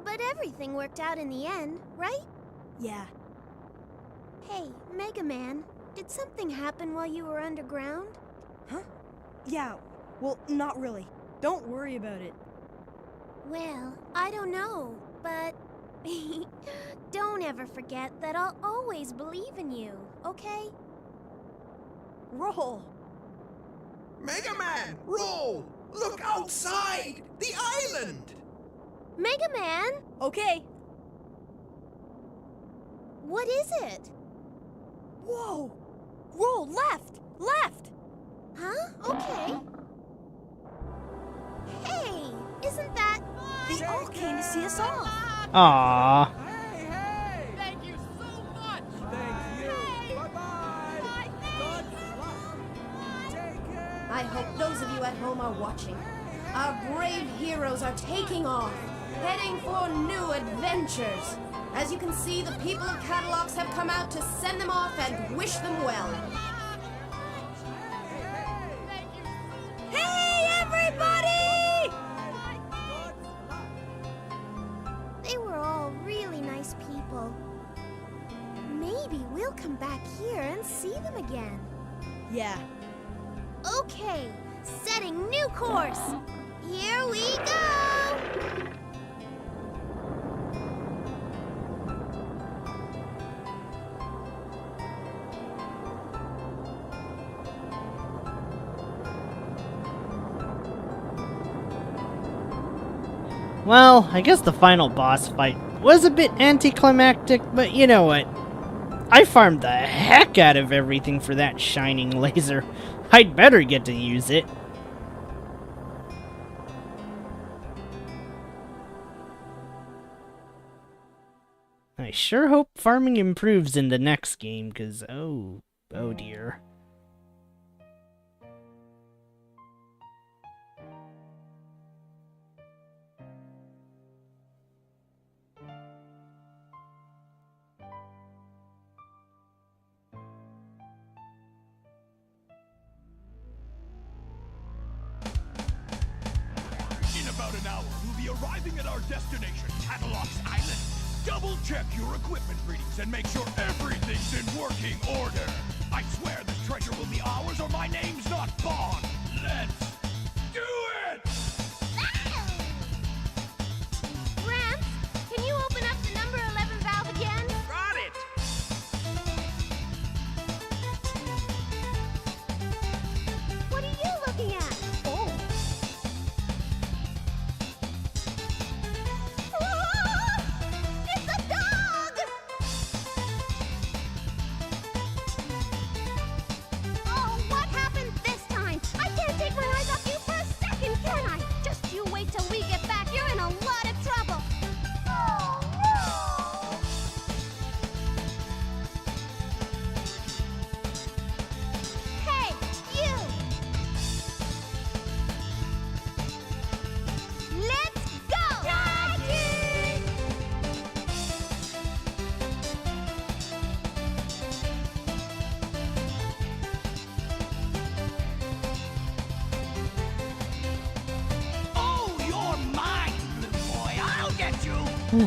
But everything worked out in the end, right? Yeah. Hey, MegaMan, did something happen while you were underground? Huh? Yeah, well, not really. Don't worry about it. Well, I don't know, but don't ever forget that I'll always believe in you, okay? Roll! MegaMan, roll! Look outside! The island! MegaMan! Okay. What is it? Whoa! Roll left! Left! Huh? Okay. Hey, isn't that... They all came to see us off. Aww. Thank you so much! Thank you! Bye-bye! I hope those of you at home are watching. Our brave heroes are taking off, heading for new adventures. As you can see, the people of Catalogs have come out to send them off and wish them well. Hey, everybody! They were all really nice people. Maybe we'll come back here and see them again. Yeah. Okay, setting new course. Here we go! Well, I guess the final boss fight was a bit anticlimactic, but you know what? I farmed the heck out of everything for that shining laser. I'd better get to use it. I sure hope farming improves in the next game, cause oh dear. In about an hour, we'll be arriving at our destination, Catalog's Island. Double-check your equipment readings and make sure everything's in working order. I swear this treasure will be ours or my name's not Bond. Let's do it! Gramps, can you open up the number 11 valve again? Got it! What are you looking at? Oh. It's a dog! Oh, what happened this time? I can't take my eyes off you for a second, can I? Just you wait till we get back. You're in a lot of trouble. Oh, no! Hey, you! Let's go! Doggy! Oh, you're mine, little boy. I'll get you! I'm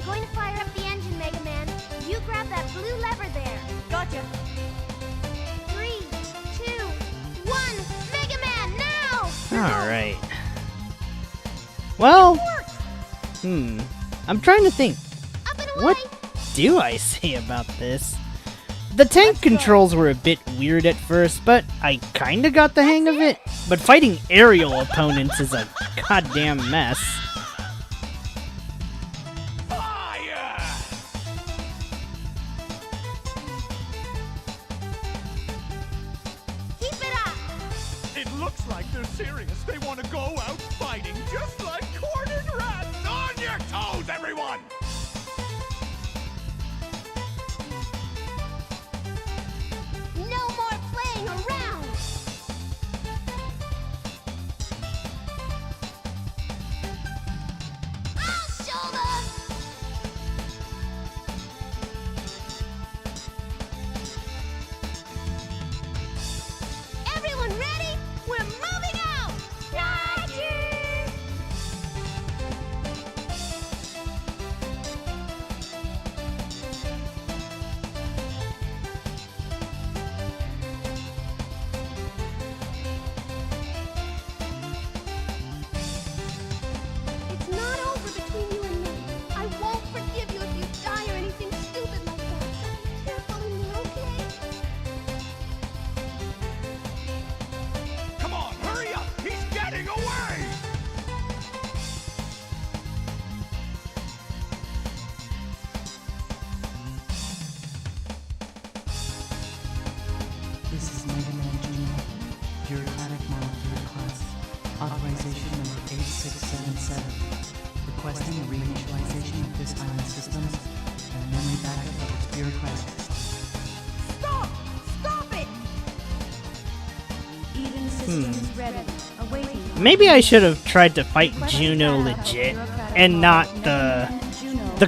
going to fire up the engine, Mega Man. You grab that blue lever there. Gotcha. 3, 2, 1, Mega Man, now! Alright. Well, I'm trying to think. Up and away! What do I say about this? The tank controls were a bit weird at first, but I kinda got the hang of it. But fighting aerial opponents is a goddamn mess. Fire! Keep it up! It looks like they're serious. They want to go out fighting just like cornered rats. On your toes, everyone! No more playing around! I'll show them! Everyone ready? We're moving out! Roger! It's not over between you and me. I won't forgive you if you die or anything stupid like that. So be careful in there, okay? Come on, hurry up! He's getting away! This is MegaMan Jr., bureaucratic model 3rd class, authorization number 8677, requesting a reinitialization of this island systems and memory backup of its bureaucrats. Stop! Stop it! Eden systems ready. Awaiting. Maybe I should have tried to fight Juno legit, and not the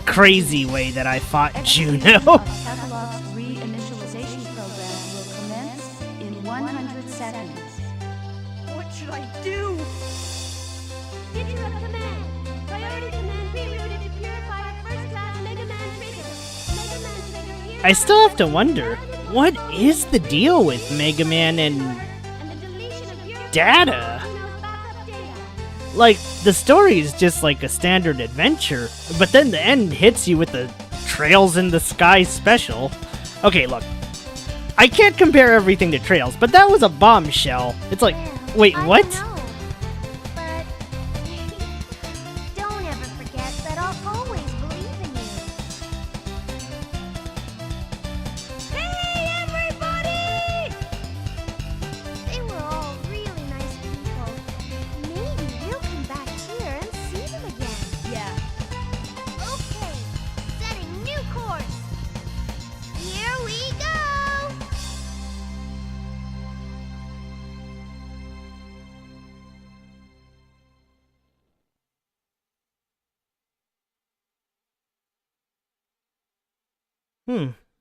crazy way that I fought Juno. Catalog's reinitialization program will commence in 100 seconds. What should I do? Interrupt command. Priority command rerouted to purify first class Mega Man trigger. Mega Man trigger here. I still have to wonder, what is the deal with Mega Man and And the deletion of bureaucratic data? Juno's backup data. Like, the story is just like a standard adventure, but then the end hits you with the Trails in the Sky special. Okay, look. I can't compare everything to Trails, but that was a bombshell. It's like, wait, I what? know, but don't ever forget that I'll always believe in you. Hey, everybody! They were all really nice people. Maybe we'll come back here and see them again. Yeah. Okay, setting new course. Here we go!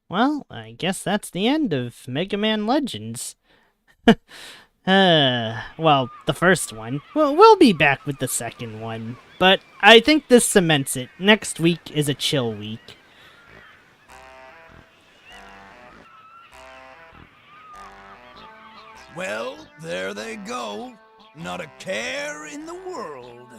Well, I guess that's the end of Megamanlegends. Well, the first one. Well, we'll be back with the second one. But I think this cements it. Next week is a chill week. Well, there they go. Not a care in the world.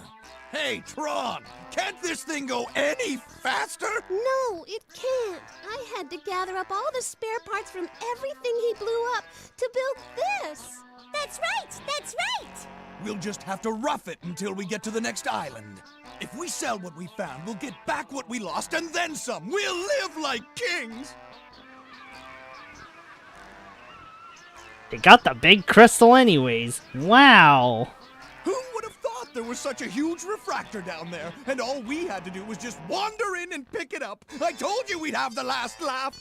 Hey, Tron, can't this thing go any faster? No, it can't. I had to gather up all the spare parts from everything he blew up to build this. That's right! That's right! We'll just have to rough it until we get to the next island. If we sell what we found, we'll get back what we lost and then some. We'll live like kings. They got the big crystal anyways. Wow. Who would have thought there was such a huge refractor down there? And all we had to do was just wander in and pick it up. I told you we'd have the last laugh.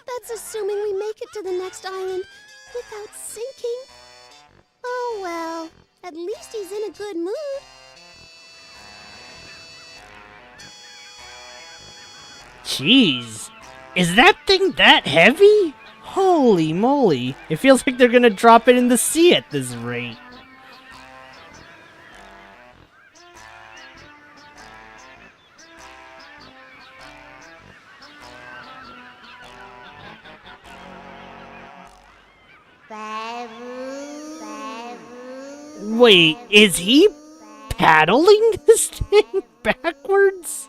That's assuming we make it to the next island without sinking. Oh well, at least he's in a good mood. Jeez. Is that thing that heavy? Holy moly. It feels like they're gonna drop it in the sea at this rate. Wait, is he paddling this thing backwards?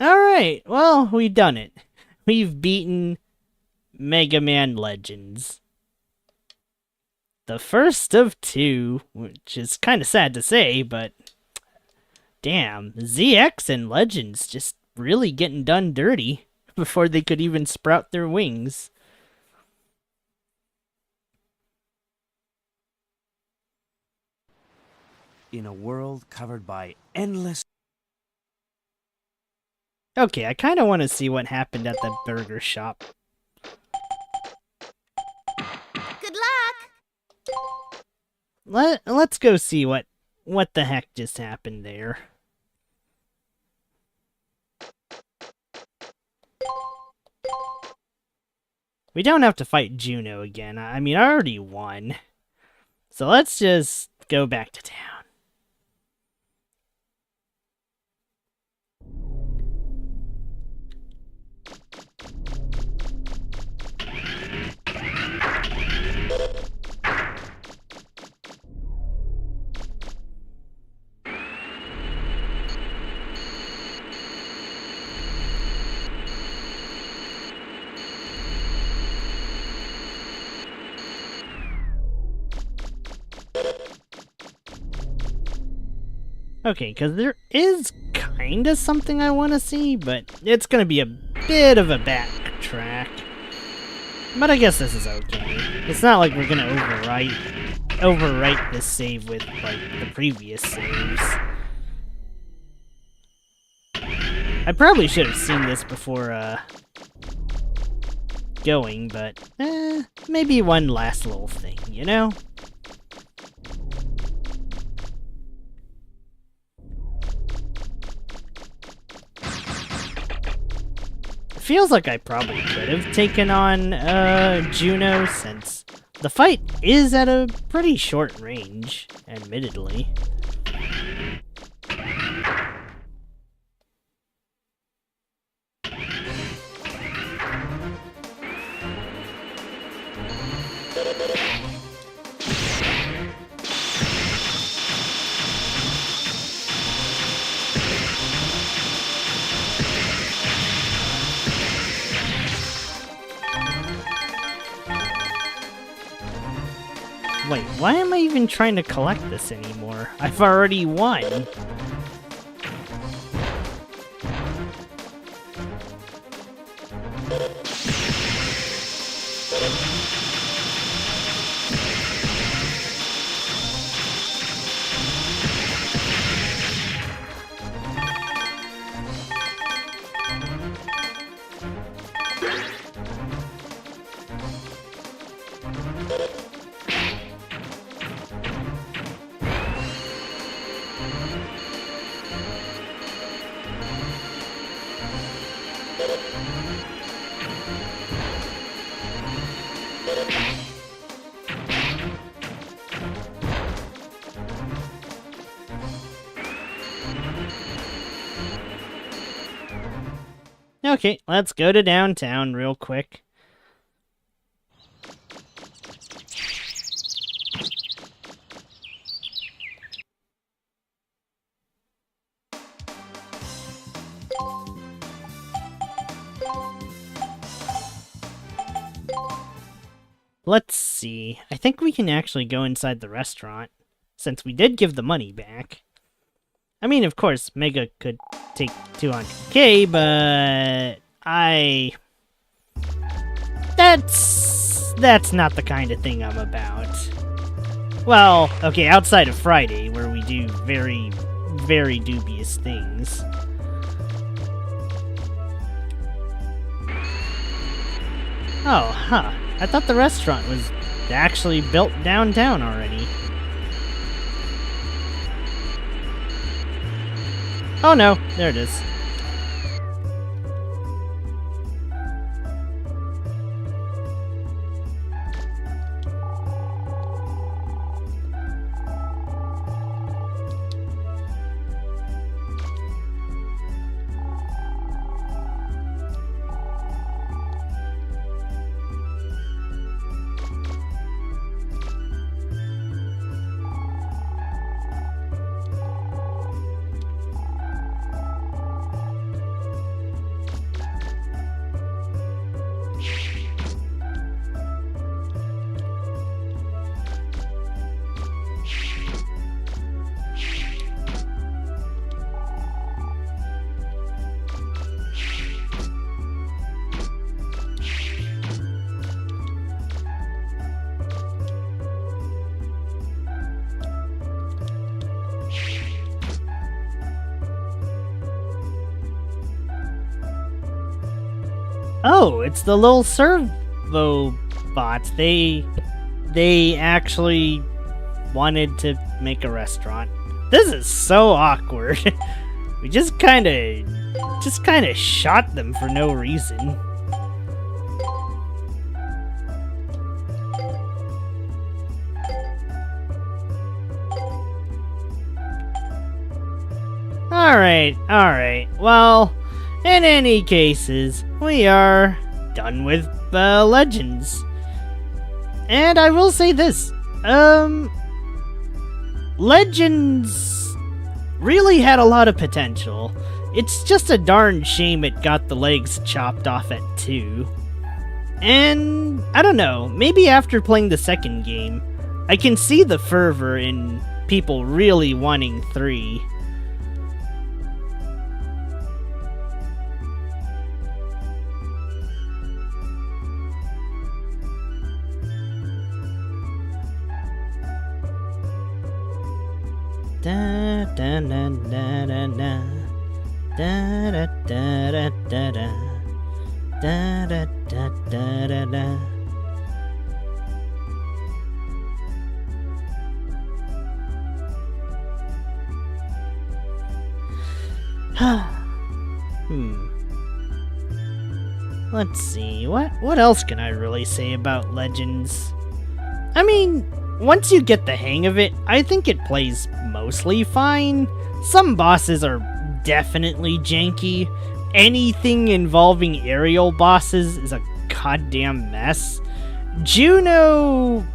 Alright, well, we done it. We've beaten Megamanlegends. The first of two, which is kind of sad to say, but damn, ZX and Legends just really getting done dirty before they could even sprout their wings. In a world covered by endless... Okay, I kind of want to see what happened at the burger shop. Good luck! Let's go see what the heck just happened there. We don't have to fight Juno again. I mean, I already won. So let's just go back to town. Okay, because there is kind of something I want to see, but it's going to be a bit of a backtrack. But I guess this is okay. It's not like we're going to overwrite this save with, like, the previous saves. I probably should have seen this before, going, but, maybe one last little thing, you know? Feels like I probably could have taken on Juno, since the fight is at a pretty short range, admittedly. Wait, why am I even trying to collect this anymore? I've already won. Okay, let's go to downtown real quick. Let's see. I think we can actually go inside the restaurant, since we did give the money back. I mean, of course, Mega could take 200k, but That's not the kind of thing I'm about. Well, okay, outside of Friday, where we do very, very dubious things. Oh, huh. I thought the restaurant was actually built downtown already. Oh no, there it is. Oh, it's the little servo bots. They actually wanted to make a restaurant. This is so awkward. We just kind of shot them for no reason. Alright. Well, in any cases, we are done with Legends. And I will say this, Legends really had a lot of potential. It's just a darn shame it got the legs chopped off at 2. And, I don't know, maybe after playing the second game, I can see the fervor in people really wanting 3. Da da da da da da da da da da da da da da da da. Let's see, what else can I really say about Legends? I mean, once you get the hang of it, I think it plays mostly fine. Some bosses are definitely janky. Anything involving aerial bosses is a goddamn mess. Juno...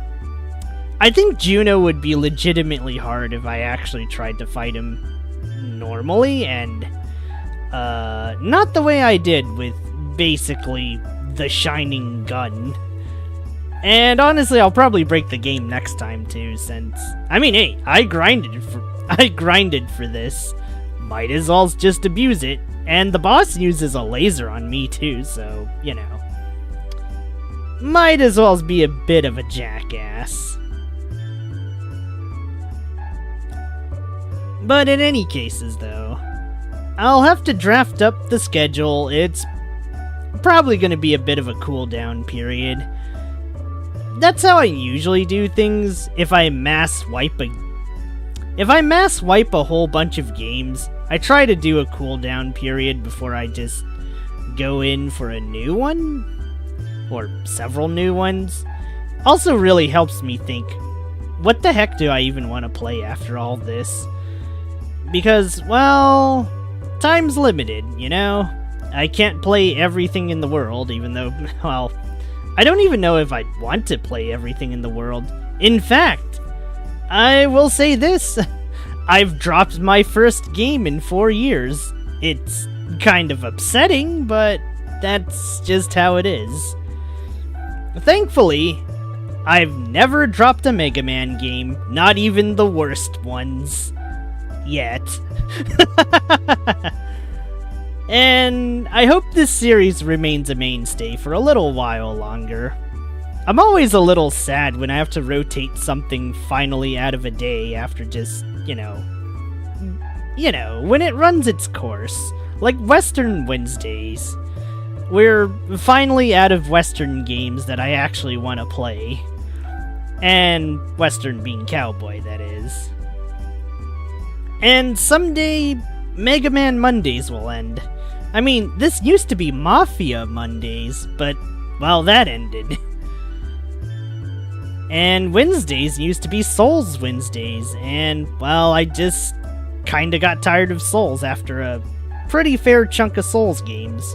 I think Juno would be legitimately hard if I actually tried to fight him normally, and not the way I did with basically the Shining Gun. And honestly, I'll probably break the game next time too, since I mean, hey, I grinded for this. Might as well just abuse it. And the boss uses a laser on me too, so, you know. Might as well be a bit of a jackass. But in any cases though, I'll have to draft up the schedule. It's probably going to be a bit of a cooldown period. That's how I usually do things if I mass wipe a whole bunch of games. I try to do a cooldown period before I just go in for a new one, or several new ones. Also really helps me think, what the heck do I even want to play after all this? Because, well, time's limited, you know? I can't play everything in the world, even though, well, I don't even know if I'd want to play everything in the world. In fact, I will say this. I've dropped my first game in 4 years. It's kind of upsetting, but that's just how it is. Thankfully, I've never dropped a Mega Man game, not even the worst ones. Yet. And I hope this series remains a mainstay for a little while longer. I'm always a little sad when I have to rotate something finally out of a day after just, you know, when it runs its course. Like Western Wednesdays. We're finally out of Western games that I actually want to play. And Western being cowboy, that is. And someday, Mega Man Mondays will end. I mean, this used to be Mafia Mondays, but, well, that ended. And Wednesdays used to be Souls Wednesdays, and, well, I just kinda got tired of Souls after a pretty fair chunk of Souls games.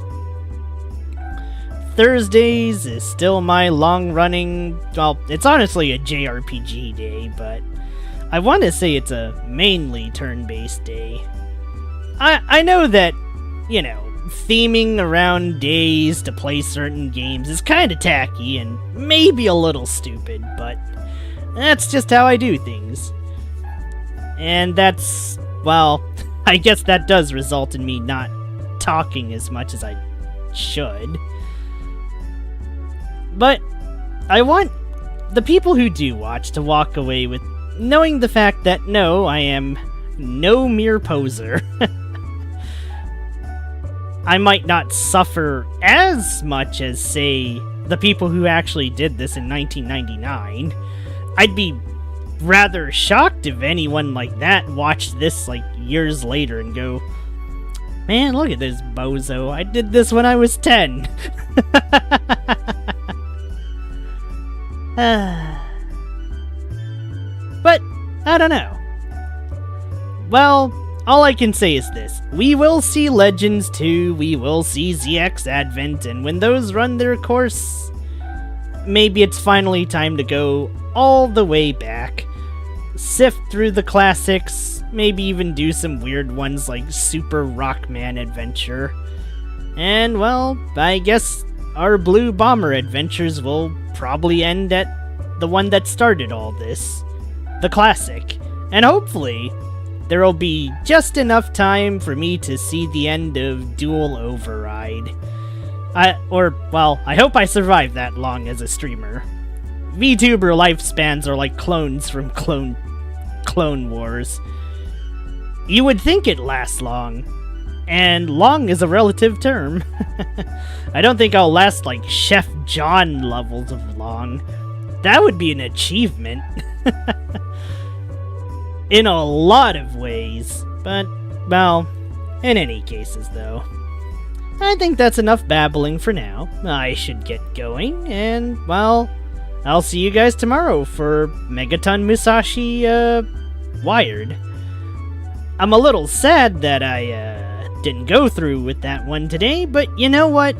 Thursdays is still my long-running, well, it's honestly a JRPG day, but I want to say it's a mainly turn-based day. I know that, you know, theming around days to play certain games is kinda tacky and maybe a little stupid, but that's just how I do things. And that's, well, I guess that does result in me not talking as much as I should. But I want the people who do watch to walk away with knowing the fact that no, I am no mere poser. I might not suffer as much as, say, the people who actually did this in 1999. I'd be rather shocked if anyone like that watched this, like, years later and go, man, look at this bozo, I did this when I was 10. But, I don't know. Well, all I can say is this. We will see Legends 2, we will see ZX Advent, and when those run their course, maybe it's finally time to go all the way back. Sift through the classics, maybe even do some weird ones like Super Rockman Adventure. And, well, I guess our Blue Bomber adventures will probably end at the one that started all this. The classic. And hopefully, there'll be just enough time for me to see the end of Dual Override. I hope I survive that long as a streamer. VTuber lifespans are like clones from Clone Wars. You would think it lasts long. And long is a relative term. I don't think I'll last like Chef John levels of long. That would be an achievement. In a lot of ways. But, well, in any cases though. I think that's enough babbling for now. I should get going, and, well, I'll see you guys tomorrow for Megaton Musashi, Wired. I'm a little sad that I, didn't go through with that one today, but you know what?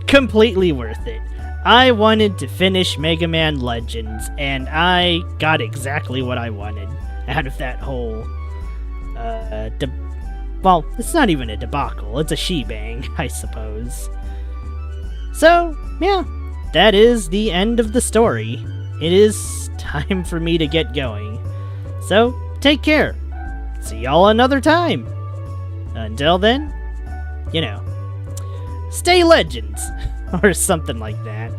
Completely worth it. I wanted to finish Mega Man Legends, and I got exactly what I wanted out of that whole, well, it's not even a debacle, it's a shebang, I suppose. So, yeah, that is the end of the story. It is time for me to get going. So, take care. See y'all another time. Until then, you know, stay legends, or something like that.